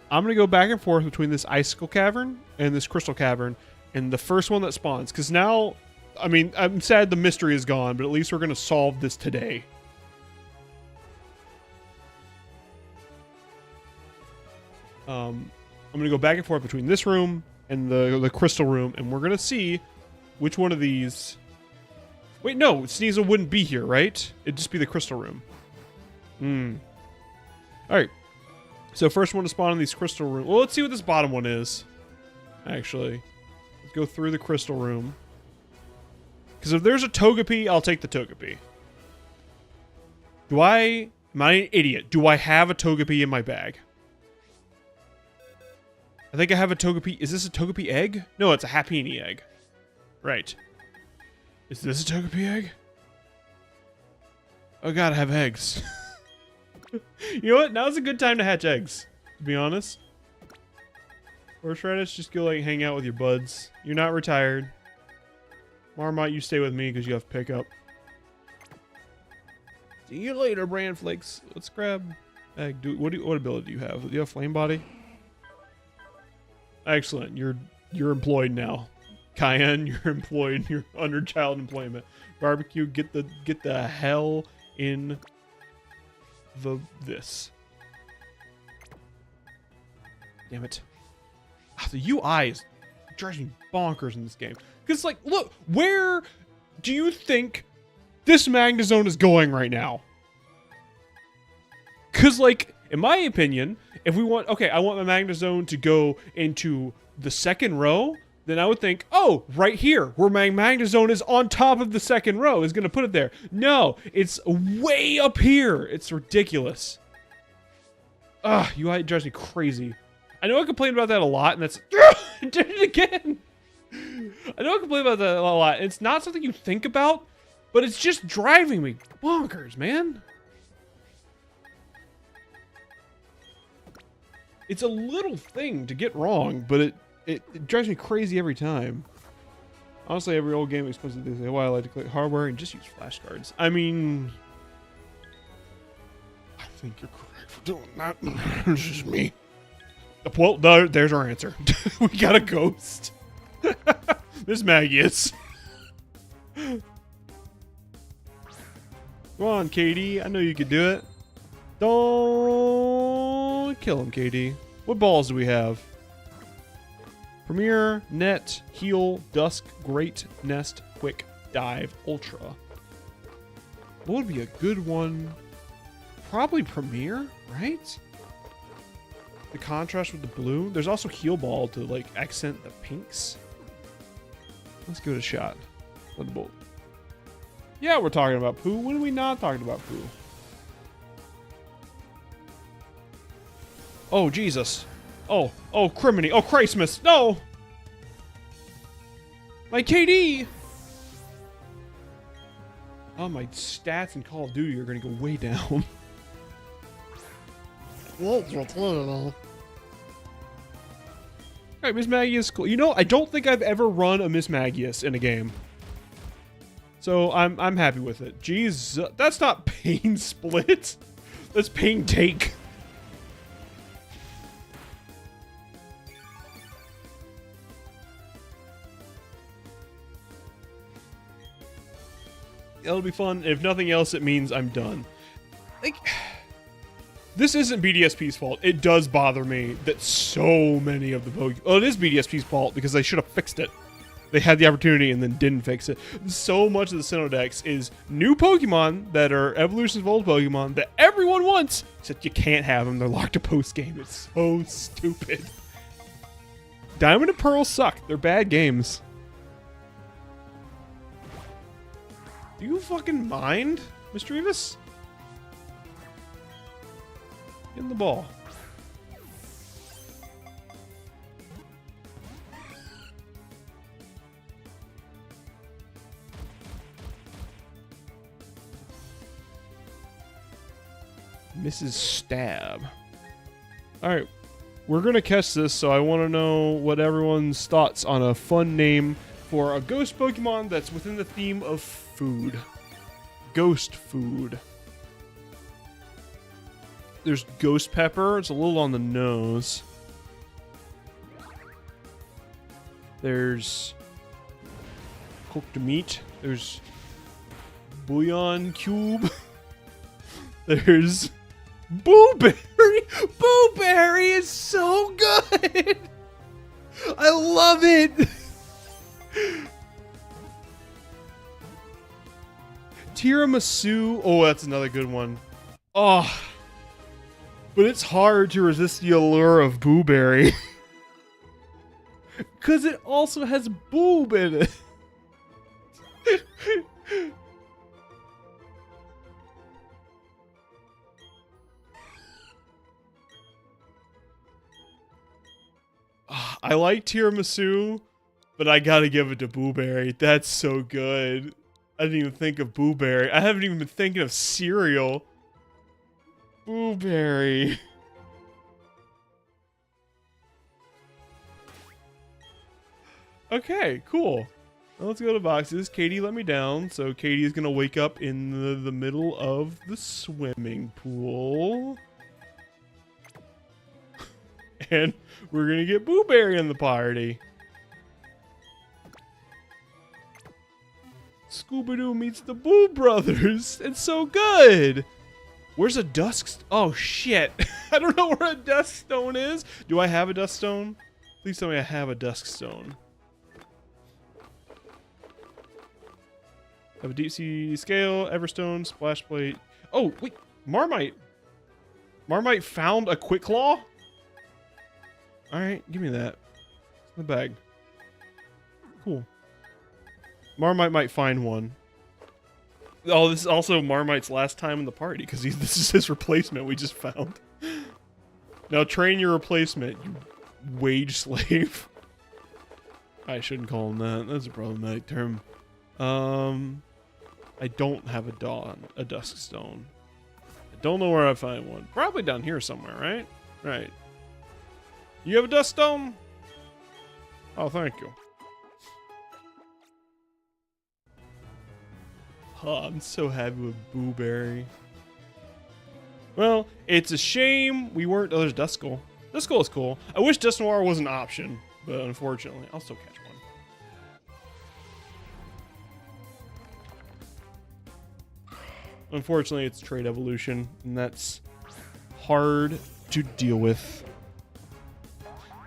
Speaker 1: I'm going to go back and forth between this Icicle Cavern and this Crystal Cavern. And the first one that spawns. Because now... I mean, I'm sad the mystery is gone, but at least we're going to solve this today. I'm going to go back and forth between this room and the crystal room, and we're going to see which one of these... Wait, no, Sneasel wouldn't be here, right? It'd just be the crystal room. Alright. So first one to spawn in these crystal rooms. Well, let's see what this bottom one is. actually. Let's go through the crystal room. Because if there's a Togepi, I'll take the Togepi. Am I an idiot? Do I have a Togepi in my bag? I think I have a Togepi. Is this a Togepi egg? No, it's a Happiny egg. Right. Is this a Togepi egg? Oh god, I have eggs. You know what? Now's a good time to hatch eggs, to be honest. Horseradish, just go like hang out with your buds. You're not retired. Marmot, you stay with me because you have pickup. See you later, Bran Flakes. Let's grab egg. What ability do you have? Do you have flame body? Excellent. You're employed now. Cayenne, you're employed. You're under child employment. Barbecue, get the hell in this. Damn it. The UI is driving me bonkers in this game. Because, like, look, where do you think this Magnezone is going right now? Because, like, in my opinion, if we want... Okay, I want my Magnezone to go into the second row, then I would think, oh, right here, where my Magnezone is on top of the second row, is going to put it there. No, it's way up here. It's ridiculous. Ugh, UI drives me crazy. I know I complain about that a lot, and that's... I did it again! I know I complain about that a lot. It's not something you think about, but it's just driving me bonkers, man. It's a little thing to get wrong, but it drives me crazy every time. Honestly, every old game explains this. Why I like to click hardware and just use flashcards. I mean... I think you're correct for doing that. It's just me. Well, there's our answer. We got a ghost. Miss Magius. Come on, Katie. I know you could do it. Don't kill him, Katie. What balls do we have? Premier, Net, Heal, Dusk, Great, Nest, Quick, Dive, Ultra. What would be a good one? Probably Premier, right? The contrast with the blue. There's also Heal Ball to like accent the pinks. Let's give it a shot. Thunderbolt. Yeah, we're talking about poo. When are we not talking about poo? Oh, Jesus. Oh, criminy. Oh, Christmas. No! My KD! Oh, my stats in Call of Duty are going to go way down. Alright, Miss Magius is cool. You know, I don't think I've ever run a Miss Magius in a game. So, I'm happy with it. Jeez, that's not pain split. That's pain take. It'll be fun. If nothing else, it means I'm done. Like, this isn't BDSP's fault. It does bother me that so many of the Pokemon... Well, it is BDSP's fault because they should have fixed it. They had the opportunity and then didn't fix it. So much of the Sinnoh is new Pokemon that are evolutions of old Pokemon that everyone wants, except you can't have them. They're locked to post-game. It's so stupid. Diamond and Pearl suck. They're bad games. Do you fucking mind, Mischievous? In the ball. Mrs. Stab. Alright, we're gonna catch this, so I want to know what everyone's thoughts on a fun name for a ghost Pokemon that's within the theme of food. Ghost food. There's Ghost Pepper. It's a little on the nose. There's cooked meat. There's bouillon cube. There's Booberry. Booberry is so good. I love it. Tiramisu. Oh, that's another good one. Oh. But it's hard to resist the allure of Booberry. Because it also has boob in it. I like tiramisu, but I gotta give it to Booberry. That's so good. I didn't even think of Booberry. I haven't even been thinking of cereal. Booberry. Okay, cool. Now let's go to boxes. Katie let me down, so Katie is gonna wake up in the middle of the swimming pool. And we're gonna get Booberry in the party. Scooby-Doo meets the Boo Brothers. It's so good. Where's a dusk? Oh shit! I don't know where a dusk stone is. Do I have a dusk stone? Please tell me I have a dusk stone. I have a deep sea scale, Everstone, splash plate. Oh wait, Marmite. Marmite found a quick claw. All right, give me that. It's in the bag. Cool. Marmite might find one. Oh, this is also Marmite's last time in the party because this is his replacement we just found. Now train your replacement, you wage slave. I shouldn't call him that. That's a problematic term. I don't have a dusk stone. I don't know where I find one. Probably down here somewhere, right? Right. You have a dusk stone? Oh, thank you. Oh, I'm so happy with Booberry. Well, it's a shame we weren't. Oh, there's Duskull. Duskull is cool. I wish Dust Noir was an option, but unfortunately, I'll still catch one. Unfortunately, it's trade evolution, and that's hard to deal with.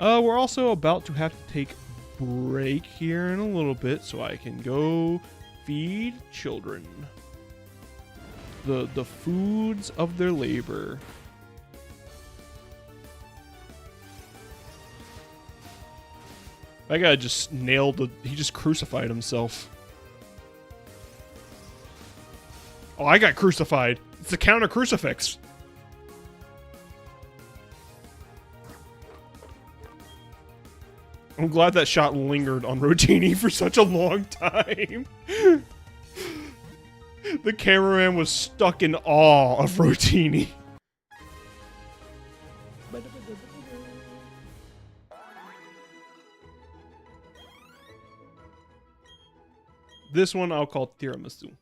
Speaker 1: We're also about to have to take a break here in a little bit so I can go feed children the foods of their labor. That guy just he just crucified himself. Oh, I got crucified. It's a counter crucifix. I'm glad that shot lingered on Rotini for such a long time. The cameraman was stuck in awe of Rotini. This one I'll call tiramisu.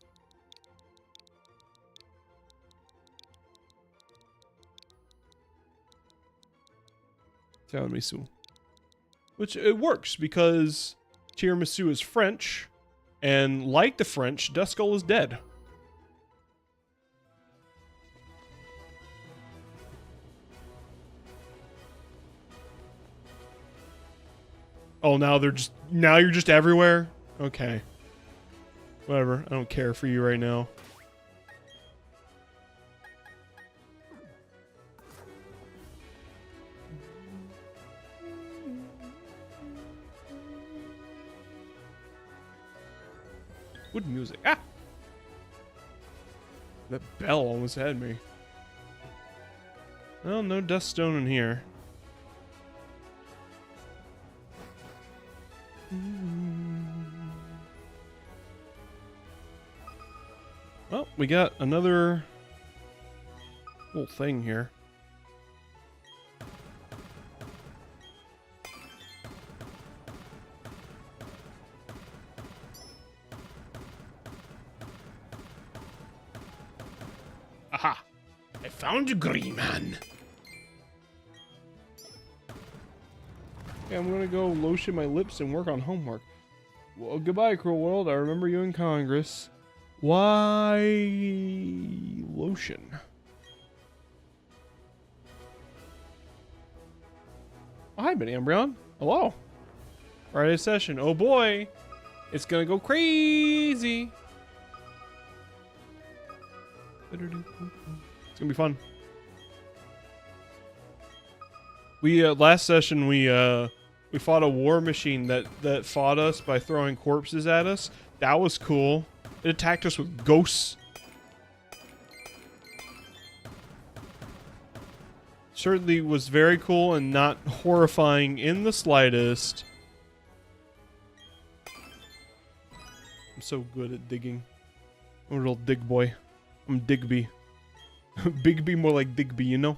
Speaker 1: Tiramisu. Which it works because tiramisu is French, and like the French, Duskull is dead. Oh, now you're just everywhere? Okay. Whatever, I don't care for you right now. Good music. Ah! That bell almost had me. Well, no dust stone in here. Well, we got another little thing here. Aha! I found you, green man. Okay, I'm gonna go lotion my lips and work on homework. Well, goodbye, cruel world. I remember you in Congress. Why lotion? Oh, hi, Benny Umbreon. Hello. Friday session. Oh boy, it's gonna go crazy. It's gonna be fun. We last session we We fought a war machine that fought us by throwing corpses at us. That was cool. It attacked us with ghosts. Certainly was very cool and not horrifying in the slightest. I'm so good at digging. I'm a little dig boy. I'm Digby. Bigby more like Digby, you know?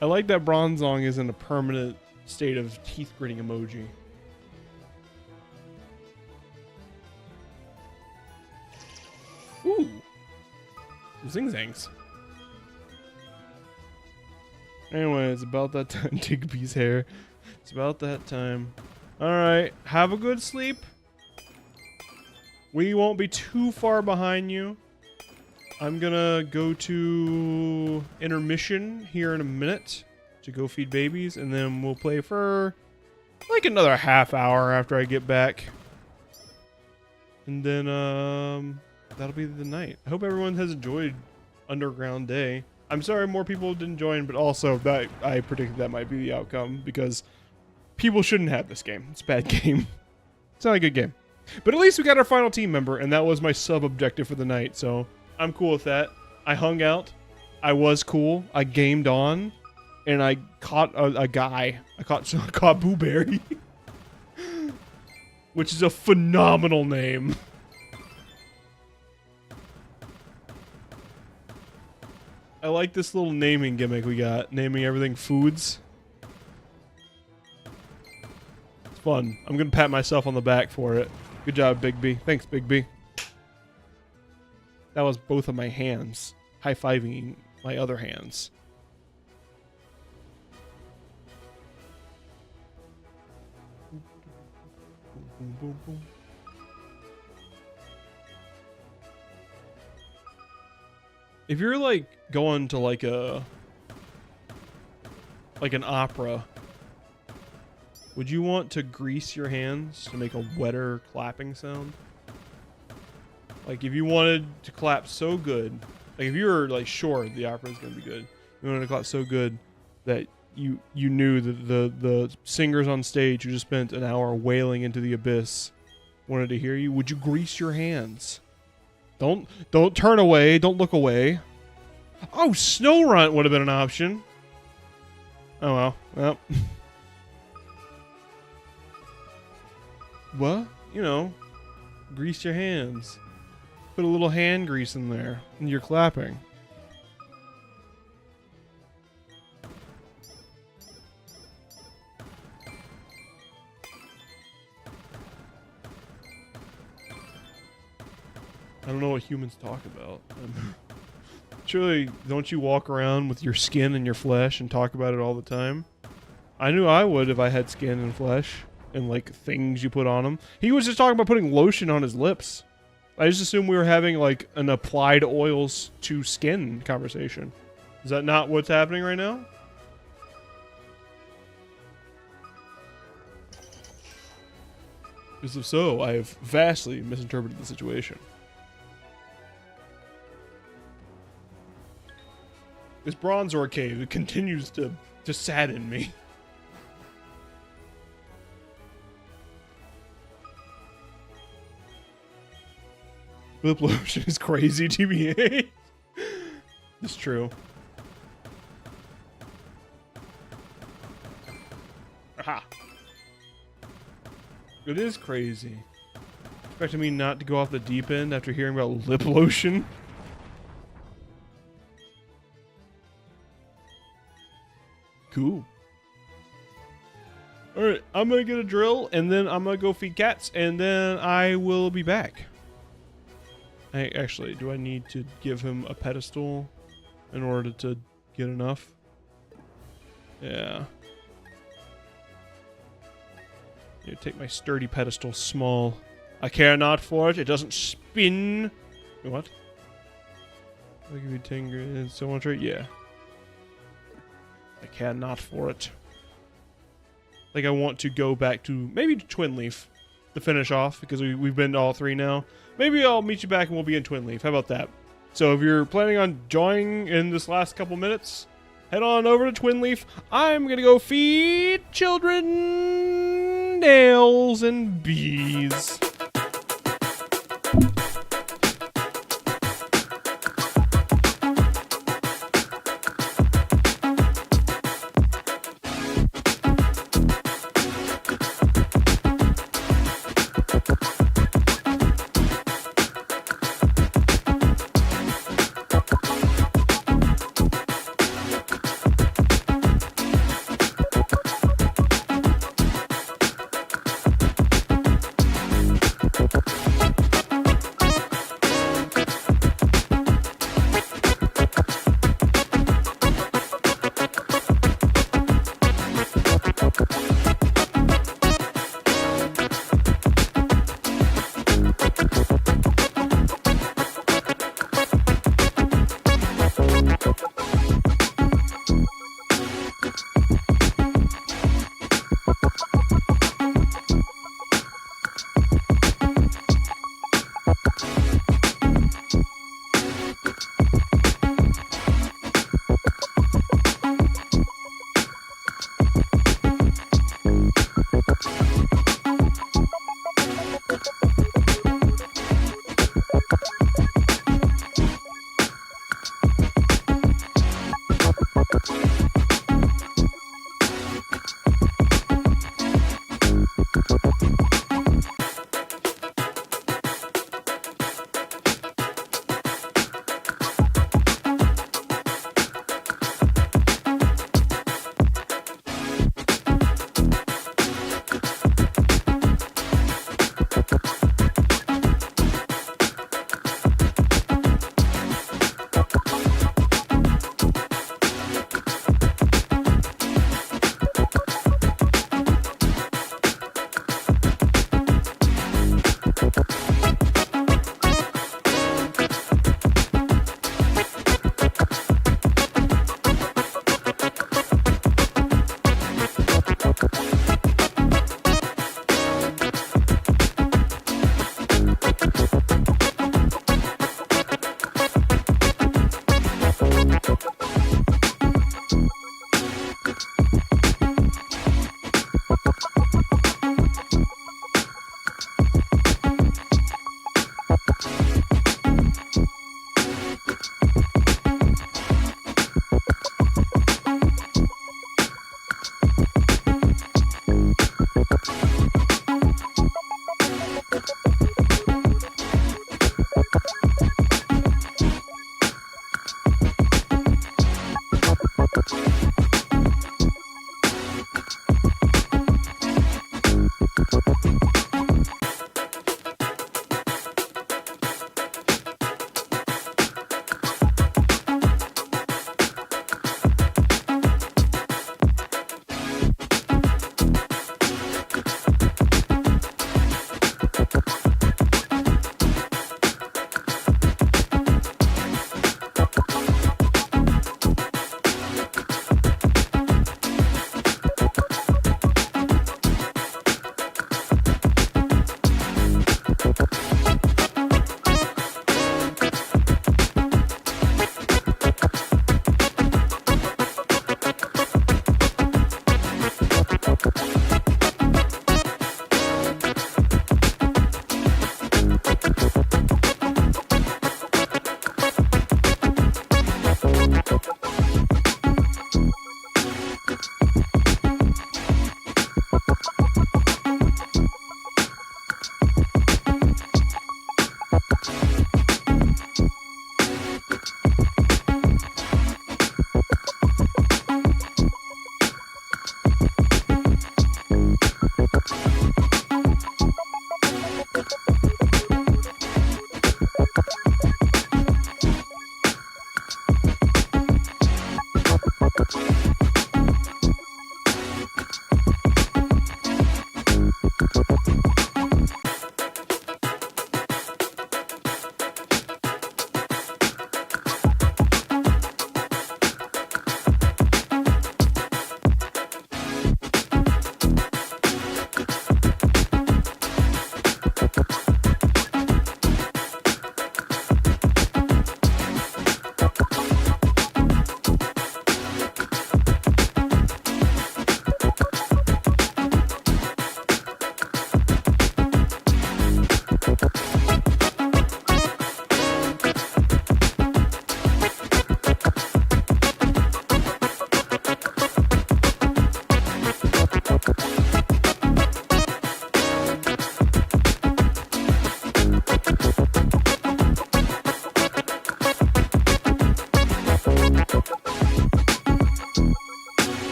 Speaker 1: I like that Bronzong is in a permanent state of teeth gritting emoji. Ooh. Zing zangs. Anyway, it's about that time. Digby's hair. It's about that time. Alright, have a good sleep. We won't be too far behind you. I'm gonna go to intermission here in a minute to go feed babies, and then we'll play for like another half hour after I get back. And then, that'll be the night. I hope everyone has enjoyed Underground Day. I'm sorry more people didn't join, but also that I predicted that might be the outcome because people shouldn't have this game. It's a bad game. It's not a good game. But at least we got our final team member, and that was my sub-objective for the night, so I'm cool with that. I hung out. I was cool. I gamed on, and I caught a guy. I caught Boo Berry, which is a phenomenal name. I like this little naming gimmick we got, naming everything foods. It's fun. I'm gonna pat myself on the back for it. Good job, Bigby. Thanks, Bigby. That was both of my hands high-fiving my other hands. Boom, boom, boom. If you're like going to like an opera, would you want to grease your hands to make a wetter clapping sound? Like if you wanted to clap so good, like if you were like sure the opera is gonna be good, you wanted to clap so good that you knew that the singers on stage who just spent an hour wailing into the abyss wanted to hear you, would you grease your hands? Don't turn away. Don't look away. Oh, Snow Runt would have been an option. Oh well. Well. What? You know, grease your hands. Put a little hand grease in there, and you're clapping. I don't know what humans talk about. Surely, don't you walk around with your skin and your flesh and talk about it all the time? I knew I would if I had skin and flesh and, like, things you put on them. He was just talking about putting lotion on his lips. I just assumed we were having, like, an applied oils to skin conversation. Is that not what's happening right now? Because if so, I have vastly misinterpreted the situation. This Bronzor cave, it continues to sadden me. Lip lotion is crazy, TBA. It's true. Aha. It is crazy. Expecting me not to go off the deep end after hearing about lip lotion. Cool. Alright, I'm gonna get a drill, and then I'm gonna go feed cats, and then I will be back. Actually, do I need to give him a pedestal in order to get enough? Yeah. Yeah, take my sturdy pedestal small. I care not for it. It doesn't spin. What? I'll give you 10 grand. So much, right? Yeah. I care not for it. Like I want to go back to maybe Twin Leaf to finish off because we've been to all three now. Maybe I'll meet you back and we'll be in Twin Leaf. How about that? So if you're planning on joining in this last couple minutes, head on over to Twin Leaf. I'm gonna go feed children nails and bees.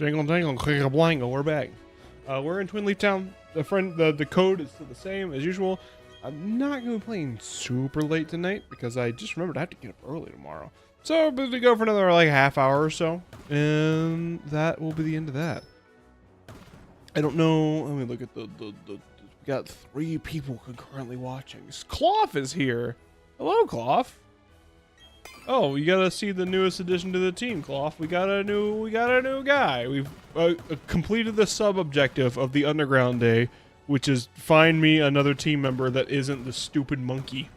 Speaker 1: Jingle jangle, clingle blangle. We're back. We're in Twin Leaf Town. The code is still the same as usual. I'm not going to be playing super late tonight because I just remembered I have to get up early tomorrow. So I'm going to go for another like half hour or so, and that will be the end of that. I don't know. Let me look at the we got 3 people concurrently watching. Cloth is here. Hello, Cloth. Oh, you gotta see the newest addition to the team, Cloth. We got a new guy. We've completed the sub objective of the Underground Day, which is find me another team member that isn't the stupid monkey.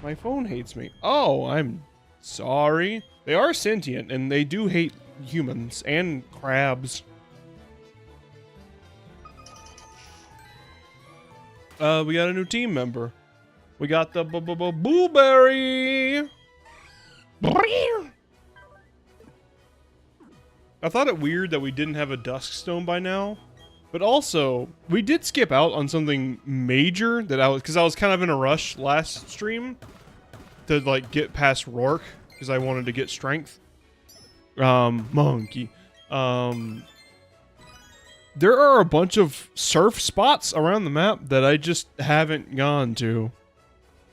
Speaker 1: My phone hates me. Oh, I'm sorry. They are sentient and they do hate humans and crabs. We got a new team member. We got the Blueberry. I thought it weird that we didn't have a Duskstone by now, but also we did skip out on something major that because I was kind of in a rush last stream to like get past Rourke because I wanted to get strength. Monkey. There are a bunch of surf spots around the map that I just haven't gone to.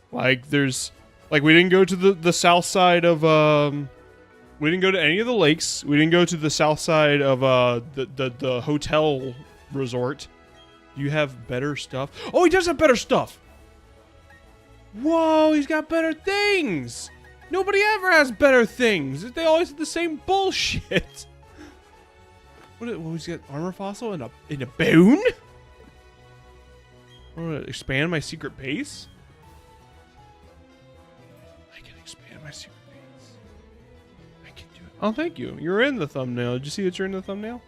Speaker 1: Like, there's... Like, we didn't go to the south side of, we didn't go to any of the lakes. We didn't go to the south side of, the hotel resort. You have better stuff. Oh, he does have better stuff! Whoa, he's got better things! Nobody ever has better things! They always have the same bullshit! What he's got? Armor fossil and a bone? I want to expand my secret base? I can expand my secret base. I can do it. Oh, thank you. You're in the thumbnail. Did you see that you're in the thumbnail?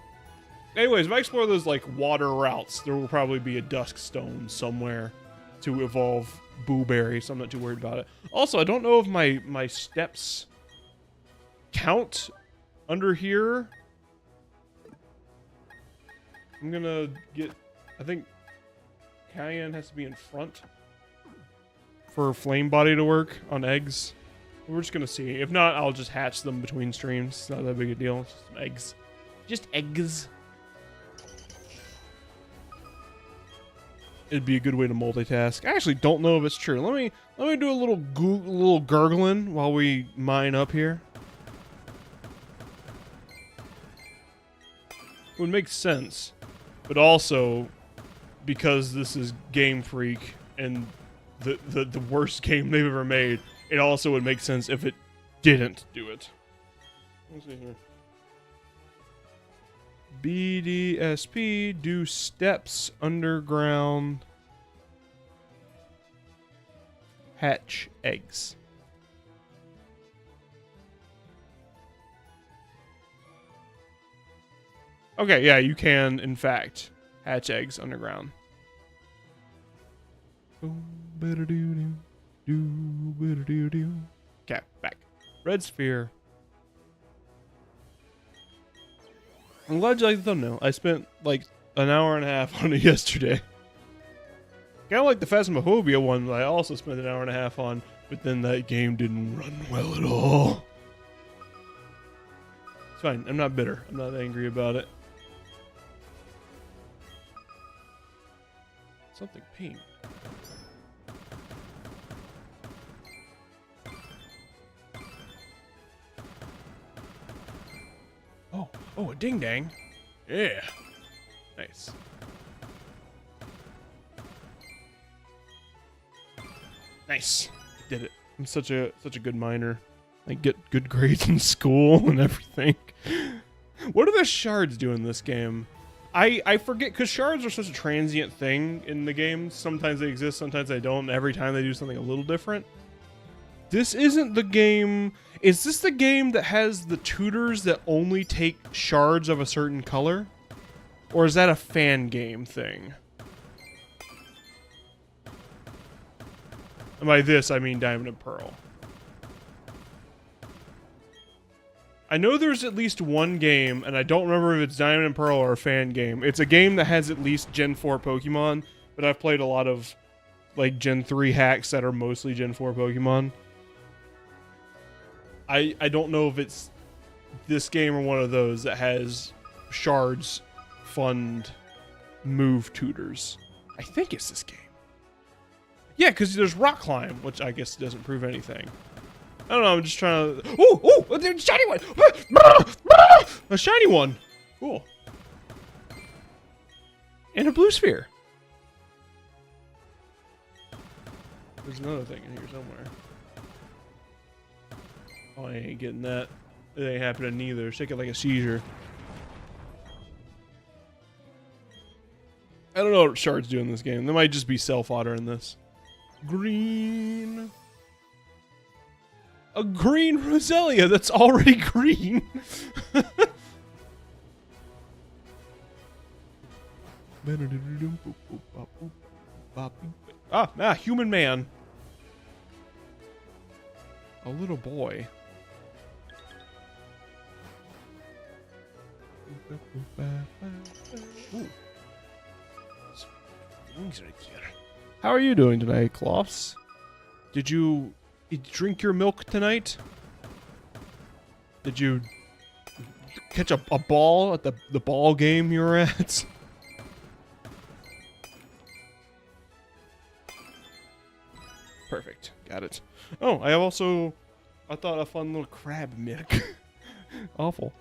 Speaker 1: Anyways, if I explore those like water routes, there will probably be a Duskstone somewhere to evolve Blueberry, so I'm not too worried about it. Also, I don't know if my steps count under here. I'm gonna get, I think Cayenne has to be in front for Flame Body to work on eggs. We're just gonna see. If not, I'll just hatch them between streams. It's not that big a deal. It's just some eggs. Just eggs. It'd be a good way to multitask. I actually don't know if it's true. Let me do a little gurgling while we mine up here. It would make sense. But also, because this is Game Freak and the worst game they've ever made, it also would make sense if it didn't do it. Let's see here. BDSP, do steps underground, hatch eggs. Okay, yeah, you can, in fact, hatch eggs underground. Okay, back. Red sphere. I'm glad you like the thumbnail. I spent, like, an hour and a half on it yesterday. Kind of like the Phasmophobia one that I also spent an hour and a half on, but then that game didn't run well at all. It's fine. I'm not bitter. I'm not angry about it. Something pink. Oh, a ding dang. Yeah. Nice. Nice. I did it. I'm such a good miner. I get good grades in school and everything. What do the shards do in this game? I forget, because shards are such a transient thing in the game. Sometimes they exist, sometimes they don't. Every time they do something a little different. This isn't the game... Is this the game that has the tutors that only take shards of a certain color? Or is that a fan game thing? And by this, I mean Diamond and Pearl. I know there's at least one game, and I don't remember if it's Diamond and Pearl or a fan game. It's a game that has at least Gen 4 Pokemon, but I've played a lot of like Gen 3 hacks that are mostly Gen 4 Pokemon. I don't know if it's this game are one of those that has shards fund move tutors. I think it's this game. Yeah, because there's rock climb, which I guess doesn't prove anything. I don't know, I'm just trying to... Ooh, there's a shiny one! A shiny one! Cool. And a blue sphere. There's another thing in here somewhere. Oh, I ain't getting that. It ain't happening neither. Shake it like a seizure. I don't know what shards do in this game. They might just be self-auto in this. Green. A green Roselia that's already green. Human man. A little boy. Ooh. How are you doing tonight, Kloss? Did you drink your milk tonight? Did you catch a ball at the ball game you were at? Perfect. Got it. Oh, I thought a fun little crab mick. Awful.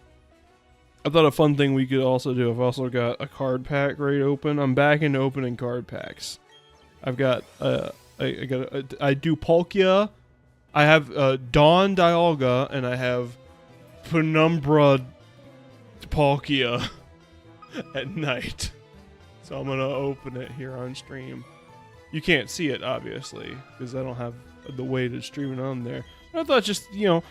Speaker 1: I thought a fun thing we could also do. I've also got a card pack ready to open. I'm back into opening card packs. I've got I do Palkia. I have Dawn Dialga, and I have Penumbra Palkia at night. So I'm gonna open it here on stream. You can't see it, obviously, because I don't have the way to stream it on there. But I thought just, you know,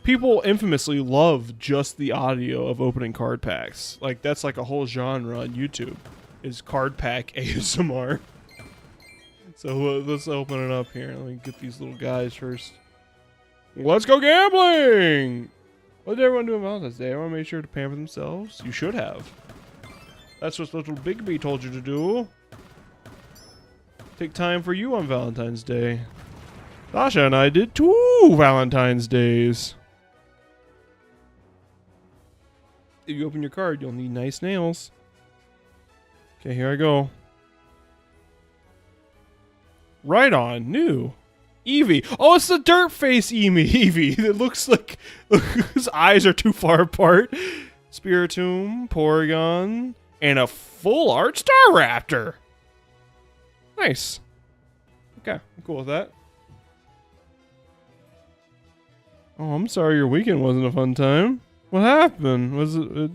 Speaker 1: people infamously love just the audio of opening card packs. Like, that's like a whole genre on YouTube, is card pack ASMR. So let's open it up here. Let me get these little guys first. Let's go gambling! What did everyone do on Valentine's Day? Everyone made sure to pamper themselves. You should have. That's what little Bigby told you to do. Take time for you on Valentine's Day. Sasha and I did 2 Valentine's Days. If you open your card, you'll need nice nails. Okay, here I go. Right on, new. Eevee. Oh, it's the dirt face Eevee. It looks like his eyes are too far apart. Spiritomb, Porygon, and a full art Staraptor. Nice. Okay, I'm cool with that. Oh, I'm sorry your weekend wasn't a fun time. What happened? Was it...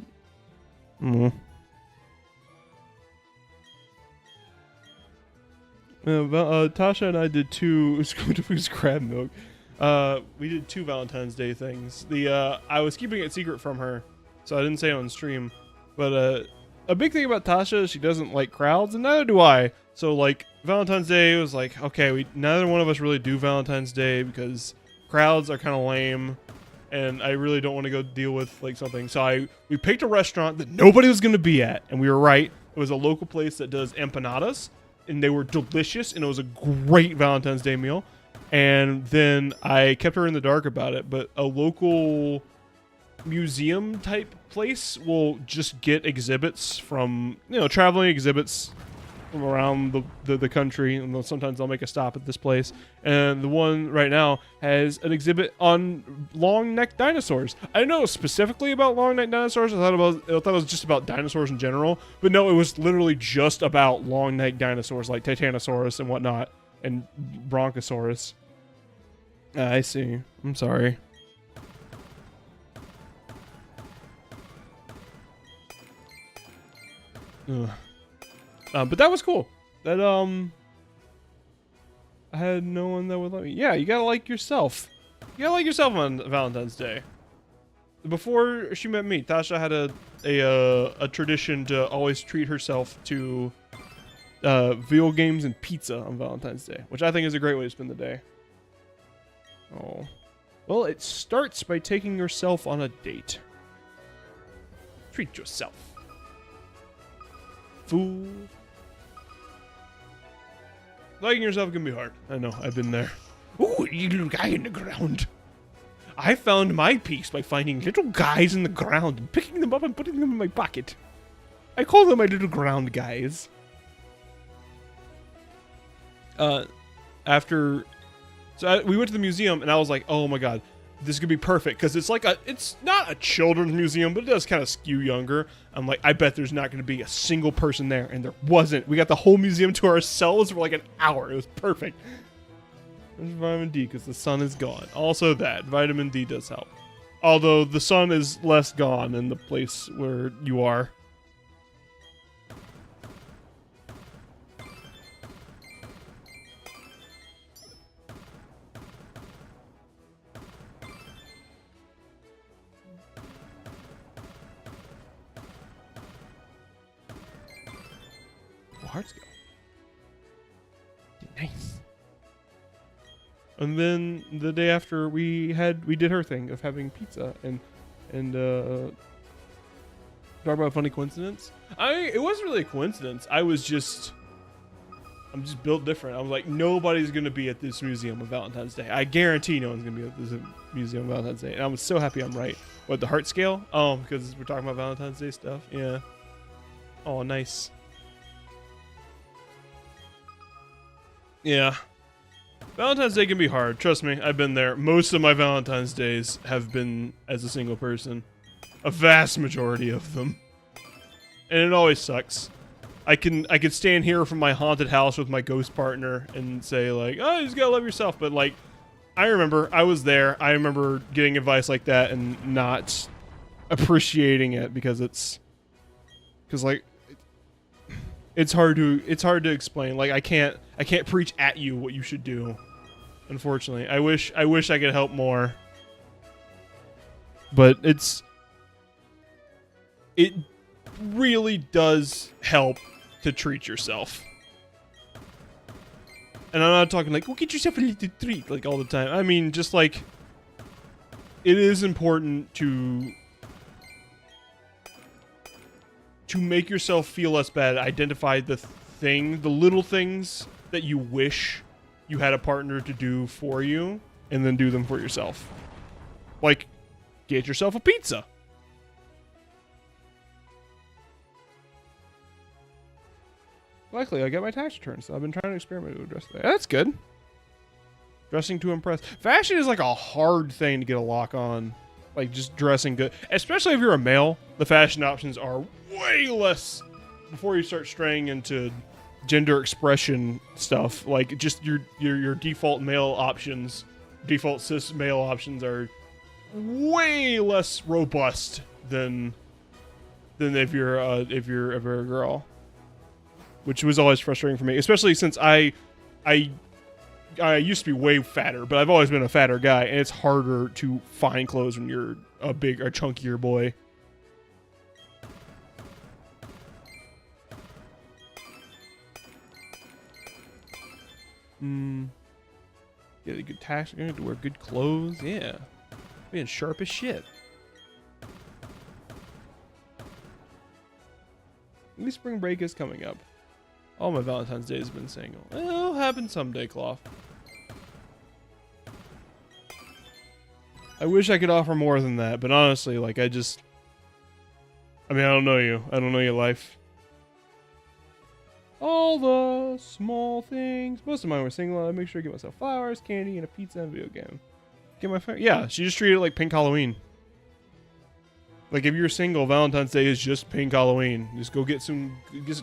Speaker 1: Tasha and I did 2... It was crab milk. We did 2 Valentine's Day things. I was keeping it secret from her, so I didn't say it on stream. But a big thing about Tasha is she doesn't like crowds, and neither do I. So, like, Valentine's Day was like, okay, neither one of us really do Valentine's Day because crowds are kind of lame, and I really don't want to go deal with, like, something. So we picked a restaurant that nobody was going to be at, and we were right. It was a local place that does empanadas, and they were delicious, and it was a great Valentine's Day meal. And then I kept her in the dark about it, but a local museum type place will just get exhibits from, you know, traveling exhibits from around the country, and sometimes they'll make a stop at this place. And the one right now has an exhibit on long-necked dinosaurs. I didn't know specifically about long-necked dinosaurs. I thought it was just about dinosaurs in general, but no, it was literally just about long-necked dinosaurs like Titanosaurus and whatnot, and Bronchosaurus. I see. I'm sorry. Ugh. But that was cool. That, I had no one that would let me. Yeah, you gotta like yourself. You gotta like yourself on Valentine's Day. Before she met me, Tasha had a tradition to always treat herself to video games and pizza on Valentine's Day, which I think is a great way to spend the day. Oh. Well, it starts by taking yourself on a date. Treat yourself. Fool. Liking yourself can be hard. I know, I've been there. Ooh, you little guy in the ground. I found my peace by finding little guys in the ground and picking them up and putting them in my pocket. I call them my little ground guys. We went to the museum and I was like, oh my god, this could be perfect because it's not a children's museum, but it does kind of skew younger. I'm like, I bet there's not going to be a single person there, and there wasn't. We got the whole museum to ourselves for like an hour. It was perfect. There's vitamin D because the sun is gone. Also that vitamin D does help, although the sun is less gone in the place where you are. Hearts go. Nice. And then the day after we did her thing of having pizza and talk about a funny coincidence. It wasn't really a coincidence. I'm just built different. I was like, nobody's gonna be at this museum on Valentine's Day. I guarantee no one's gonna be at this museum on Valentine's Day. And I was so happy I'm right. What, the heart scale? Oh, because we're talking about Valentine's Day stuff. Yeah. Oh, nice. Yeah. Valentine's Day can be hard. Trust me, I've been there. Most of my Valentine's Days have been as a single person. A vast majority of them. And it always sucks. I could stand here from my haunted house with my ghost partner and say like, oh, you just gotta love yourself. But like, I remember I was there. I remember getting advice like that and not appreciating it because like, it's hard to explain. Like I can't preach at you what you should do. Unfortunately, I wish I could help more. But it really does help to treat yourself. And I'm not talking like, well, get yourself a little treat like all the time. I mean, just like, it is important to make yourself feel less bad. Identify the little things that you wish you had a partner to do for you, and then do them for yourself. Like, get yourself a pizza. Luckily, I got my tax return, so I've been trying to experiment with dress today. That's good. Dressing to impress. Fashion is like a hard thing to get a lock on. Like, just dressing good. Especially if you're a male, the fashion options are way less before you start straying into gender expression stuff. Like, just your default male options, default cis male options are way less robust than if you're a girl. Which was always frustrating for me, especially since I used to be way fatter, but I've always been a fatter guy, and it's harder to find clothes when you're a chunkier boy. Get a good tax. You're gonna have to wear good clothes. Yeah, being sharp as shit. At least spring break is coming up. All my Valentine's Day has been single. It'll happen someday, Cloth. I wish I could offer more than that, but honestly, like, I don't know you. I don't know your life. All the small things. Most of mine were single. I make sure I get myself flowers, candy, and a pizza and a video game. Get my friend. Yeah, she just treated it like Pink Halloween. Like, if you're single, Valentine's Day is just Pink Halloween. Just go get some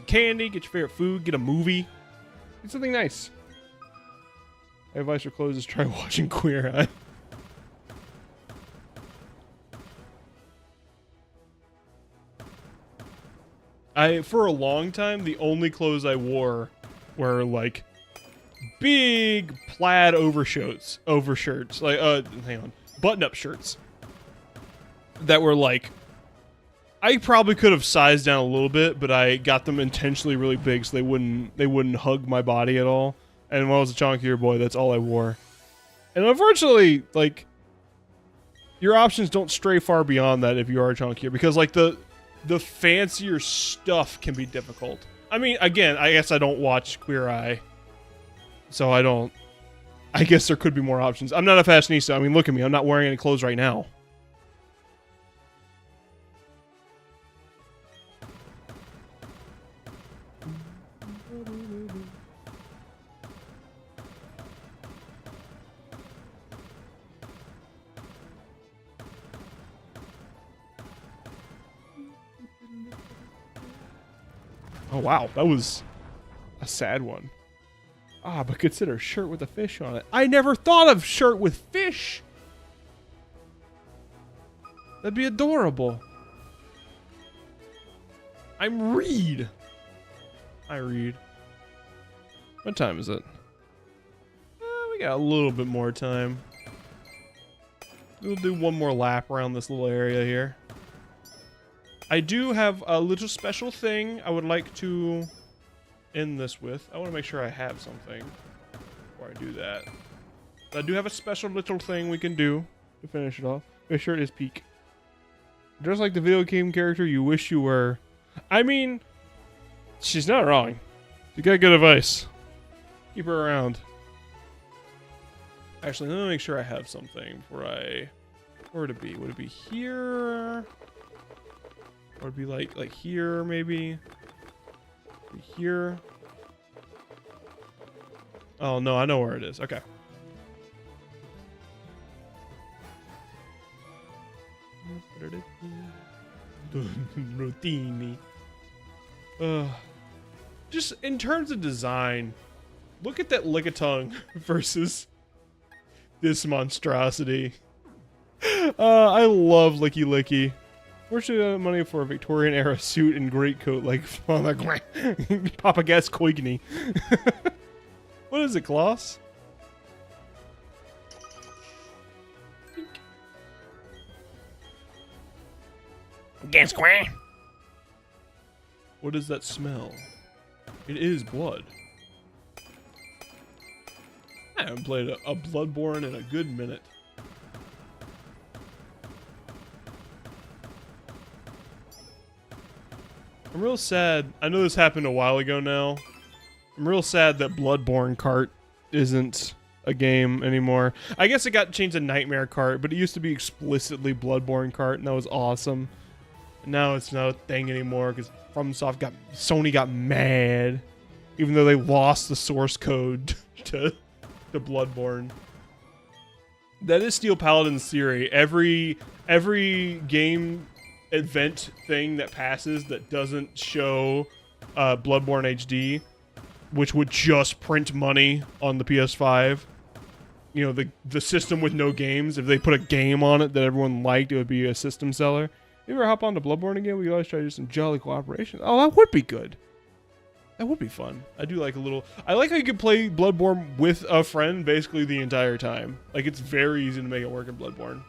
Speaker 1: candy, get your favorite food, get a movie. Get something nice. My advice for clothes is try watching Queer Eye. For a long time, the only clothes I wore were, like, big plaid overshirts. Like, hang on. Button-up shirts. That were, like, I probably could have sized down a little bit, but I got them intentionally really big so they wouldn't hug my body at all. And when I was a chunkier boy, that's all I wore. And unfortunately, like, your options don't stray far beyond that if you are chunkier, because like the fancier stuff can be difficult. I mean, again, I guess I don't watch Queer Eye, so I don't I guess there could be more options. I'm not a fashionista. I mean, look at me. I'm not wearing any clothes right now. Oh, wow. That was a sad one. Ah, but consider shirt with a fish on it. I never thought of shirt with fish. That'd be adorable. I'm Reed. I read. What time is it? We got a little bit more time. We'll do one more lap around this little area here. I do have a little special thing I would like to end this with. I want to make sure I have something before I do that. I do have a special little thing we can do to finish it off. Make sure it is peak. Just like the video game character you wish you were. I mean, she's not wrong. You got good advice. Keep her around. Actually, let me make sure I have something before I... Where would it be? Would it be here? Or it'd be like here, maybe? Here? Oh, no, I know where it is. Okay. Rotini. Just in terms of design, look at that Lickitung versus this monstrosity. I love Licky Licky. Where should I have money for a Victorian era suit and greatcoat like Father Papa Gascoigne? What is it, Kloss?
Speaker 2: Gascoigne.
Speaker 1: What is that smell? It is blood. I haven't played a Bloodborne in a good minute. I'm real sad. I know this happened a while ago now. I'm real sad that Bloodborne Kart isn't a game anymore. I guess it got changed to Nightmare Kart, but it used to be explicitly Bloodborne Kart, and that was awesome. And now it's not a thing anymore because Sony got mad, even though they lost the source code to Bloodborne. That is Steel Paladin's theory. Every game event thing that passes that doesn't show Bloodborne HD, which would just print money on the PS5. You know, the system with no games. If they put a game on it that everyone liked, it would be a system seller. You ever hop onto Bloodborne again? We could always try to do some jolly cooperation. Oh, that would be good. That would be fun. I do like a little... I like how you can play Bloodborne with a friend basically the entire time. Like, it's very easy to make it work in Bloodborne.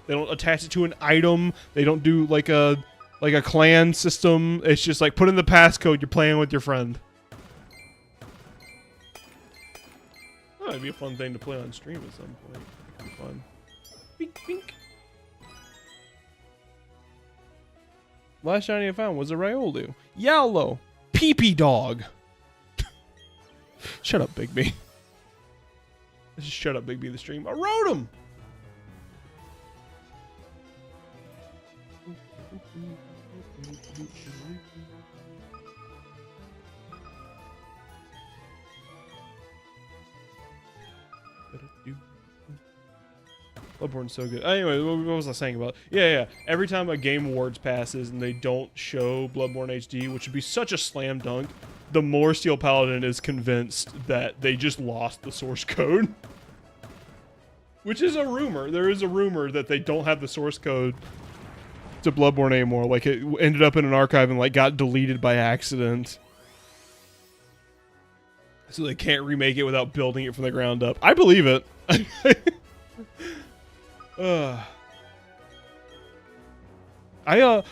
Speaker 1: They don't attach it to an item. They don't do like a clan system. It's just like put in the passcode. You're playing with your friend. That might be a fun thing to play on stream at some point. It could be fun. Bink, bink. Last shiny I found was a Riolu. Yellow. Pee-pee dog. Shut up, Bigby. Let's just shut up, Bigby, the stream. I wrote him. Bloodborne's so good. Anyway, what was I saying about? Yeah. Every time a Game Awards passes and they don't show Bloodborne HD, which would be such a slam dunk, the more Steel Paladin is convinced that they just lost the source code. Which is a rumor. There is a rumor that they don't have the source code to Bloodborne anymore. Like, it ended up in an archive and, like, got deleted by accident. So they can't remake it without building it from the ground up. I believe it. I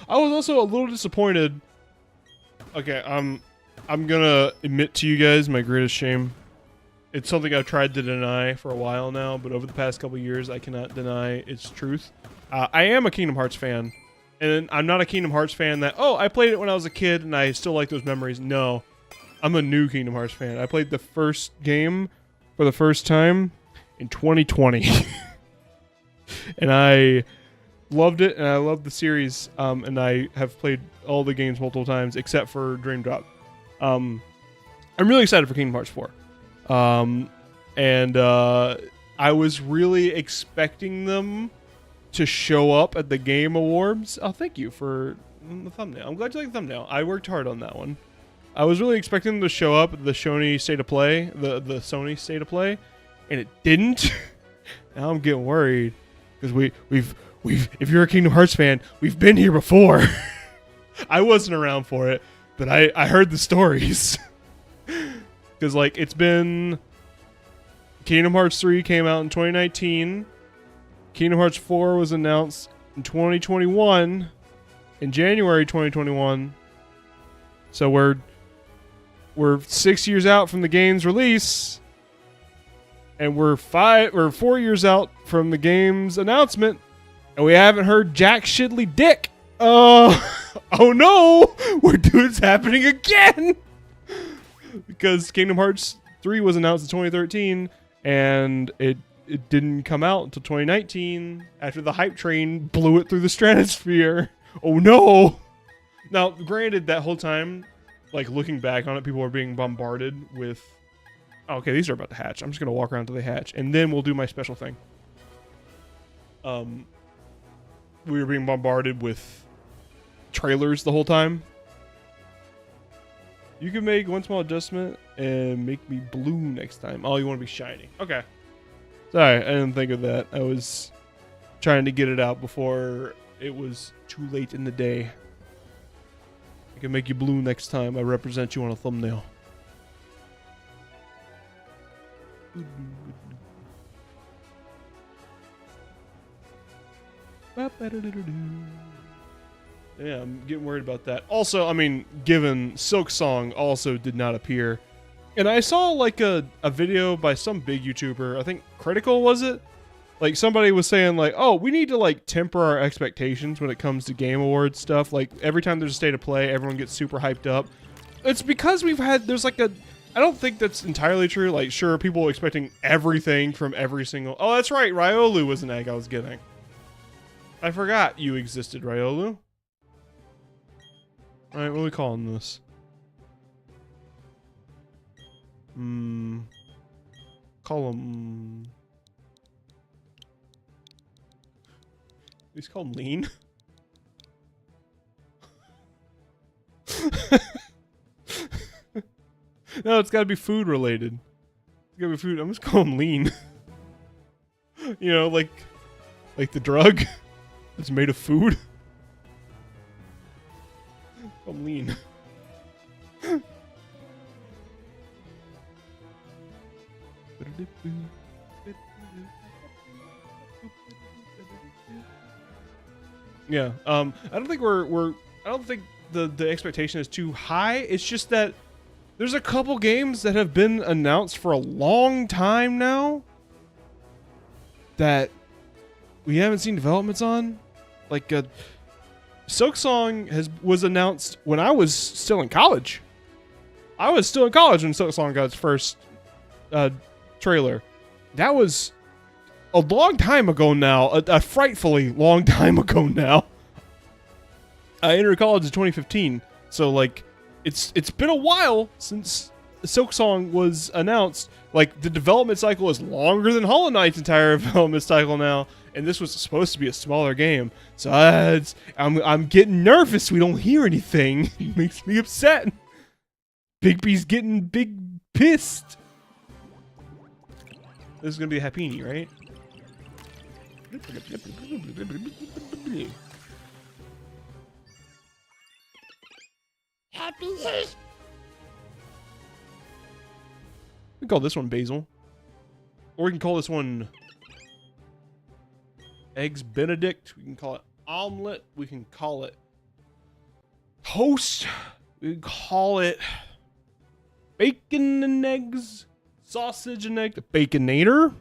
Speaker 1: was also a little disappointed. Okay, I'm gonna admit to you guys my greatest shame. It's something I've tried to deny for a while now, but over the past couple years, I cannot deny its truth. I am a Kingdom Hearts fan, and I'm not a Kingdom Hearts fan that, oh, I played it when I was a kid and I still like those memories. No, I'm a new Kingdom Hearts fan. I played the first game for the first time in 2020. And I loved it, and I loved the series, and I have played all the games multiple times except for Dream Drop. I'm really excited for Kingdom Hearts 4. And I was really expecting them to show up at the Game Awards. Oh, thank you for the thumbnail. I'm glad you like the thumbnail. I worked hard on that one. I was really expecting them to show up at the Sony State of Play, the Sony State of Play, and it didn't. Now I'm getting worried because we've if you're a Kingdom Hearts fan, we've been here before. I wasn't around for it, but I heard the stories. Because like it's been Kingdom Hearts 3 came out in 2019. Kingdom Hearts 4 was announced in 2021, in January 2021. So we're 6 years out from the game's release, and we're 4 years out from the game's announcement, and we haven't heard jack shiddly dick. Oh no, it's happening again. Because Kingdom Hearts 3 was announced in 2013, and it didn't come out until 2019 after the hype train blew it through the stratosphere. Oh no! Now, granted, that whole time, like looking back on it, people were being bombarded with, oh, okay, these are about to hatch. I'm just gonna walk around till they hatch, and then we'll do my special thing. We were being bombarded with trailers the whole time. You can make one small adjustment and make me blue next time. Oh, you want to be shiny. Okay. Sorry, I didn't think of that. I was trying to get it out before it was too late in the day. I can make you blue next time I represent you on a thumbnail. Yeah, I'm getting worried about that. Also, I mean, given Silk Song also did not appear. And I saw like a video by some big YouTuber, I think Critical was it? Like somebody was saying like, oh, we need to like temper our expectations when it comes to Game Awards stuff. Like every time there's a state of play, everyone gets super hyped up. It's because there's like a, I don't think that's entirely true. Like sure, people are expecting everything from every single, oh, that's right, Ryolu was an egg I was getting. I forgot you existed, Ryolu. Alright, what are we calling this? Call him... Please call him Lean. No, it's gotta be food related. It's gotta be food. I'm just calling him Lean. You know, like the drug that's made of food. I'm Lean. Yeah. I don't think I don't think the expectation is too high. It's just that there's a couple games that have been announced for a long time now that we haven't seen developments on. Like Silk Song was announced when I was still in college. I was still in college when Silk Song got its first trailer. That was a long time ago now. A frightfully long time ago now. I entered college in 2015, so like it's been a while since Silk Song was announced. Like the development cycle is longer than Hollow Knight's entire development cycle now, and this was supposed to be a smaller game. So I'm getting nervous. We don't hear anything. It makes me upset. Bigby's getting big pissed. This is gonna be a Happini, right?
Speaker 2: Happy.
Speaker 1: We can call this one Basil. Or we can call this one Eggs Benedict. We can call it Omelet. We can call it Toast. We can call it Bacon and Eggs. Sausage and Egg. The Baconator.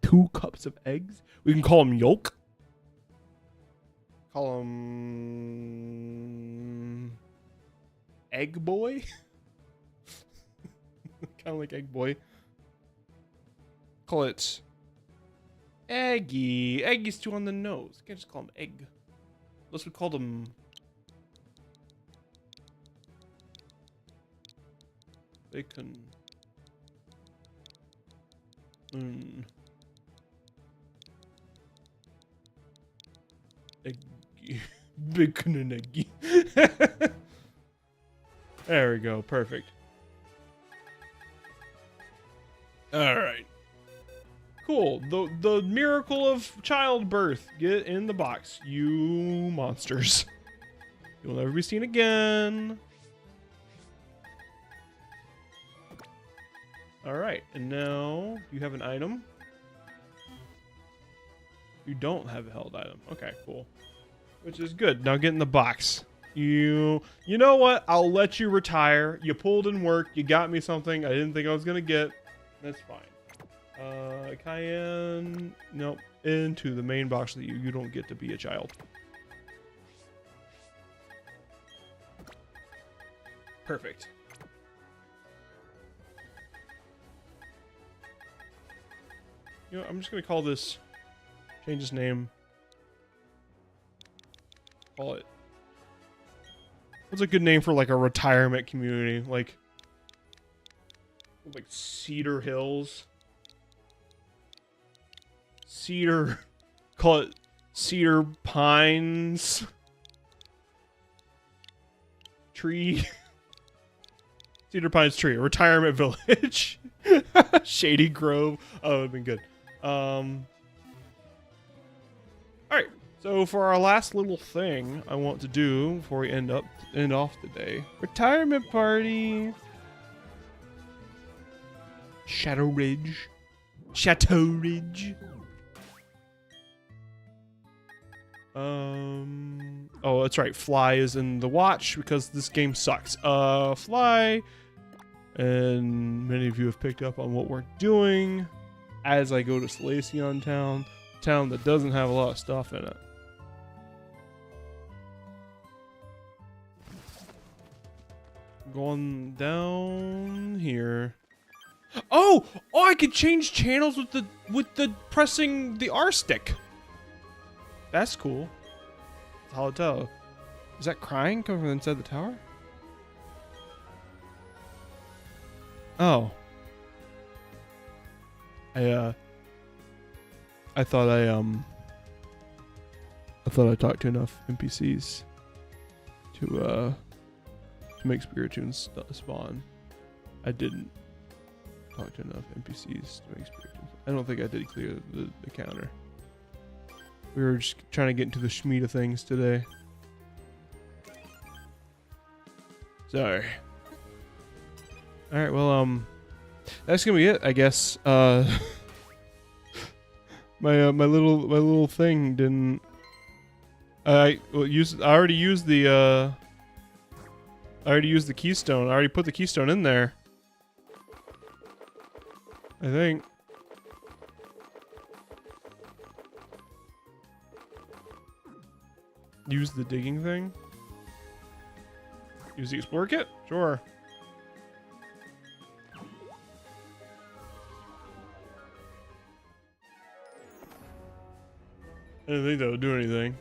Speaker 1: 2 cups of eggs. We can call them Yolk. Call him Egg Boy. Kind of like Egg Boy. Call it Eggy. Eggy's too on the nose. Can't just call him Egg. Unless we called him Bacon. Eggy. Bacon and Eggy. There we go. Perfect. All right. Cool. The miracle of childbirth. Get in the box, you monsters. You'll never be seen again. All right. And now you have an item. You don't have a held item. Okay, cool. Which is good. Now get in the box. You know what? I'll let you retire. You pulled in work. You got me something I didn't think I was gonna get. That's fine. Cayenne. Nope. Into the main box that you don't get to be a child. Perfect. You know, I'm just gonna call this. Change his name. Call it. What's a good name for like a retirement community? Like Cedar Hills. Cedar. Call it Cedar Pines. Tree. Cedar Pines Tree. Retirement Village. Shady Grove. Oh, it would have been good. Alright. So for our last little thing I want to do before we end off today. Retirement party. Shadow Ridge. Chateau Ridge. Oh, that's right. Fly is in the watch because this game sucks. Fly. And many of you have picked up on what we're doing as I go to Salacion town that doesn't have a lot of stuff in it. Going down here. Oh, I could change channels with the pressing the R stick. That's cool. It's Hollow Tower. Is that crying coming from inside the tower? Oh. I thought I talked to enough NPCs to make Spiritoons spawn. I didn't talk to enough NPCs to make Spiritoons. I don't think I did clear the counter. We were just trying to get into the schmeat of things today. Sorry. Alright, well, that's gonna be it, I guess. My little thing didn't. I already used the keystone. I already put the keystone in there. I think. Use the digging thing. Use the explorer kit? Sure. I didn't think that would do anything.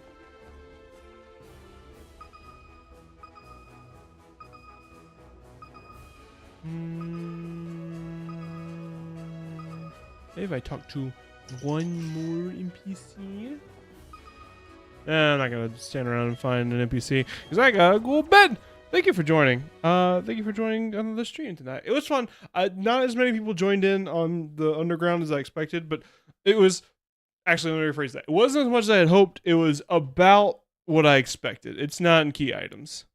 Speaker 1: Maybe if I talk to one more NPC. I'm not gonna stand around and find an NPC because I gotta go to bed. Thank you for joining. Thank you for joining on the stream tonight. It was fun. Not as many people joined in on the underground as I expected, but it was. Actually, let me rephrase that. It wasn't as much as I had hoped. It was about what I expected. It's not in key items.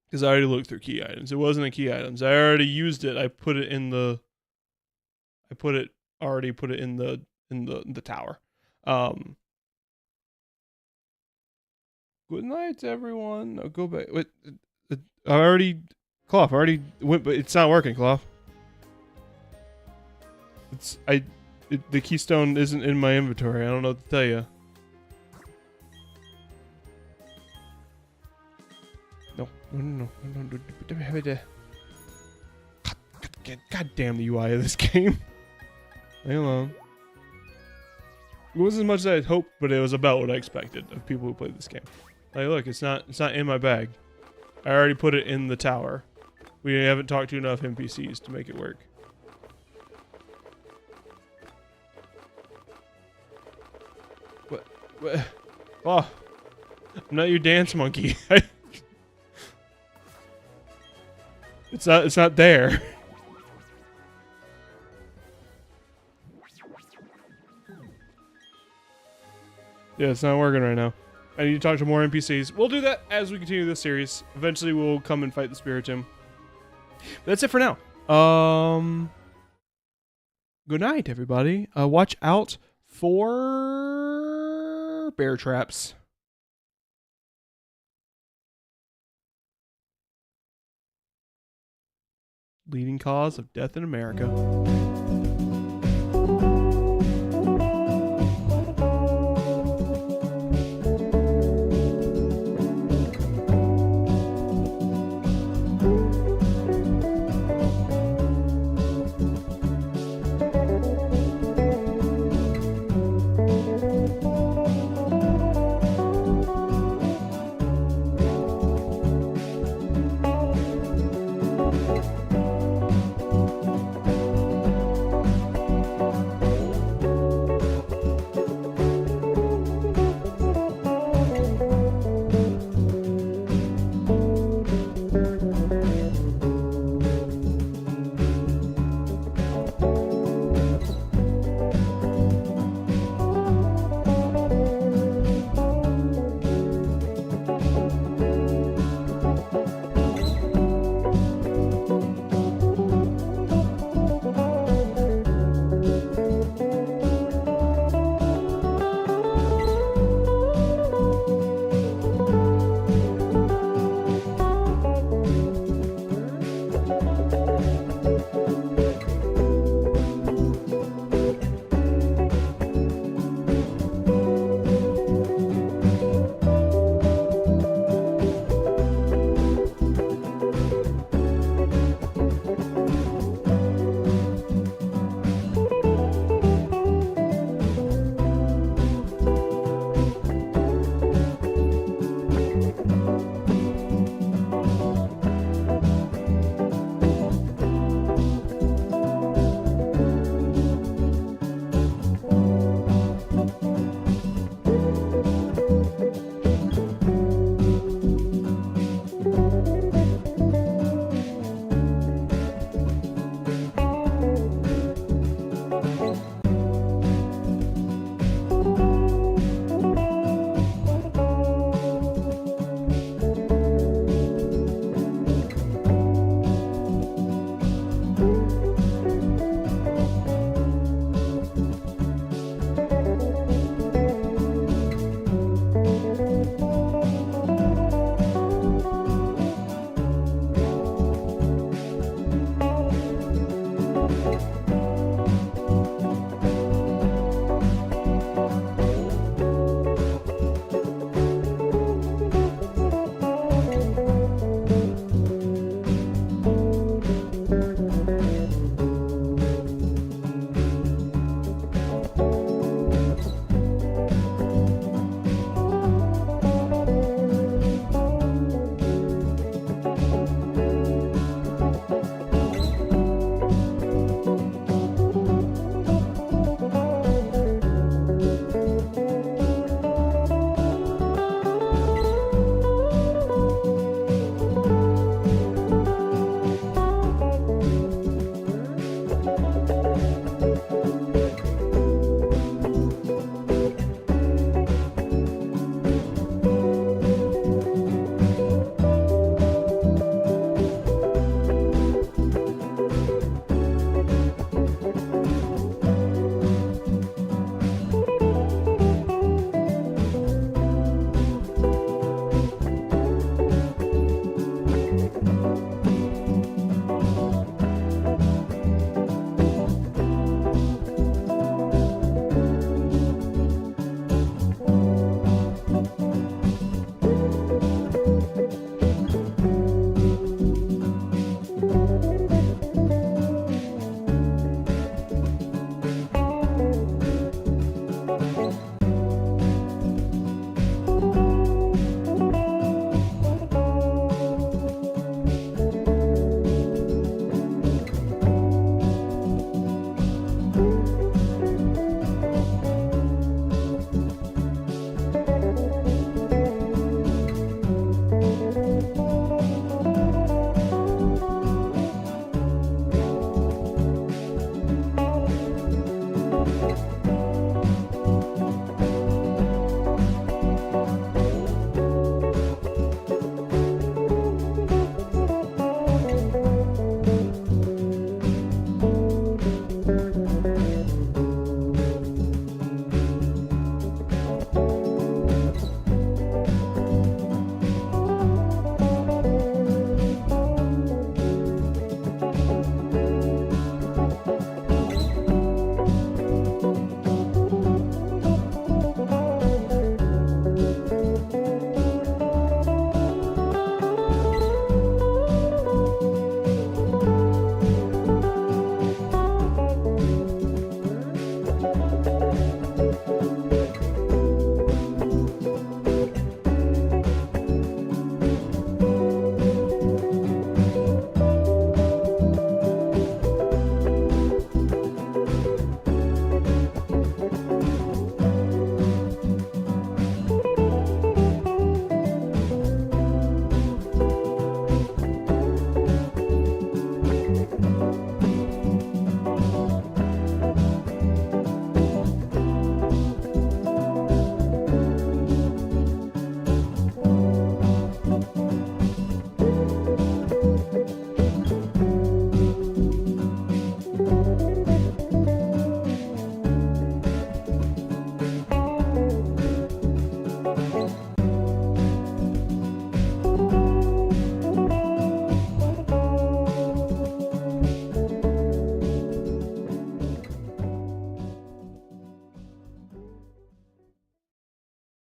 Speaker 1: Because I already looked through key items. It wasn't in key items. I already used it. I put it in the... already put it in the tower. Good night, everyone. I'll go back. Wait, I already... Clough, I already went, but it's not working, Clough. The keystone isn't in my inventory. I don't know what to tell you. No. God damn the UI of this game. Leave alone. It wasn't as much as I had hoped, but it was about what I expected of people who played this game. Like, look, it's not in my bag. I already put it in the tower. We haven't talked to enough NPCs to make it work. What? Oh, I'm not your dance monkey. It's not there. Yeah, it's not working right now. I need to talk to more NPCs. We'll do that as we continue this series. Eventually, we'll come and fight the Spiritomb. That's it for now. Good night, everybody. Watch out for bear traps. Leading cause of death in America.